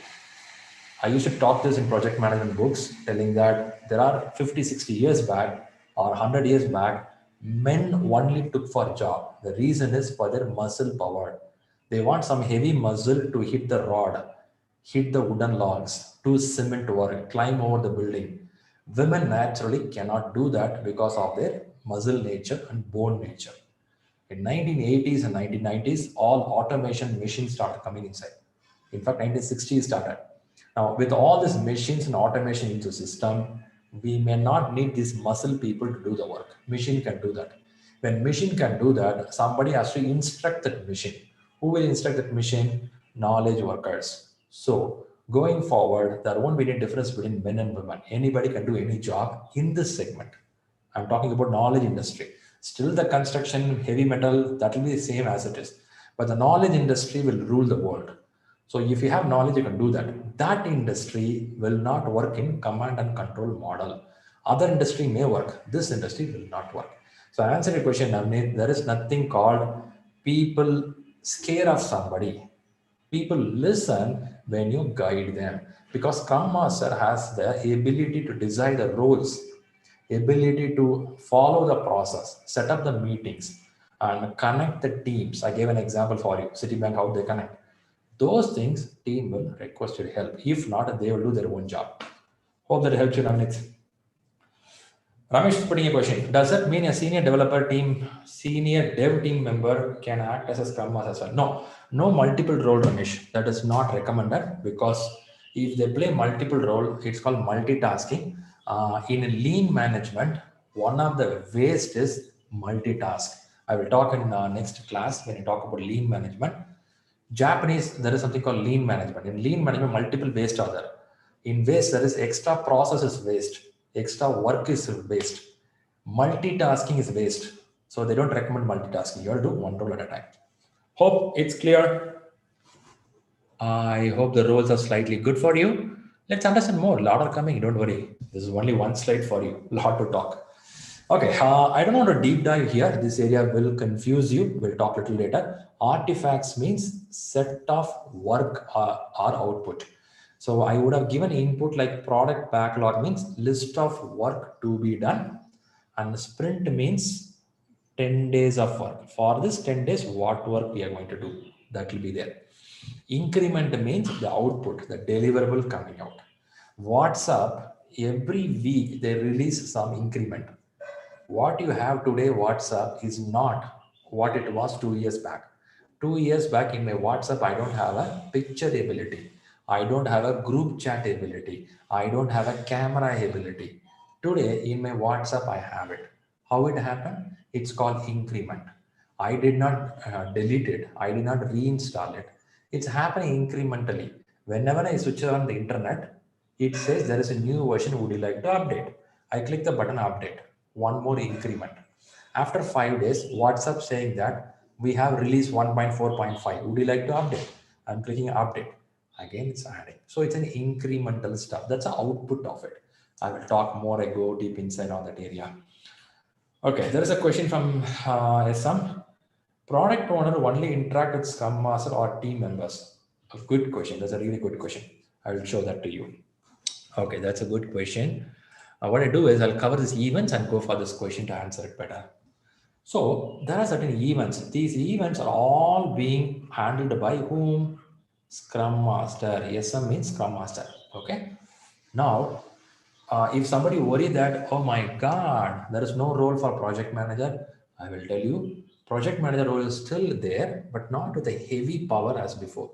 I used to talk this in project management books, telling that there are 50, 60 years back or 100 years back, men only took for a job. The reason is for their muscle power. They want some heavy muscle to hit the rod, hit the wooden logs, do cement work, climb over the building. Women naturally cannot do that because of their muscle nature and bone nature. In 1980s and 1990s, all automation machines started coming inside. In fact, 1960s started. Now, with all these machines and automation into system, we may not need these muscle people to do the work. Machine can do that. When machine can do that, somebody has to instruct that machine. Who will instruct that machine? Knowledge workers. So going forward, there won't be any difference between men and women. Anybody can do any job in this segment. I'm talking about knowledge industry. Still the construction, heavy metal, that will be the same as it is. But the knowledge industry will rule the world. So if you have knowledge, you can do that. That industry will not work in command and control model. Other industry may work. This industry will not work. So I answered your question, Navneet. There is nothing called people scare of somebody. People listen when you guide them because Scrum Master has the ability to design the roles, ability to follow the process, set up the meetings, and connect the teams. I gave an example for you, Citibank, how they connect. Those things, team will request your help. If not, they will do their own job. Hope that helps you, Navneet. Ramesh is putting a question. Does that mean a senior developer team, senior dev team member can act as a scrum master as well? No, no multiple role, Ramesh. That is not recommended because if they play multiple role, it's called multitasking. In lean management, one of the waste is multitask. I will talk in next class when I talk about lean management. Japanese, there is something called lean management. In lean management, multiple waste are there. In waste, there is extra process is waste, extra work is waste. Multitasking is waste. So they don't recommend multitasking. You have to do one role at a time. Hope it's clear. I hope the roles are slightly good for you. Let's understand more. A lot are coming. Don't worry. This is only one slide for you. A lot to talk. Okay, I don't want to deep dive here. This area will confuse you. We'll talk a little later. Artifacts means set of work or output. So I would have given input like product backlog means list of work to be done. And sprint means 10 days of work. For this 10 days, what work we are going to do, that will be there. Increment means the output, the deliverable coming out. WhatsApp, every week they release some increment. What you have today, WhatsApp, is not what it was 2 years back. 2 years back in my WhatsApp, I don't have a picture ability. I don't have a group chat ability. I don't have a camera ability. Today in my WhatsApp, I have it. How it happened? It's called increment. I did not delete it. I did not reinstall it. It's happening incrementally. Whenever I switch on the internet, it says there is a new version. Would you like to update? I click the button update. One more increment. After 5 days, WhatsApp saying that we have released 1.4.5. Would you like to update? I'm clicking update. Again, it's adding. So it's an incremental stuff. That's the output of it. I will talk more. I go deep inside on that area. Okay, there is a question from SM. Product owner only interact with Scrum Master or team members? A good question. That's a really good question. I will show that to you. Okay, that's a good question. What I do is I'll cover these events and go for this question to answer it better. So there are certain events. These events are all being handled by whom? Scrum Master. SM means Scrum Master. Okay. Now, if somebody worry that, oh my God, there is no role for project manager, I will tell you, project manager role is still there, but not with a heavy power as before.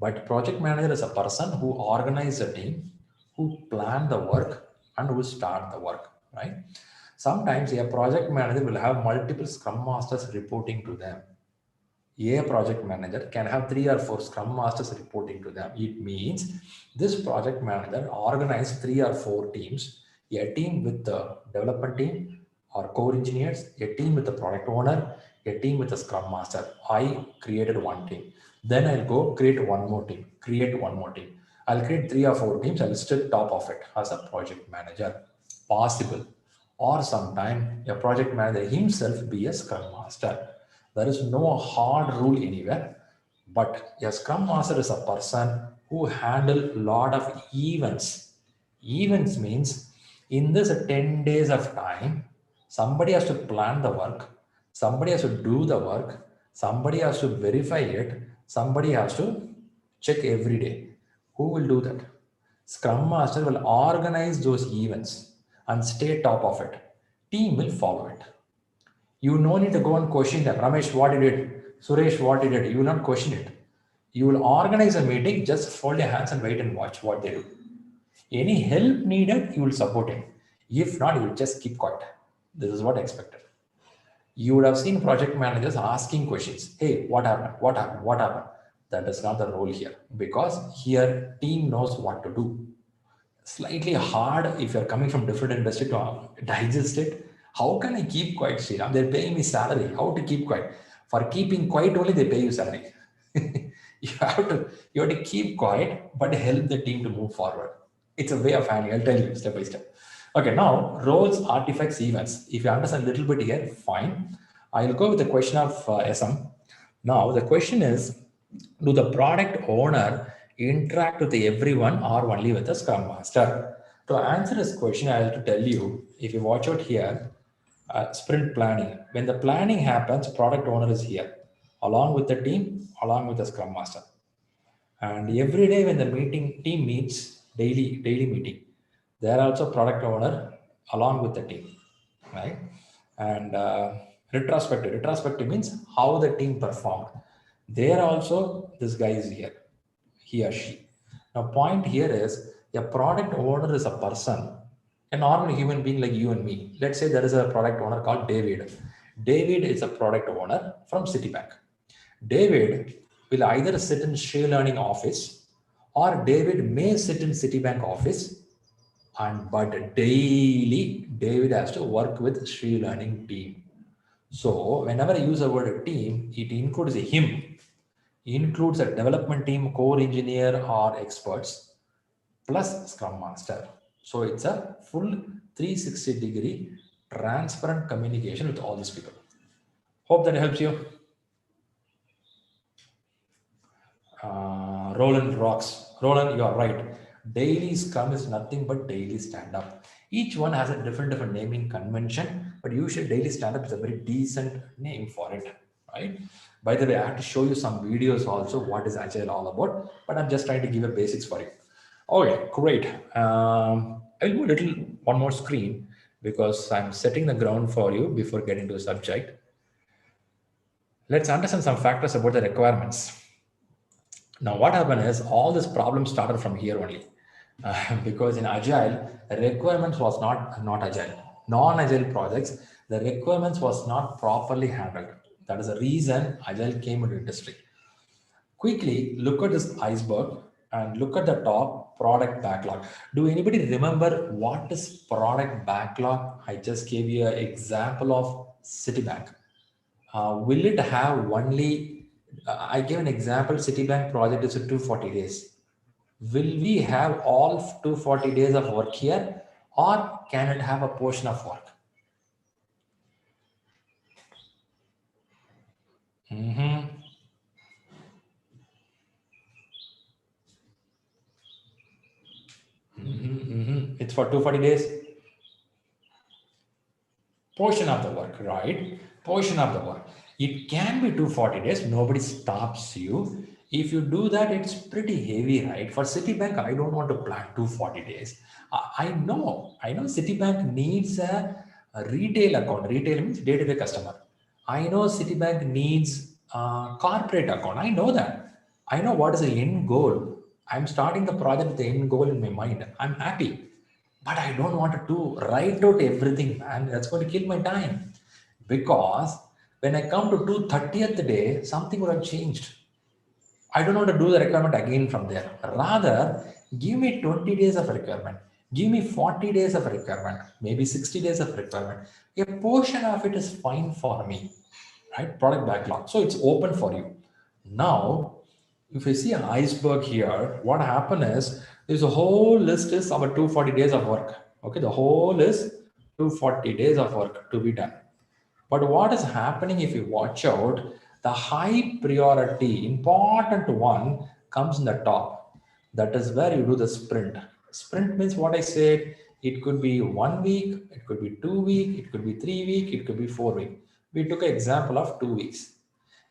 But project manager is a person who organizes a team, who plan the work, and who start the work, right? Sometimes a project manager will have multiple Scrum Masters reporting to them. A project manager can have 3 or 4 Scrum Masters reporting to them. It means this project manager organizes 3 or 4 teams, a team with the development team or core engineers, a team with the product owner, a team with the Scrum Master. I created one team. Then I'll go create one more team, create one more team. I'll create 3 or 4 teams. I'll sit top of it as a project manager. Possible. Or sometime a project manager himself be a Scrum Master. There is no hard rule anywhere, but a Scrum Master is a person who handle a lot of events. Events means in this 10 days of time, somebody has to plan the work, somebody has to do the work, somebody has to verify it, somebody has to check every day. Who will do that? Scrum Master will organize those events and stay top of it. Team will follow it. You no need to go and question them. Ramesh, what you did? Suresh, what you did? You will not question it. You will organize a meeting, just fold your hands and wait and watch what they do. Any help needed, you will support him. If not, you will just keep quiet. This is what I expected. You would have seen project managers asking questions. Hey, what happened? What happened? What happened? That is not the role here, because here team knows what to do. Slightly hard if you're coming from different industry to digest it. How can I keep quiet, Sriram? They're paying me salary. How to keep quiet? For keeping quiet only, they pay you salary. you have to keep quiet, but help the team to move forward. It's a way of handling. I'll tell you step by step. Okay, now roles, artifacts, events. If you understand a little bit here, fine. I'll go with the question of SM. Now the question is, do the product owner interact with everyone or only with the Scrum Master? To answer this question, I have to tell you, if you watch out here, sprint planning. When the planning happens, product owner is here, along with the team, along with the Scrum Master. And every day when the team meets, daily meeting, there are also product owner along with the team, right? And retrospective means how the team performed. There also, this guy is here, he or she. Now, point here is a product owner is a person, a normal human being like you and me. Let's say there is a product owner called David. David is a product owner from Citibank. David will either sit in Shea Learning office, or David may sit in Citibank office, but daily David has to work with Shea Learning team. So whenever I use the word team, it includes him, includes a development team, core engineer or experts, plus Scrum Master. So it's a full 360-degree transparent communication with all these people. Hope that helps you. Roland rocks. Roland, you are right. Daily Scrum is nothing but daily stand-up. Each one has a different naming convention, but usually daily stand-up is a very decent name for it, right? By the way, I have to show you some videos also what is Agile all about, but I'm just trying to give a basics for you. Okay, great. I'll do one more screen because I'm setting the ground for you before getting to the subject. Let's understand some factors about the requirements. Now, what happened is all this problem started from here only. Because in Agile, the requirements was not Agile. Non-Agile projects, the requirements was not properly handled. That is the reason Agile came into industry. Quickly, look at this iceberg. and look at the top, product backlog. Do anybody remember what is product backlog? I just gave you an example of Citibank. Will it have only, I gave an example, Citibank project is 240 days. Will we have all 240 days of work here, or can it have a portion of work? It's for 240 days. Portion of the work, right? Portion of the work. It can be 240 days. Nobody stops you. If you do that, it's pretty heavy, right? For Citibank, I don't want to plan 240 days. I know Citibank needs a retail account. Retail means day-to-day customer. I know Citibank needs a corporate account. I know that. I know what is the end goal. I'm starting the project with the end goal in my mind. I'm happy. But I don't want to do write out everything, man. That's going to kill my time. Because when I come to 230th day, something would have changed. I don't want to do the requirement again from there. Rather, give me 20 days of requirement. Give me 40 days of requirement, maybe 60 days of requirement. A portion of it is fine for me, right? Product backlog. So it's open for you. Now, if you see an iceberg here, what happened is this whole list is our 240 days of work. Okay, the whole is 240 days of work to be done. But what is happening if you watch out, the high priority, important one comes in the top. That is where you do the sprint. Sprint means what I said, it could be 1 week, it could be 2 week, it could be 3 week, it could be 4 week. We took an example of 2 weeks.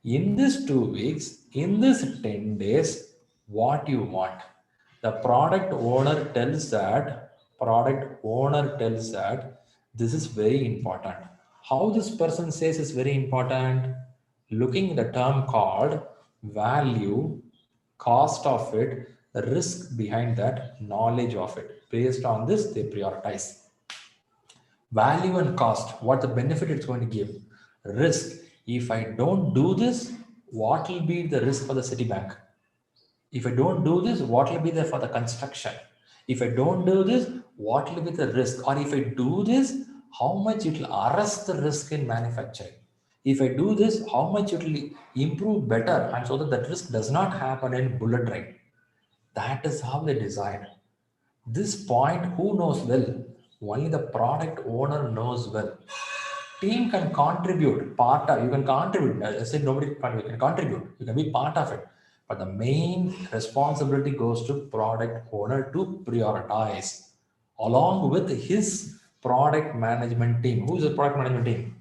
In this 2 weeks, in this 10 days, what you want? The product owner tells that this is very important. How this person says is very important? Looking at the term called value, cost of it, the risk behind that, knowledge of it. Based on this, they prioritize. Value and cost, what the benefit it's going to give. Risk, if I don't do this, what will be the risk for the Citibank? If I don't do this, what will be there for the construction? If I don't do this, what will be the risk? Or if I do this, how much it will arrest the risk in manufacturing? If I do this, how much it will improve better, and so that that risk does not happen in bullet train. That is how they decide. This point, who knows well? Only the product owner knows well. Team can contribute, you can contribute. I said nobody can contribute. You can be part of it. But the main responsibility goes to product owner to prioritize along with his product management team. Who is the product management team?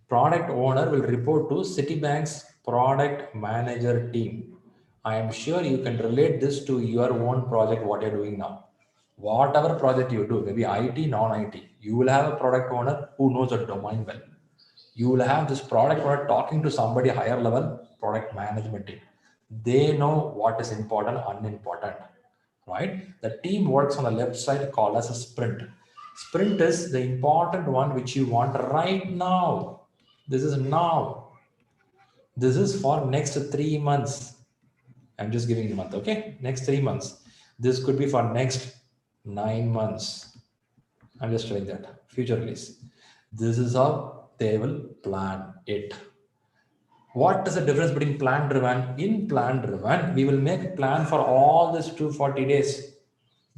Product owner will report to Citibank's product manager team. I am sure you can relate this to your own project, what you're doing now. Whatever project you do, maybe IT, non-IT, you will have a product owner who knows the domain well. You will have this product owner talking to somebody higher level, product management team. They know what is important, unimportant, right? The team works on the left side called as a sprint. Sprint is the important one which you want right now. This is now. This is for next 3 months. I'm just giving you a month, okay? Next 3 months. This could be for next 9 months. I'm just showing that. Future release. This is how they will plan it. What is the difference between plan driven? In plan driven, we will make a plan for all this 240 days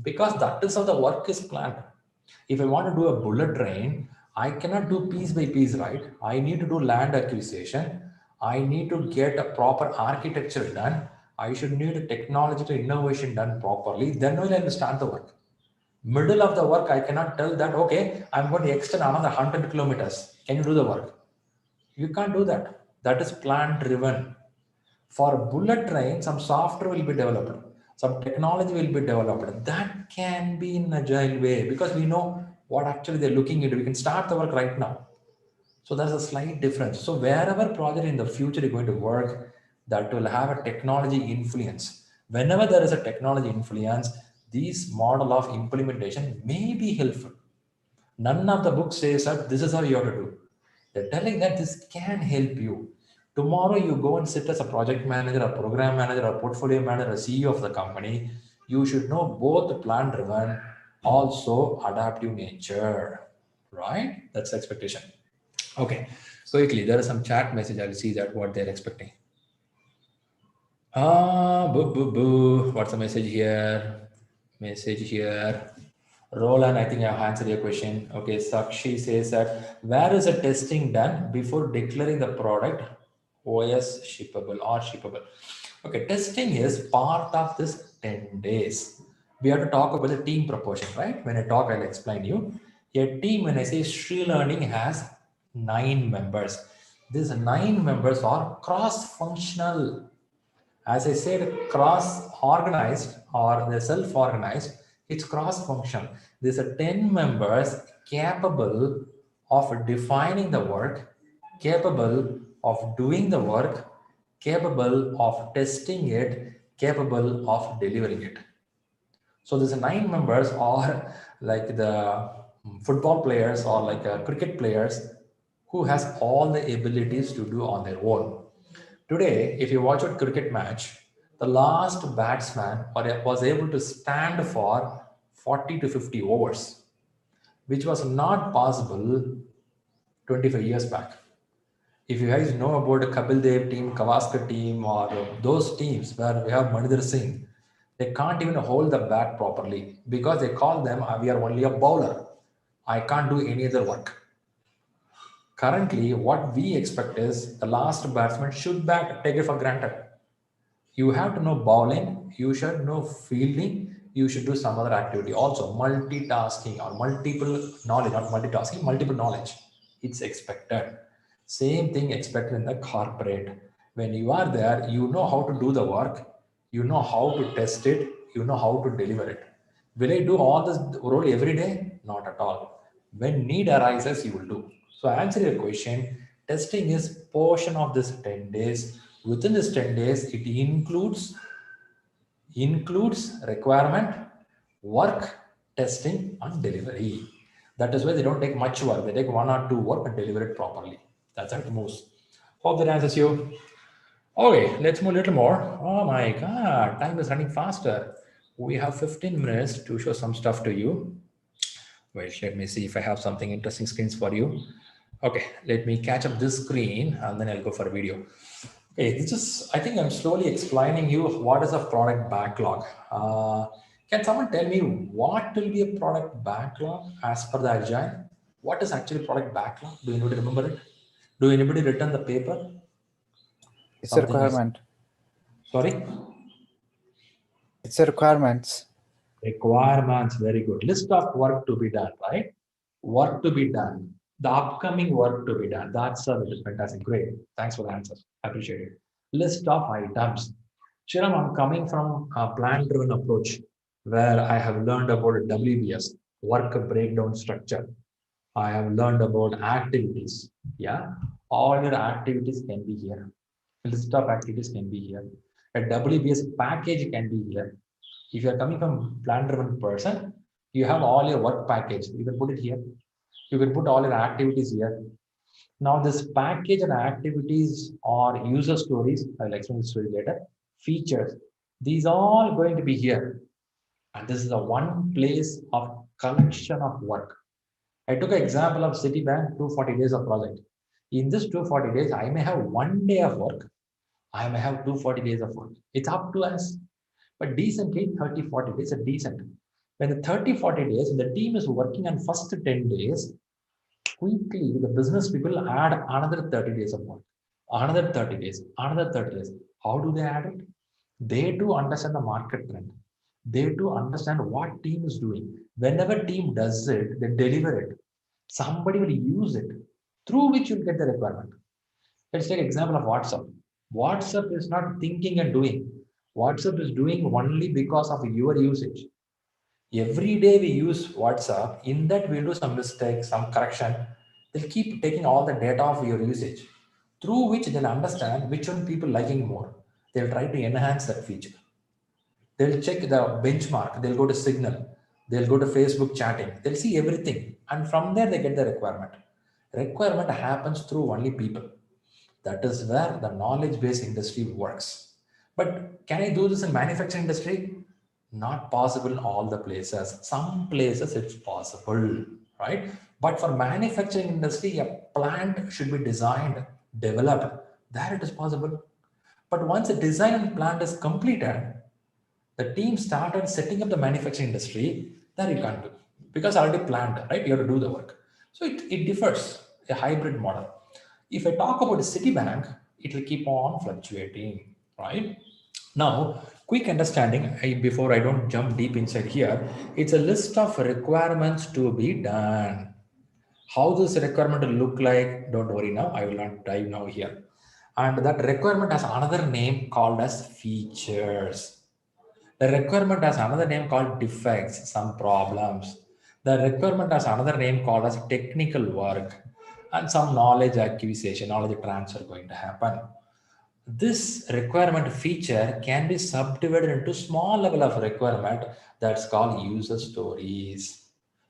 because that is how the work is planned. If I want to do a bullet train, I cannot do piece by piece, right? I need to do land acquisition. I need to get a proper architecture done. I should need a technological innovation done properly. Then only I will start the work. Middle of the work, I cannot tell that, okay, I'm going to extend another 100 kilometers. Can you do the work? You can't do that. That is plan driven. For a bullet train, some software will be developed. Some technology will be developed. That can be in agile way because we know what actually they're looking into. We can start the work right now. So there's a slight difference. So wherever project in the future is going to work, that will have a technology influence. Whenever there is a technology influence, this model of implementation may be helpful. None of the book says that this is how you have to do. They're telling that this can help you Tomorrow you go and sit as a project manager, a program manager, a portfolio manager, a CEO of the company. You should know both plan driven, also adaptive nature, right? That's the expectation. Okay, quickly, there is some chat message. I'll see that what they're expecting. Boo, boo, boo. What's the message here? Message here. Roland, I think I've answered your question. Okay, Sakshi says that where is the testing done before declaring the product OS shippable or shippable? Okay, testing is part of this 10 days. We have to talk about the team proportion, right? When I talk, I'll explain you. A team, when I say Sri Learning has 9 members. These 9 members are cross-functional. As I said, cross-organized or the self-organized, it's cross-function. There's a 10 members capable of defining the work, capable of doing the work, capable of testing it, capable of delivering it. So these 9 members are like the football players or like cricket players who has all the abilities to do on their own. Today, if you watch a cricket match, the last batsman was able to stand for 40 to 50 overs, which was not possible 25 years back. If you guys know about the Kapil Dev team, Gavaskar team, or those teams where we have Manindra Singh, they can't even hold the bat properly because they call them, we are only a bowler. I can't do any other work. Currently, what we expect is the last batsman should take it for granted. You have to know bowling, you should know fielding, you should do some other activity. Also, multitasking or multiple knowledge, not multitasking, multiple knowledge. It's expected. Same thing expected in the corporate. When you are there, you know how to do the work, you know how to test it, you know how to deliver it. Will I do all this role every day? Not at all. When need arises, you will do. So answer your question, testing is portion of this 10 days. Within this 10 days, it includes requirement, work, testing, and delivery. That is why they don't take much work. They take 1 or 2 work and deliver it properly. That's how it moves. Hope that answers you. Okay, let's move a little more. Oh my God, time is running faster. We have 15 minutes to show some stuff to you. Wait, let me see if I have something interesting screens for you. Okay, let me catch up this screen and then I'll go for a video. Okay, this is, I think I'm slowly explaining you what is a product backlog. Can someone tell me what will be a product backlog as per the Agile? What is actually product backlog? Do anybody remember it? Do anybody return the paper? It's a requirement. Sorry? It's a requirements. Requirements, very good. List of work to be done, right? Work to be done. The upcoming work to be done. That's fantastic. Great. Thanks for the answer. I appreciate it. List of items. Shiram, I'm coming from a plan-driven approach where I have learned about WBS, work breakdown structure. I have learned about activities. Yeah, all your activities can be here. A list of activities can be here. A WBS package can be here. If you are coming from plan-driven person, you have all your work package. You can put it here. You can put all your activities here. Now this package and activities or user stories, I'll explain the story later, features, these are all going to be here. And this is a one place of collection of work. I took an example of Citibank, 240 days of project. In this 240 days, I may have 1 day of work. I may have 240 days of work. It's up to us. But decently, 30, 40 days are decent. When the 30, 40 days, the team is working on first 10 days, quickly the business people add another 30 days of work, another 30 days, another 30 days. How do they add it? They do understand the market trend. They do understand what team is doing. Whenever team does it, they deliver it. Somebody will use it, through which you'll get the requirement. Let's take example of WhatsApp. WhatsApp is not thinking and doing. WhatsApp is doing only because of your usage. Every day we use WhatsApp. In that we'll do some mistakes, some correction. They'll keep taking all the data of your usage, through which they'll understand which one people liking more. They'll try to enhance that feature. They'll check the benchmark. They'll go to Signal. They'll go to Facebook chatting. They'll see everything. And from there, they get the requirement. Requirement happens through only people. That is where the knowledge-based industry works. But can I do this in manufacturing industry? Not possible in all the places. Some places it's possible, right? But for manufacturing industry, a plant should be designed, developed. There it is possible. But once a design and plant is completed, the team started setting up the manufacturing industry, there you can't do because already planned, right? You have to do the work. So it differs, a hybrid model. If I talk about Citibank, it will keep on fluctuating, right? Now, quick understanding, before I don't jump deep inside here, it's a list of requirements to be done. How this requirement will look like, don't worry now, I will not dive now here. And that requirement has another name called as features. The requirement has another name called defects, some problems. The requirement has another name called as technical work and some knowledge acquisition, knowledge transfer going to happen. This requirement feature can be subdivided into small level of requirement that's called user stories,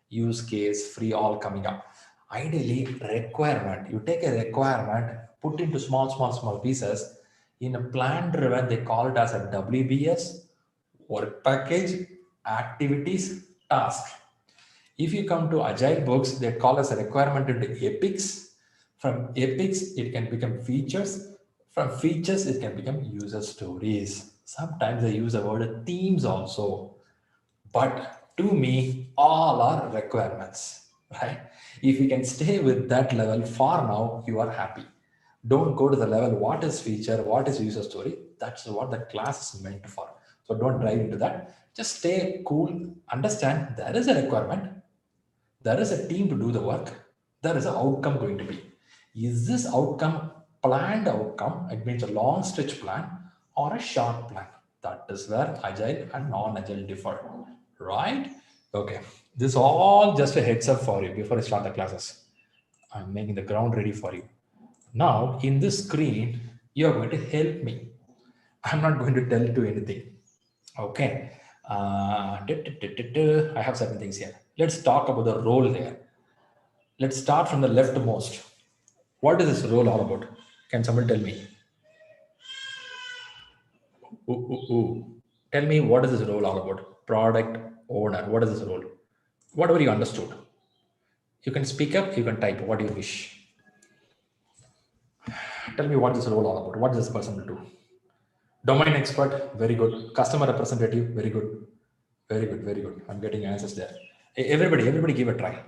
use case, free all coming up. Ideally, requirement, you take a requirement, put into small pieces. In a plan driven, they call it as a WBS, work package, activities, task. If you come to agile books, they call as a requirement into epics. From epics, it can become features. From features, it can become user stories. Sometimes they use the word themes also. But to me, all are requirements, right? If you can stay with that level for now, you are happy. Don't go to the level, what is feature, what is user story? That's what the class is meant for. So don't dive into that. Just stay cool, understand there is a requirement. There is a team to do the work. There is an outcome going to be. Is this outcome planned outcome? It means a long stretch plan or a short plan. That is where agile and non-agile differ, right? Okay, this all just a heads up for you before I start the classes. I'm making the ground ready for you. Now in this screen, you're going to help me. I'm not going to tell you anything. Okay. I have certain things here. Let's talk about the role there. Let's start from the leftmost. What is this role all about? Can someone tell me? Tell me, what is this role all about? Product owner. What is this role? Whatever you understood. You can speak up, you can type what you wish. Tell me what this role all about. What does this person will do? Domain expert, very good. Customer representative, very good. Very good, very good. I'm getting answers there. Everybody give a try.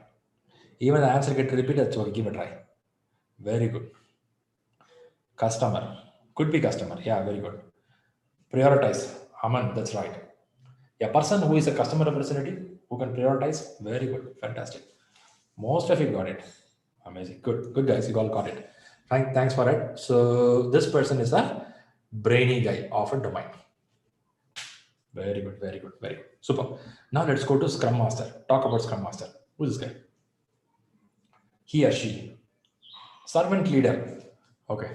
Even the answer get repeated, so give a try. Very good. Customer, could be customer. Yeah, very good. Prioritize, Aman, that's right. A person who is a customer representative who can prioritize, very good, fantastic. Most of you got it. Amazing, good guys, you all got it. Thanks for it. So this person is a brainy guy of a domain. Very good, very good, very good. Super. Now let's go to Scrum Master. Talk about Scrum Master. Who's this guy? He or she. Servant leader. Okay.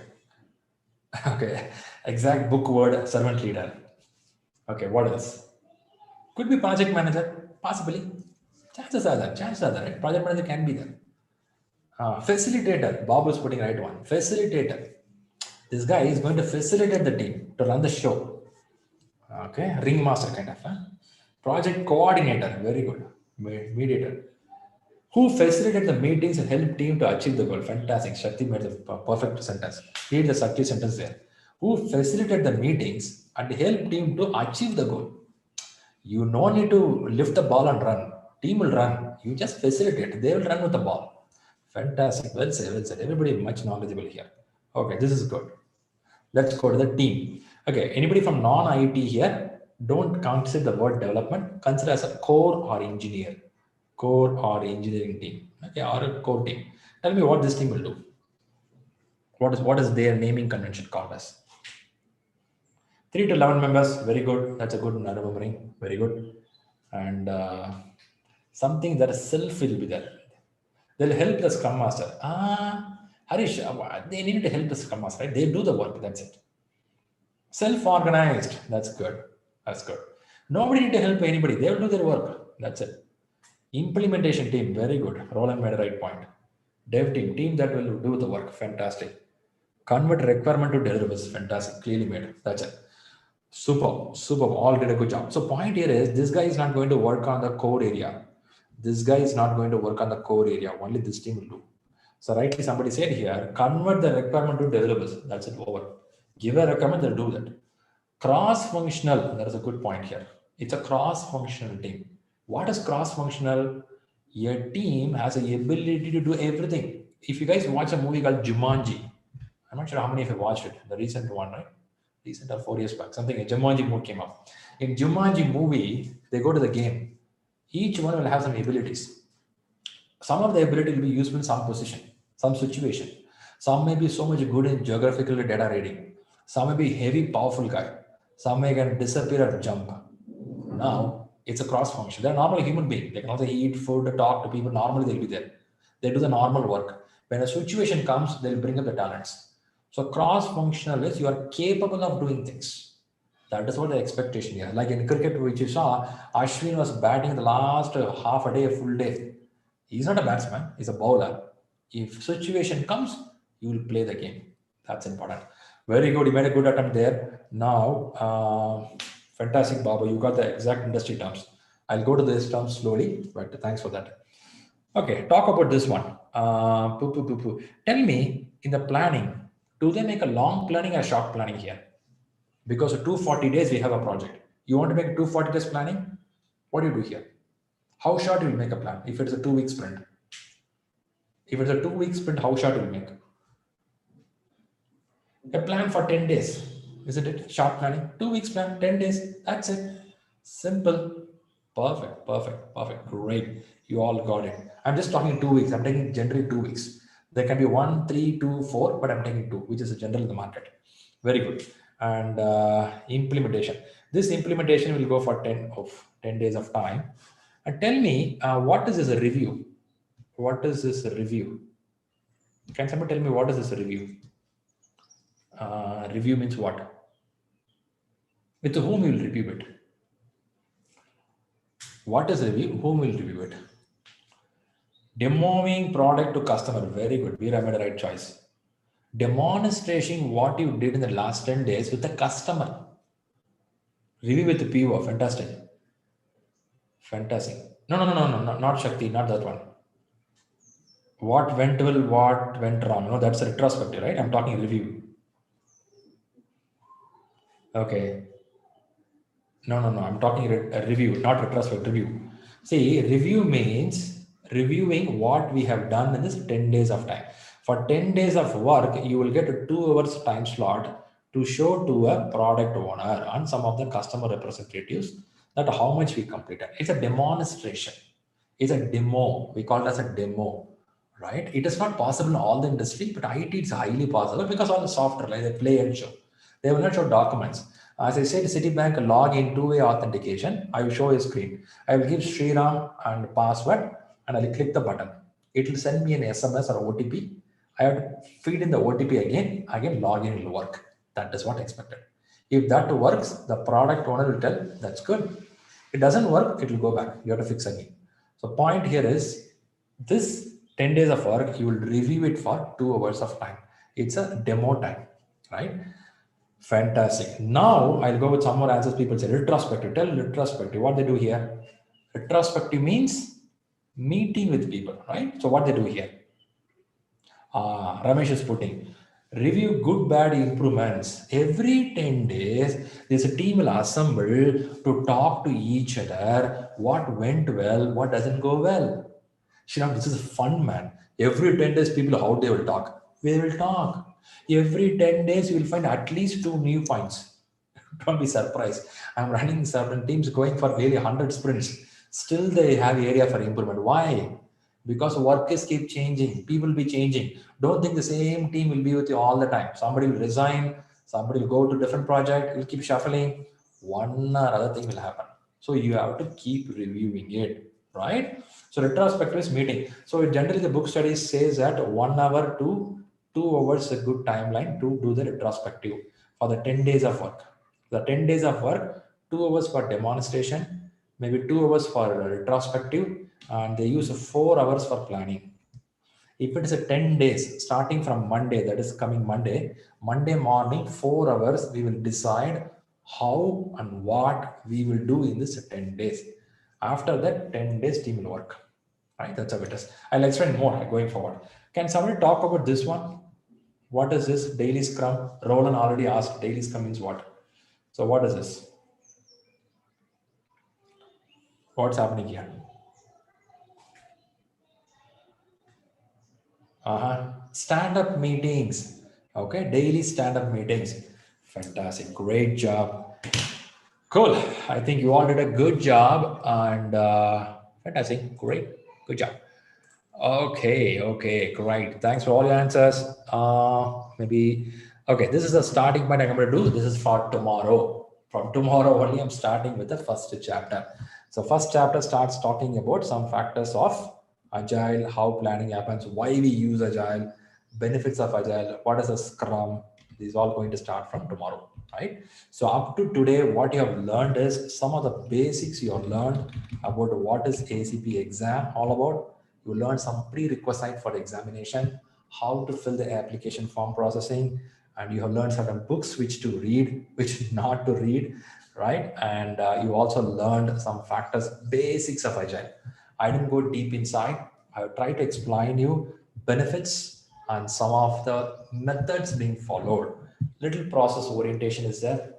Okay. Exact book word, servant leader. Okay, what else? Could be project manager, possibly. Chances are there, right? Project manager can be there. Facilitator. Bob was putting right one. Facilitator. This guy is going to facilitate the team to run the show. Okay, ringmaster kind of. Project coordinator, very good. Mediator. Who facilitated the meetings and helped team to achieve the goal? Fantastic. Shakti made the perfect sentence. Read the Shakti sentence there. Who facilitated the meetings and helped team to achieve the goal? You no need to lift the ball and run. Team will run. You just facilitate. They will run with the ball. Fantastic. Well said. Well said. Everybody much knowledgeable here. Okay, this is good. Let's go to the team. Okay, anybody from non-IT here, don't consider the word development. Consider as a core or engineer. Core or engineering team. Okay, or a core team. Tell me what this team will do. What is their naming convention called as? 3 to 11 members, very good. That's a good remembering, very good. And something that is self will be there. They'll help the Scrum Master. Harish, they need to help the Scrum Master, right? They do the work, that's it. Self-organized, that's good. That's good. Nobody need to help anybody. They will do their work. That's it. Implementation team, very good. Roland made a right point. Dev team that will do the work. Fantastic. Convert requirement to deliverables. Fantastic. Clearly made. That's it. Super, super. All did a good job. So point here is this guy is not going to work on the core area. This guy is not going to work on the core area. Only this team will do. So rightly somebody said here, convert the requirement to deliverables. That's it, over. Give a requirement, they'll do that. Cross-functional, that is a good point here. It's a cross-functional team. What is cross-functional? Your team has the ability to do everything. If you guys watch a movie called Jumanji, I'm not sure how many of you watched it, the recent one, right? Recent or 4 years back, something, a Jumanji movie came up. In Jumanji movie, they go to the game. Each one will have some abilities. Some of the ability will be useful in some position, some situation. Some may be so much good in geographical data reading. Some may be heavy, powerful guy. Some may can disappear or jump. Now, it's a cross function. They're normal human being. They can also eat food, talk to people. Normally, they'll be there. They do the normal work. When a situation comes, they'll bring up the talents. So cross-functional is you are capable of doing things. That is what the expectation here. Like in cricket, which you saw, Ashwin was batting the last half a day, a full day. He's not a batsman, he's a bowler. If situation comes, you will play the game. That's important. Very good, you made a good attempt there. Now, fantastic, Baba, you got the exact industry terms. I'll go to this terms slowly, but thanks for that. Okay, talk about this one. Tell me, in the planning, do they make a long planning or short planning here? Because of 240 days, we have a project. You want to make 240 days planning? What do you do here? How short you will make a plan if it's a 2-week sprint? If it's a 2-week sprint, how short you will make? A plan for 10 days, isn't it? Short planning, 2 weeks plan, 10 days, that's it. Simple, perfect, perfect, perfect, great. You all got it. I'm just talking 2 weeks. I'm taking generally 2 weeks. There can be 1, 3, 2, 4, but I'm taking 2, which is a general in the market. Very good. And implementation. This implementation will go for 10 days of time. And tell me, what is this a review? What is this a review? Can someone tell me what is this a review? Review means what? With whom you will review it? What is review? Whom will review it? Demoing product to customer. Very good. Veera made the right choice. Demonstrating what you did in the last 10 days with the customer. Review with the PO. Fantastic. Fantastic. No, not Shakti, not that one. What went well, what went wrong? No, that's a retrospective, right? I'm talking review. Okay. No, I'm talking a review, not retrospective, review. See, review means reviewing what we have done in this 10 days of time. For 10 days of work, you will get a 2 hours time slot to show to a product owner and some of the customer representatives that how much we completed. It's a demonstration. It's a demo. We call it as a demo, right? It is not possible in all the industry, but IT is highly possible because all the software, like they play and show. They will not show documents. As I said, Citibank login two-way authentication. I will show a screen. I will give Sriram and password and I will click the button. It will send me an SMS or OTP. I have to feed in the OTP again login will work. That is what I expected. If that works, the product owner will tell that's good. It doesn't work, it will go back. You have to fix again. So point here is this 10 days of work, you will review it for 2 hours of time. It's a demo time, right? Fantastic. Now I'll go with some more answers. People say retrospective. Tell retrospective what they do here. Retrospective means meeting with people, right? So what they do here. Ramesh is putting review good bad improvements. Every 10 days, this team will assemble to talk to each other. What went well, what doesn't go well. Sriram, this is fun, man. Every 10 days, people, how they will talk. We will talk. Every 10 days, you will find at least 2 new points. Don't be surprised. I'm running certain teams going for nearly 100 sprints. Still, they have area for improvement. Why? Because work is keep changing. People will be changing. Don't think the same team will be with you all the time. Somebody will resign. Somebody will go to different project. Will keep shuffling. One or other thing will happen. So you have to keep reviewing it, right? So retrospective is meeting. So generally the book study says that 1 hour to 2 hours is a good timeline to do the retrospective for the 10 days of work. The 10 days of work, 2 hours for demonstration, maybe 2 hours for retrospective, and they use 4 hours for planning. If it is a 10 days, starting from Monday, that is coming Monday morning, 4 hours, we will decide how and what we will do in this 10 days. After that, 10 days team will work, right? That's how it is. I'll explain more going forward. Can somebody talk about this one? What is this daily scrum? Roland already asked daily scrum means what? So what is this? What's happening here? Stand-up meetings. Okay, daily stand-up meetings. Fantastic, great job. Cool. I think you all did a good job and fantastic, great, good job. Okay, great. Thanks for all your answers. Maybe, okay, this is the starting point I'm going to do. This is for tomorrow. From tomorrow only, I'm starting with the first chapter. So first chapter starts talking about some factors of Agile, how planning happens, why we use Agile, benefits of Agile, what is a Scrum. These are all going to start from tomorrow, right? So up to today, what you have learned is some of the basics you have learned about what is ACP exam all about. You learn some prerequisite for the examination, how to fill the application form processing, and you have learned certain books which to read, which not to read, right? And you also learned some factors, basics of Agile. I didn't go deep inside. I tried to explain you benefits and some of the methods being followed. Little process orientation is there,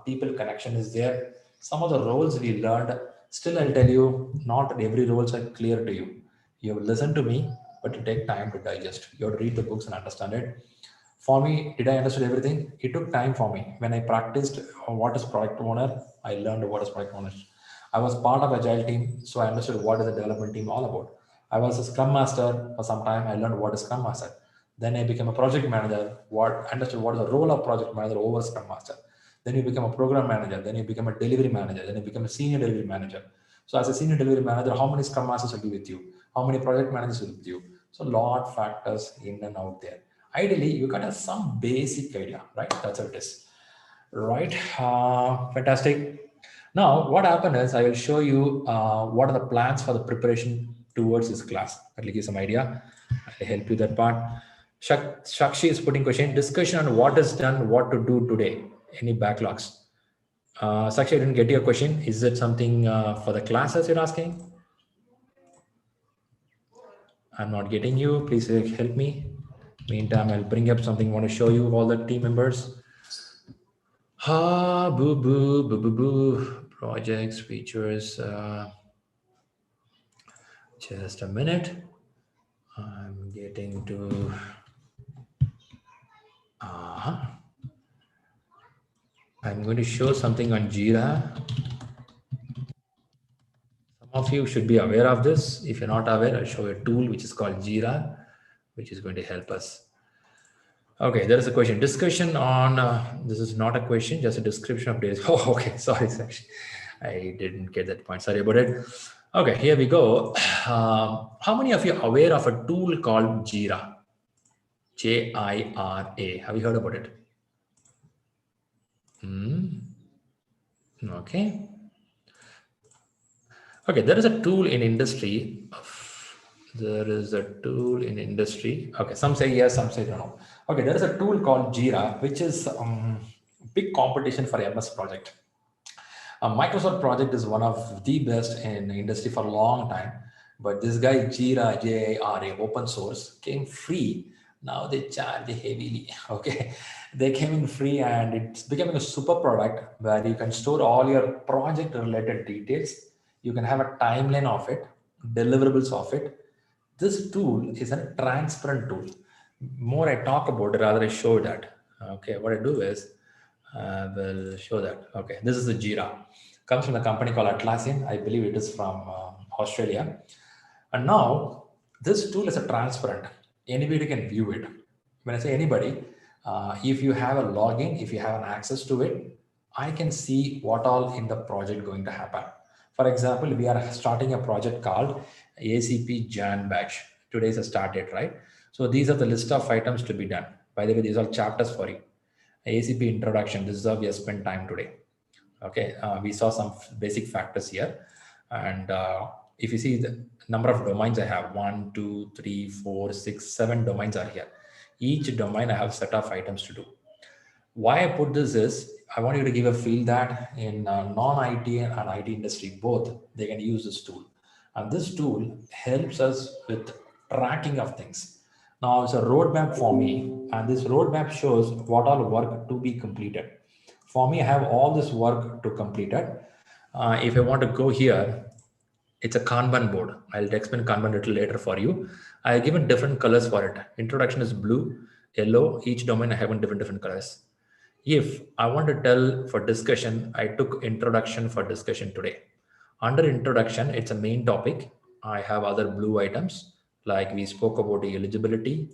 people connection is there. Some of the roles we learned, still I'll tell you, not every roles are clear to you. You have listened to me, but it take time to digest. You have to read the books and understand it. For me, did I understand everything? It took time for me. When I practiced what is product owner, I learned what is product owner. I was part of Agile team, so I understood what is the development team all about. I was a Scrum Master for some time. I learned what is Scrum Master. Then I became a project manager. Understood what is the role of project manager over Scrum Master. Then you become a program manager. Then you become a delivery manager. Then you become a senior delivery manager. So as a senior delivery manager, how many Scrum Masters will be with you? How many project managers will be with you? So lot factors in and out there. Ideally, you got some basic idea, right? That's how it is, right? Fantastic. Now, what happened is I will show you what are the plans for the preparation towards this class. I'll give you some idea. I'll help you that part. Shakshi is putting question, discussion on what is done, what to do today. Any backlogs? Sakshi, I didn't get your question. Is it something for the classes you're asking? I'm not getting you. Please help me. Meantime, I'll bring up something I want to show you all the team members. Boo, boo, boo, boo, boo. Projects, features. Just a minute. I'm getting to. I'm going to show something on Jira. Some of you should be aware of this. If you're not aware, I'll show you a tool which is called Jira, which is going to help us. Okay, there is a question. Discussion on, this is not a question, just a description of days. Oh, okay, sorry, I didn't get that point. Sorry about it. Okay, here we go. How many of you are aware of a tool called Jira? Jira. Have you heard about it? Okay. Okay, there is a tool in industry. There is a tool in industry. Okay, some say yes, some say no. Okay, there is a tool called Jira, which is big competition for MS project. Microsoft project is one of the best in the industry for a long time. But this guy Jira, Jira, open source, came free. Now they charge heavily. Okay, they came in free and it's becoming a super product where you can store all your project related details. You can have a timeline of it, deliverables of it. This tool is a transparent tool. More I talk about it, rather I show that. Okay, what I do is I will show that. Okay, this is the Jira. Comes from a company called Atlassian. I believe it is from Australia. And now this tool is a transparent. Anybody can view it. When I say anybody, if you have a login, if you have an access to it, I can see what all in the project going to happen. For example, we are starting a project called ACP Jan batch. Today is a start date, right? So these are the list of items to be done. By the way, these are chapters for you. ACP introduction, this is how we have spent time today. Okay, we saw some basic factors here. And if you see the number of domains I have, 1, 2, 3, 4, 6, 7 domains are here. Each domain I have a set of items to do. Why I put this is, I want you to give a feel that in non-IT and IT industry, both, they can use this tool. And this tool helps us with tracking of things. Now it's a roadmap for me, and this roadmap shows what all work to be completed. For me, I have all this work to complete it. If I want to go here, it's a Kanban board. I'll explain Kanban a little later for you. I've given different colors for it. Introduction is blue, yellow. Each domain I have in different colors. If I want to tell for discussion, I took introduction for discussion today. Under introduction, it's a main topic. I have other blue items, like we spoke about the eligibility.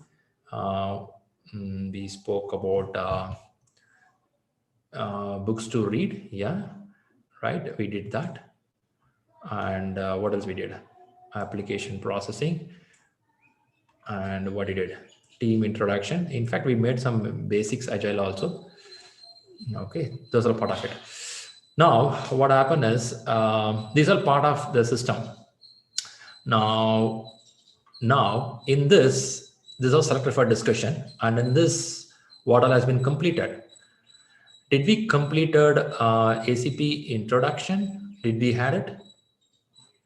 We spoke about books to read. Yeah, right. We did that. And what else we did? Application processing. And what we did? Team introduction. In fact, we made some basics agile also. Okay, those are part of it. Now, what happened is these are part of the system. Now in this is selected for discussion, and in this, what all has been completed? Did we completed ACP introduction? Did we had it?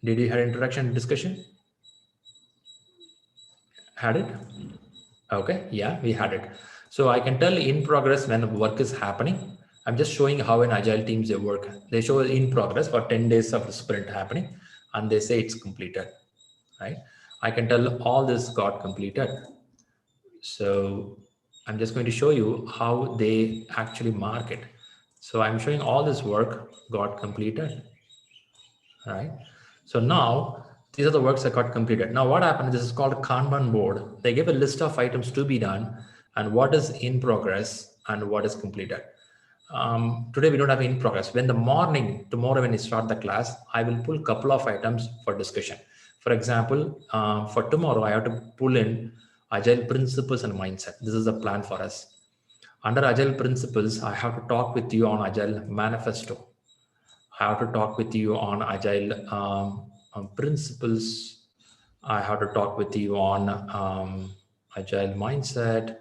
Did we had introduction discussion? Had it? Okay, yeah, we had it. So I can tell in progress when work is happening. I'm just showing how in agile teams they work. They show in progress for 10 days of the sprint happening, and they say it's completed, right? I can tell all this got completed. So I'm just going to show you how they actually mark it. So I'm showing all this work got completed, right? So now these are the works that got completed. Now what happened, this is called a Kanban board. They give a list of items to be done and what is in progress and what is completed. Today we don't have in progress. When the morning, tomorrow when we start the class, I will pull a couple of items for discussion. For example, for tomorrow, I have to pull in Agile Principles and Mindset. This is the plan for us. Under Agile Principles, I have to talk with you on Agile Manifesto. I have to talk with you on Agile Principles. I have to talk with you on Agile Mindset.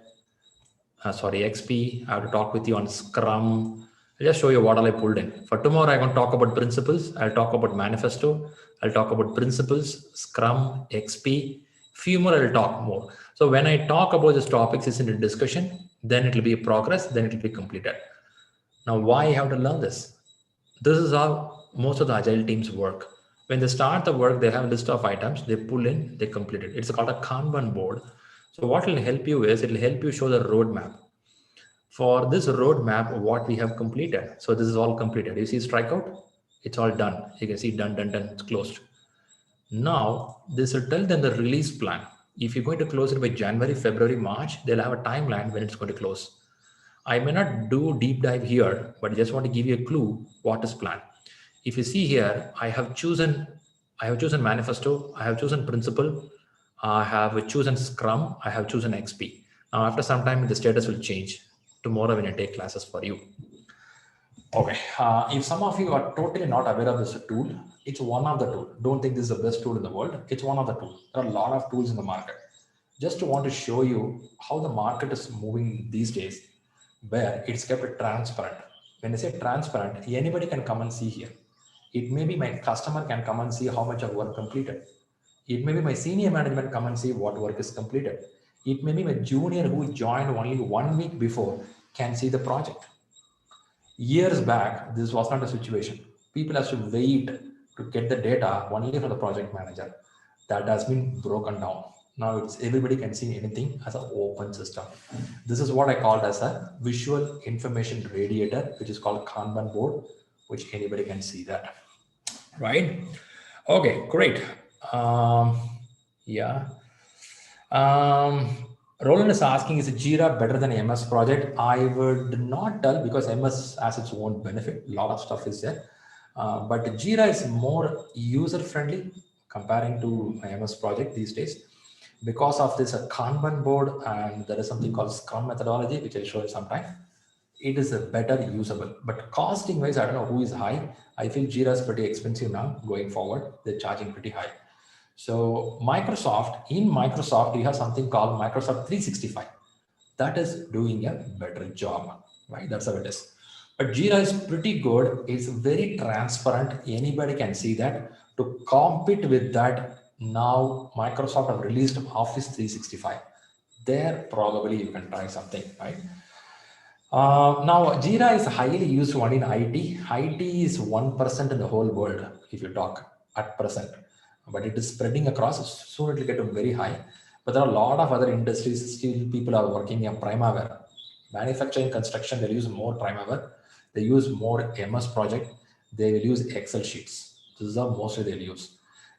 Sorry, XP. I have to talk with you on Scrum. I'll just show you what all I pulled in. For tomorrow, I'm going to talk about principles. I'll talk about manifesto. I'll talk about principles, Scrum, XP. Few more, I'll talk more. So when I talk about these topics, it's in a discussion, then it will be a progress, then it will be completed. Now, why I have to learn this? This is how most of the agile teams work. When they start the work, they have a list of items, they pull in, they complete it. It's called a Kanban board. So what will help you is, it will help you show the roadmap. For this roadmap, what we have completed. So this is all completed. You see strikeout? It's all done. You can see done, done, done, it's closed. Now, this will tell them the release plan. If you're going to close it by January, February, March, they'll have a timeline when it's going to close. I may not do deep dive here, but I just want to give you a clue what is planned. If you see here, I have chosen manifesto, I have chosen principle, I have chosen Scrum, I have chosen XP. Now, after some time, the status will change tomorrow when I take classes for you. Okay, if some of you are totally not aware of this tool, it's one of the tools. Don't think this is the best tool in the world. It's one of the tools. There are a lot of tools in the market. Just to want to show you how the market is moving these days, where it's kept transparent. When I say transparent, anybody can come and see here. It may be my customer can come and see how much of work completed. It may be my senior management come and see what work is completed. It may be my junior who joined only 1 week before can see the project. Years back, this was not a situation. People have to wait to get the data only from the project manager. That has been broken down. Now it's everybody can see anything as an open system. This is what I called as a visual information radiator, which is called Kanban board, which anybody can see that, right? Okay, great. Roland is asking, is Jira better than MS project? I would not tell, because MS has its own benefit. A lot of stuff is there. But Jira is more user-friendly comparing to my MS project these days. Because of this Kanban board, and there is something called Scrum methodology, which I'll show you sometime. it is a better usable. But costing wise, I don't know who is high. I feel Jira is pretty expensive now going forward. They're charging pretty high. So in Microsoft, you have something called Microsoft 365. That is doing a better job, right? That's how it is. But Jira is pretty good. It's very transparent. Anybody can see that. To compete with that, now Microsoft have released Office 365. There probably you can try something, right? Now Jira is highly used one in IT. IT is 1% in the whole world if you talk at present, but it is spreading across. Soon it will get very high. But there are a lot of other industries still people are working in Primavera. Manufacturing, construction, they use more Primavera. They use more MS Project. They will use Excel sheets. This is how mostly they'll use.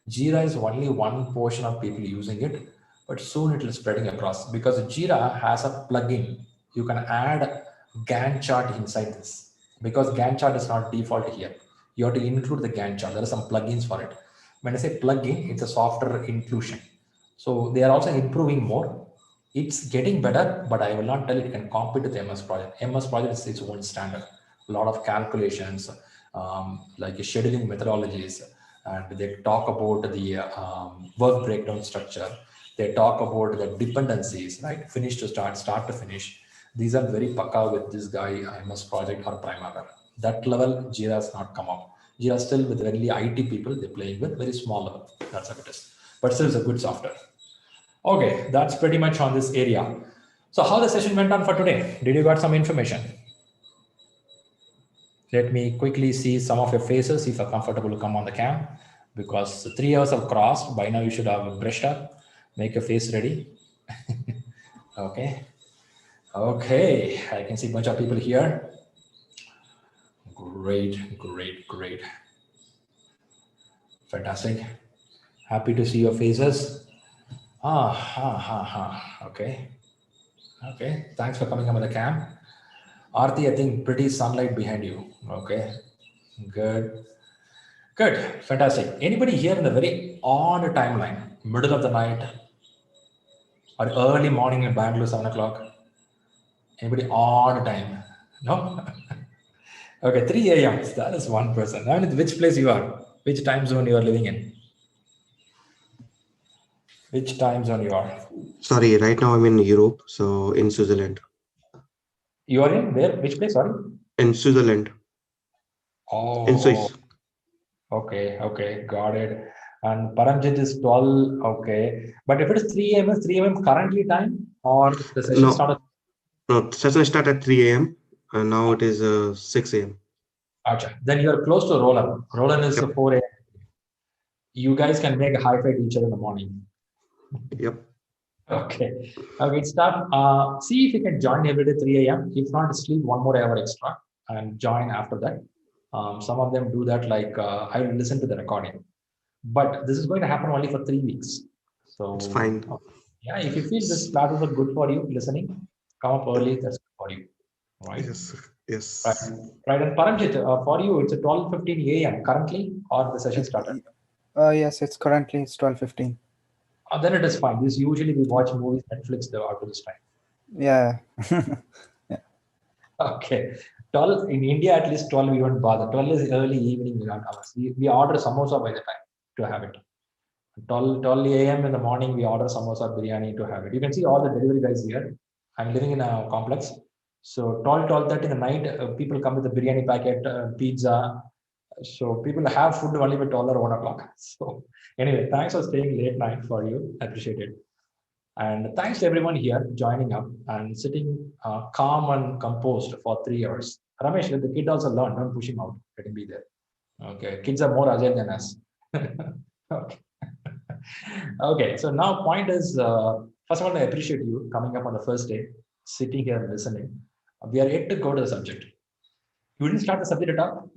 Jira is only one portion of people using it, but soon it will spreading across because Jira has a plugin. You can add Gantt chart inside this because Gantt chart is not default here. You have to include the Gantt chart. There are some plugins for it. When I say plugin, it's a software inclusion. So they are also improving more. It's getting better, but I will not tell it can compete with MS Project. MS Project is its own standard. A lot of calculations, like scheduling methodologies, and they talk about the work breakdown structure. They talk about the dependencies, right? Finish to start, start to finish. These are very pakka with this guy, MS Project or Primavera. That level, Jira has not come up. Jira still with only IT people, they're playing with very small level. That's how it is. But still, it's a good software. Okay, that's pretty much on this area. So how the session went on for today? Did you got some information? Let me quickly see some of your faces if you're comfortable to come on the cam, because 3 hours have crossed. By now you should have brushed up, make your face ready. Okay. Okay, I can see a bunch of people here. Great, great, great. Fantastic. Happy to see your faces. Okay. Okay, thanks for coming up with the cam. Aarti, I think pretty sunlight behind you. Okay, good. Good, fantastic. Anybody here in the very odd timeline, middle of the night or early morning in Bangalore, 7 o'clock? Anybody odd time? No? Okay, 3 a.m. That is one person. I mean, which place you are? Which time zone you are living in? Which time zone you are? Sorry, right now I'm in Europe, so in Switzerland. You are in where? Which place? Sorry? In Switzerland. Oh, In Swiss. okay, okay, got it. And Paramjit is 12, okay. But if it is 3 a.m., is 3 a.m. currently time or the session started? No, session started at 3 a.m. and now it is 6 a.m. Gotcha. Then you are close to Roland. Roland is 4 a.m. You guys can make a high five each other in the morning. Yep. Okay. Okay, start. See if you can join every day 3 a.m. If not, sleep 1 more hour extra and join after that. Some of them do that, like I will listen to the recording. But this is going to happen only for 3 weeks. So It's fine. Yeah, if you feel this classes are good for you, listening, come up early, that's good for you. Right? Yes. Yes. Right. And Paramjit, for you, it's at 12:15 a.m. currently, or the session started? Yes, it's currently 12:15. Then it is fine. This usually we watch movies, Netflix, up to this time. Yeah. Yeah. Okay. 12 in India, at least 12 we won't bother. 12 is early evening. We order samosa by the time to have it. 12 a.m. in the morning, we order samosa biryani to have it. You can see all the delivery guys here. I'm living in a complex. So 12:30 in the night, people come with a biryani packet, pizza. So people have food only by 12 or 1 o'clock. So anyway, thanks for staying late night for you. I appreciate it. And thanks to everyone here joining up and sitting calm and composed for 3 hours. Ramesh, let the kid also learn. Don't push him out. Let him be there. Okay, kids are more agile than us. Okay. Okay, so now point is, first of all, I appreciate you coming up on the first day, sitting here and listening. We are yet to go to the subject. You didn't start the subject at all.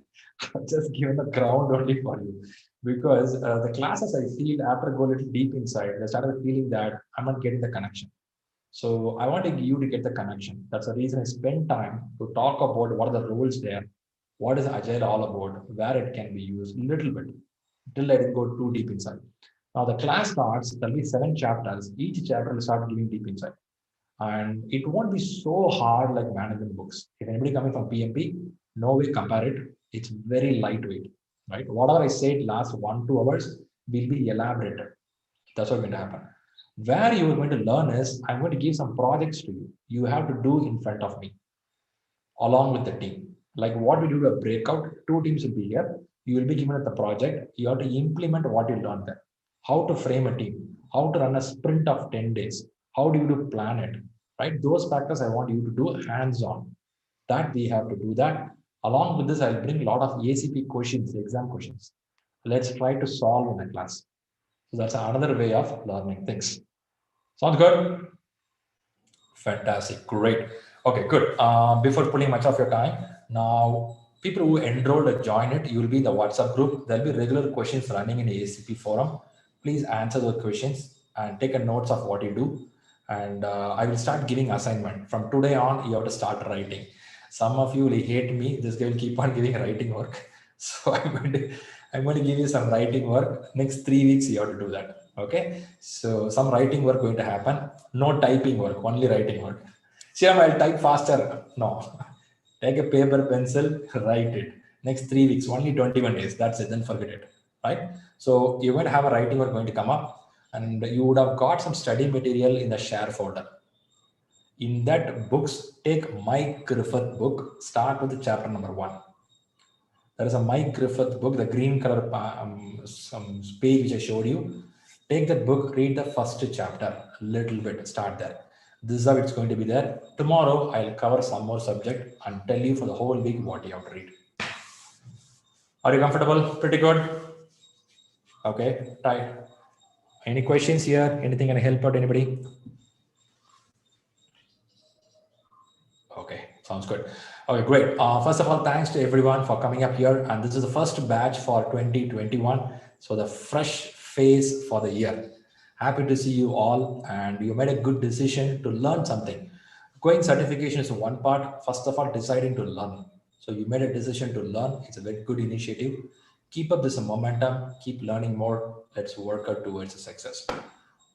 Just given the ground only for you, because the classes I feel after go a little deep inside, I started feeling that I'm not getting the connection. So I want you to get the connection. That's the reason I spend time to talk about what are the roles there, what is Agile all about, where it can be used a little bit, till I didn't go too deep inside. Now the class starts, there'll be 7 chapters. Each chapter will start giving deep insight. and it won't be so hard like management books. If anybody coming from PMP, no way compare it. It's very lightweight, right? Whatever I said last 1-2 hours will be elaborated. That's what's going to happen. Where you are going to learn is I'm going to give some projects to you. You have to do in front of me, along with the team. Like what we do to a breakout, 2 teams will be here. You will be given the project. You have to implement what you learned there. How to frame a team, how to run a sprint of 10 days, how do you do plan it, right? Those factors I want you to do hands-on. That we have to do that. Along with this, I'll bring a lot of ACP questions, exam questions. Let's try to solve in a class. So that's another way of learning things. Sounds good? Fantastic, great. Okay, good. Before pulling much of your time, now people who enrolled or join it, you will be in the WhatsApp group. There'll be regular questions running in the ACP forum. Please answer those questions and take a notes of what you do. And I will start giving assignment. From today on, you have to start writing. Some of you will hate me. This guy will keep on giving writing work. So I'm going to give you some writing work. Next 3 weeks, you have to do that. Okay. So some writing work going to happen. No typing work, only writing work. Shyam, I'll type faster. No. Take a paper, pencil, write it. Next 3 weeks, only 21 days. That's it. Then forget it. Right. So you're going to have a writing work going to come up, and you would have got some study material in the share folder. In that books, take Mike Griffith book, start with the chapter number 1. There is a Mike Griffith book, the green color some page which I showed you. Take that book, read the first chapter, a little bit, start there. This is how it's going to be there. Tomorrow, I'll cover some more subject and tell you for the whole week what you have to read. Are you comfortable? Pretty good? Okay, right. Any questions here? Anything can I help out anybody? Okay, sounds good. Okay, great. First of all, thanks to everyone for coming up here. And this is the first batch for 2021. So the fresh phase for the year. Happy to see you all. And you made a good decision to learn something. Going certification is one part. First of all, deciding to learn. So you made a decision to learn. It's a very good initiative. Keep up this momentum. Keep learning more. Let's work out towards success.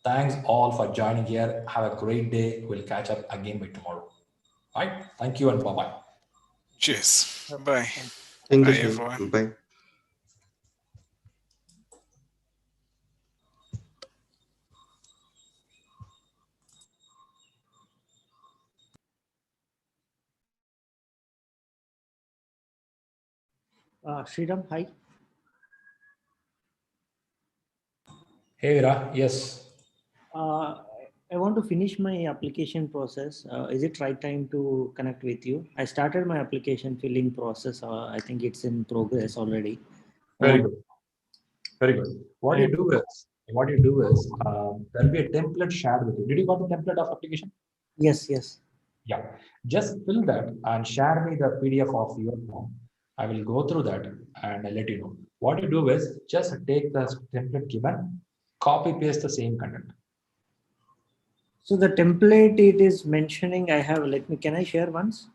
Thanks all for joining here. Have a great day. We'll catch up again by tomorrow. All right. Thank you and bye-bye. Cheers. Bye. Thank you, Bye, sir. everyone. Bye. Sriram, hi. Hey, Vira. Yes. I want to finish my application process. Is it right time to connect with you? I started my application filling process. I think it's in progress already. Very good. Very good. What you do is there'll be a template shared with you. Did you got the template of application? Yes, yes. Yeah. Just fill that and share me the PDF of your form. I will go through that and I'll let you know. What you do is just take the template given, copy paste the same content. So the template it is mentioning, can I share once?